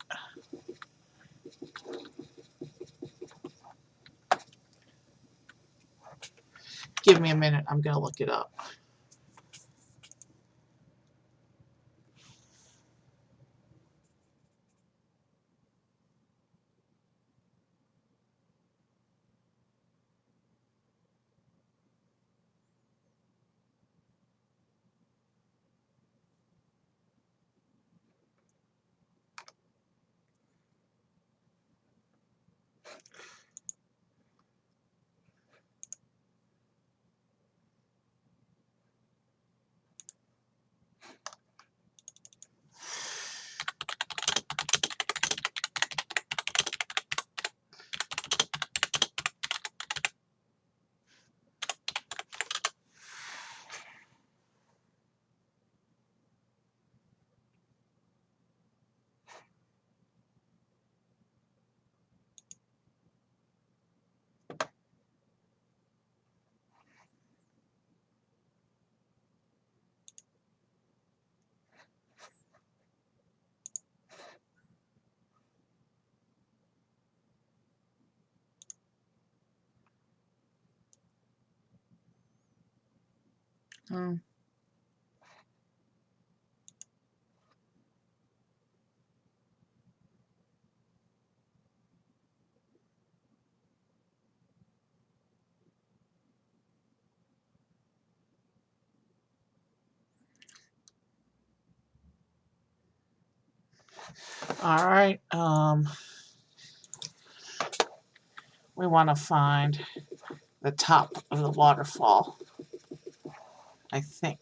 Speaker 1: Give me a minute, I'm gonna look it up. Oh. Alright, we want to find the top of the waterfall, I think,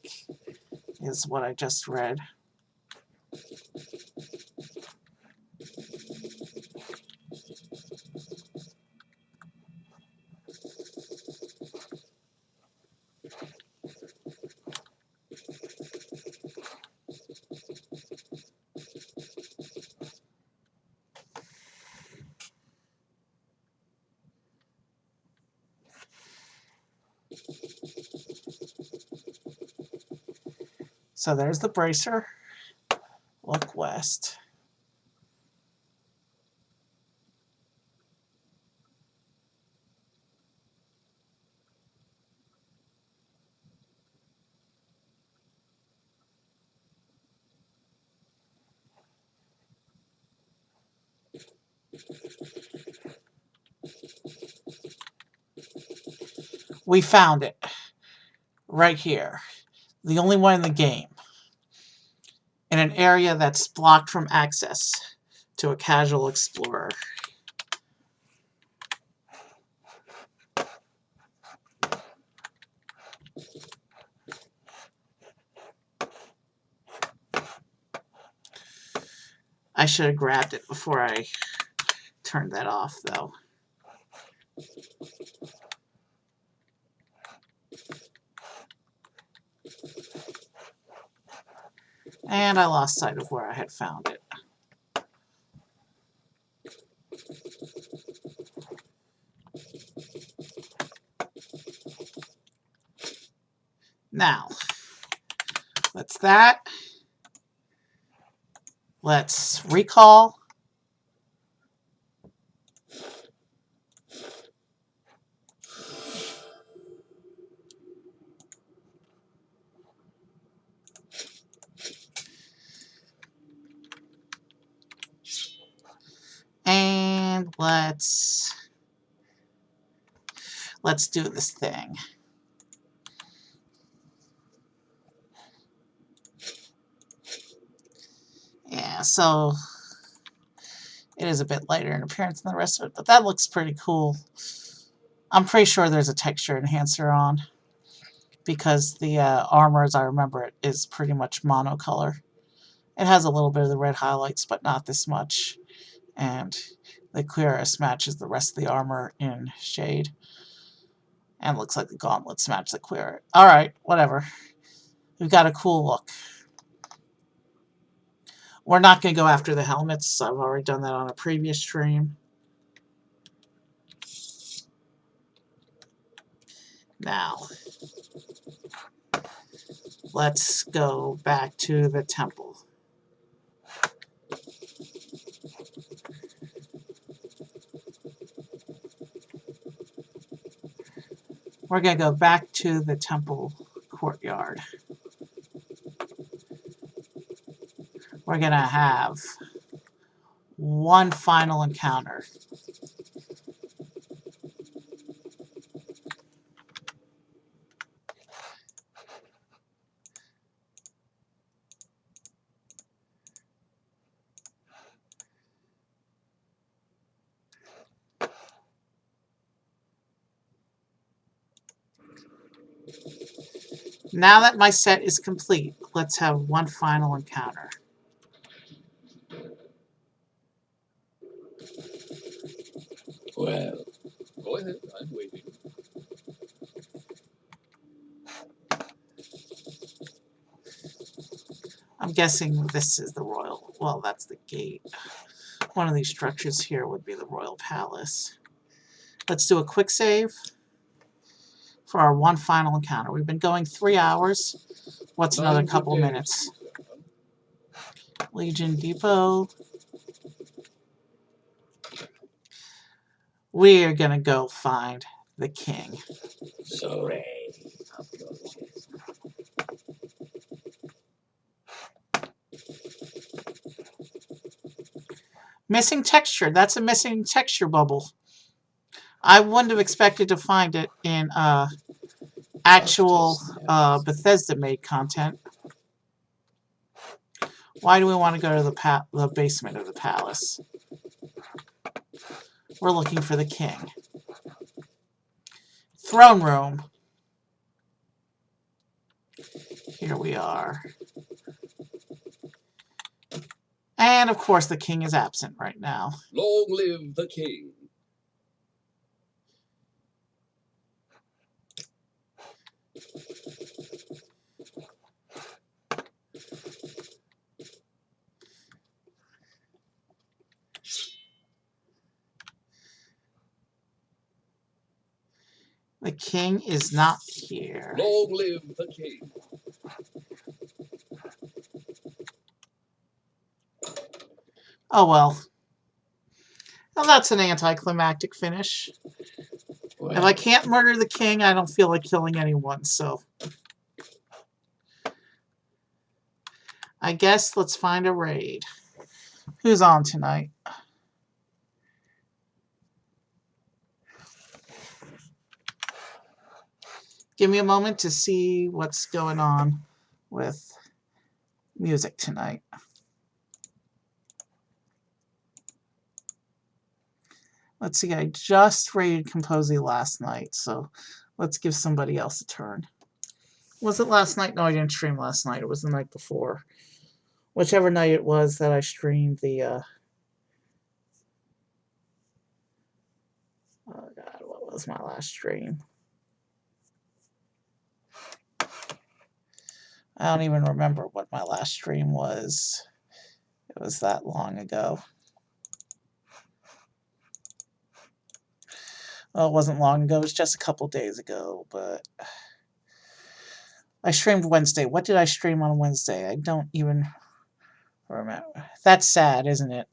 Speaker 1: is what I just read. So there's the bracer. Look west. We found it. Right here. The only one in the game. In an area that's blocked from access to a casual explorer. I should have grabbed it before I turned that off, though. And I lost sight of where I had found it. Now, that's that. Let's recall. And let's do this thing. Yeah, so it is a bit lighter in appearance than the rest of it, but that looks pretty cool. I'm pretty sure there's a texture enhancer on because the armor, as I remember it, is pretty much monocolor. It has a little bit of the red highlights, but not this much. And the cuirass matches the rest of the armor in shade. And looks like the gauntlets match the cuirass. Alright, whatever. We've got a cool look. We're not going to go after the helmets. I've already done that on a previous stream. Now, let's go back to the temple. We're going to go back to the temple courtyard. We're going to have one final encounter. Now that my set is complete, let's have one final encounter.
Speaker 2: Well,
Speaker 6: Go ahead. I'm waiting.
Speaker 1: I'm guessing this is the royal, well, that's the gate. One of these structures here would be the royal palace. Let's do a quick save for our one final encounter. We've been going 3 hours. What's another
Speaker 6: Times of
Speaker 1: couple
Speaker 6: day,
Speaker 1: minutes?
Speaker 6: Susan.
Speaker 1: Legion Depot. We're gonna go find the king.
Speaker 2: so Ray, up your chest.
Speaker 1: Missing texture. That's a missing texture bubble. I wouldn't have expected to find it in actual Bethesda-made content. Why do we want to go to the basement of the palace? We're looking for the king. Throne room. Here we are. And of course the king is absent right now.
Speaker 6: Long live the king.
Speaker 1: The king is not here.
Speaker 6: Long live the king.
Speaker 1: Oh well. Well, that's an anticlimactic finish.
Speaker 2: Well,
Speaker 1: If I can't murder the king, I don't feel like killing anyone, so... I guess let's find a raid. Who's on tonight? Give me a moment to see what's going on with music tonight. Let's see, I just raided Composey last night, so let's give somebody else a turn. Was it last night? No, I didn't stream last night. It was the night before. Whichever night it was that I streamed the... oh God, what was my last stream? I don't even remember what my last stream was. It was that long ago. Well, it wasn't long ago. It was just a couple days ago, but... I streamed Wednesday. What did I stream on Wednesday? I don't even remember. That's sad, isn't it?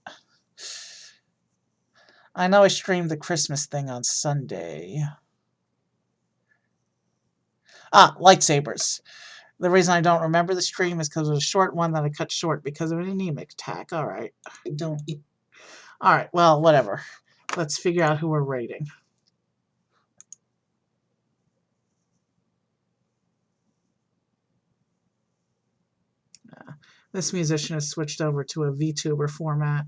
Speaker 1: I know I streamed the Christmas thing on Sunday. Ah, lightsabers. The reason I don't remember the stream is because it was a short one that I cut short because of an anemic attack. Alright. Alright, well, whatever. Let's figure out who we're raiding. This musician has switched over to a VTuber format.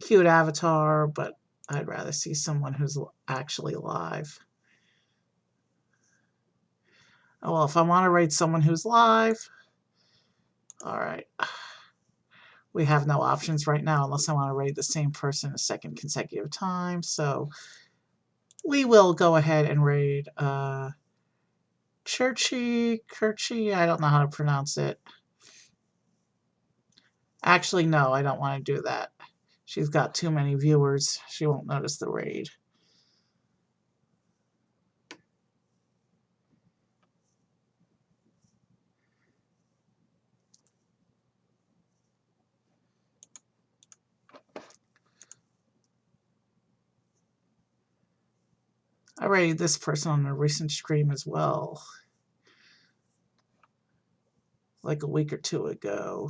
Speaker 1: Cute avatar, but I'd rather see someone who's actually live. Oh, well, if I want to raid someone who's live... Alright. We have no options right now unless I want to raid the same person a second consecutive time, so... We will go ahead and raid Kirchi, I don't know how to pronounce it. Actually, no, I don't want to do that. She's got too many viewers. She won't notice the raid. I raided this person on a recent stream as well. Like a week or two ago.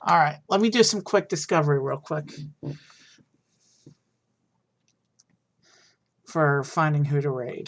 Speaker 1: Alright, let me do some quick discovery real quick. For finding who to raid.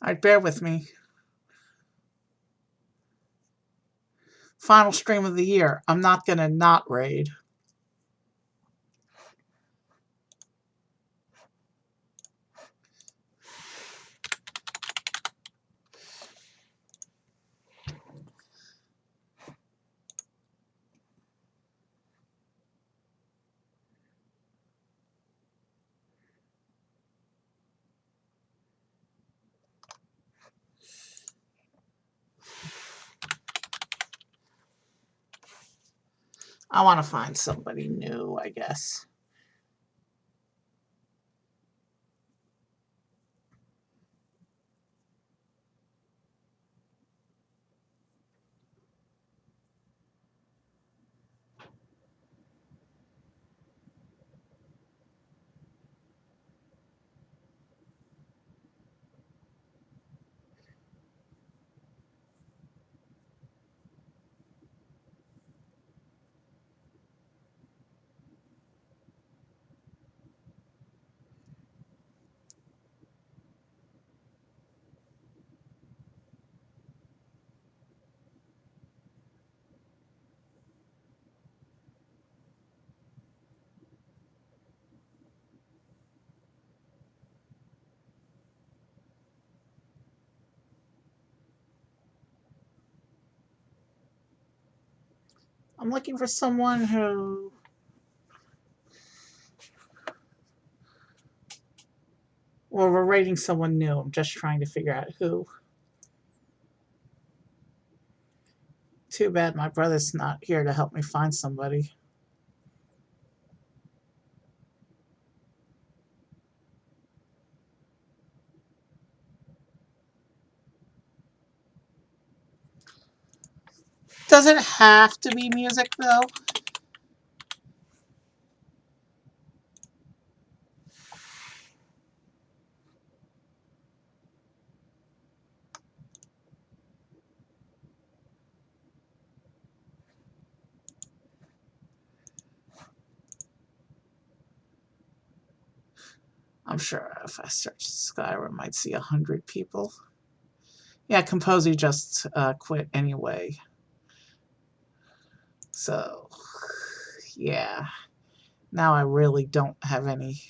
Speaker 1: Alright, bear with me. Final stream of the year. I'm not going to not raid. I want to find somebody new, I guess. I'm looking for someone who... Well, we're rating someone new. I'm just trying to figure out who. Too bad my brother's not here to help me find somebody. Does it have to be music, though? I'm sure if I search Skyrim, I might see 100 people. Yeah, Composer just quit anyway. So, yeah. Now I really don't have any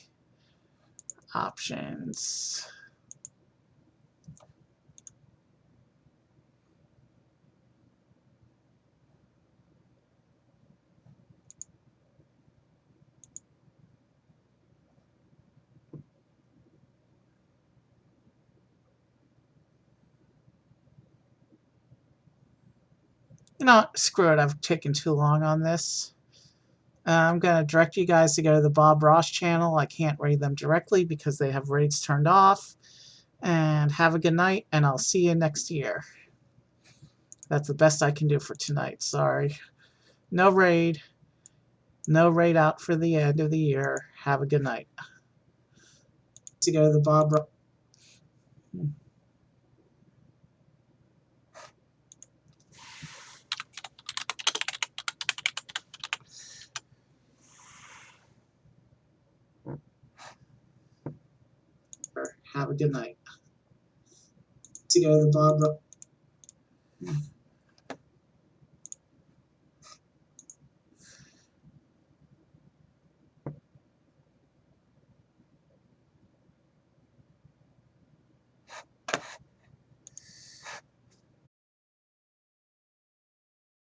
Speaker 1: options. You know, screw it. I've taken too long on this. I'm going to direct you guys to go to the Bob Ross channel. I can't raid them directly because they have raids turned off. And have a good night, and I'll see you next year. That's the best I can do for tonight. Sorry. No raid. No raid out for the end of the year. Have a good night. To go to the Bob Ross. Have a good night. To go to the Bob Ross.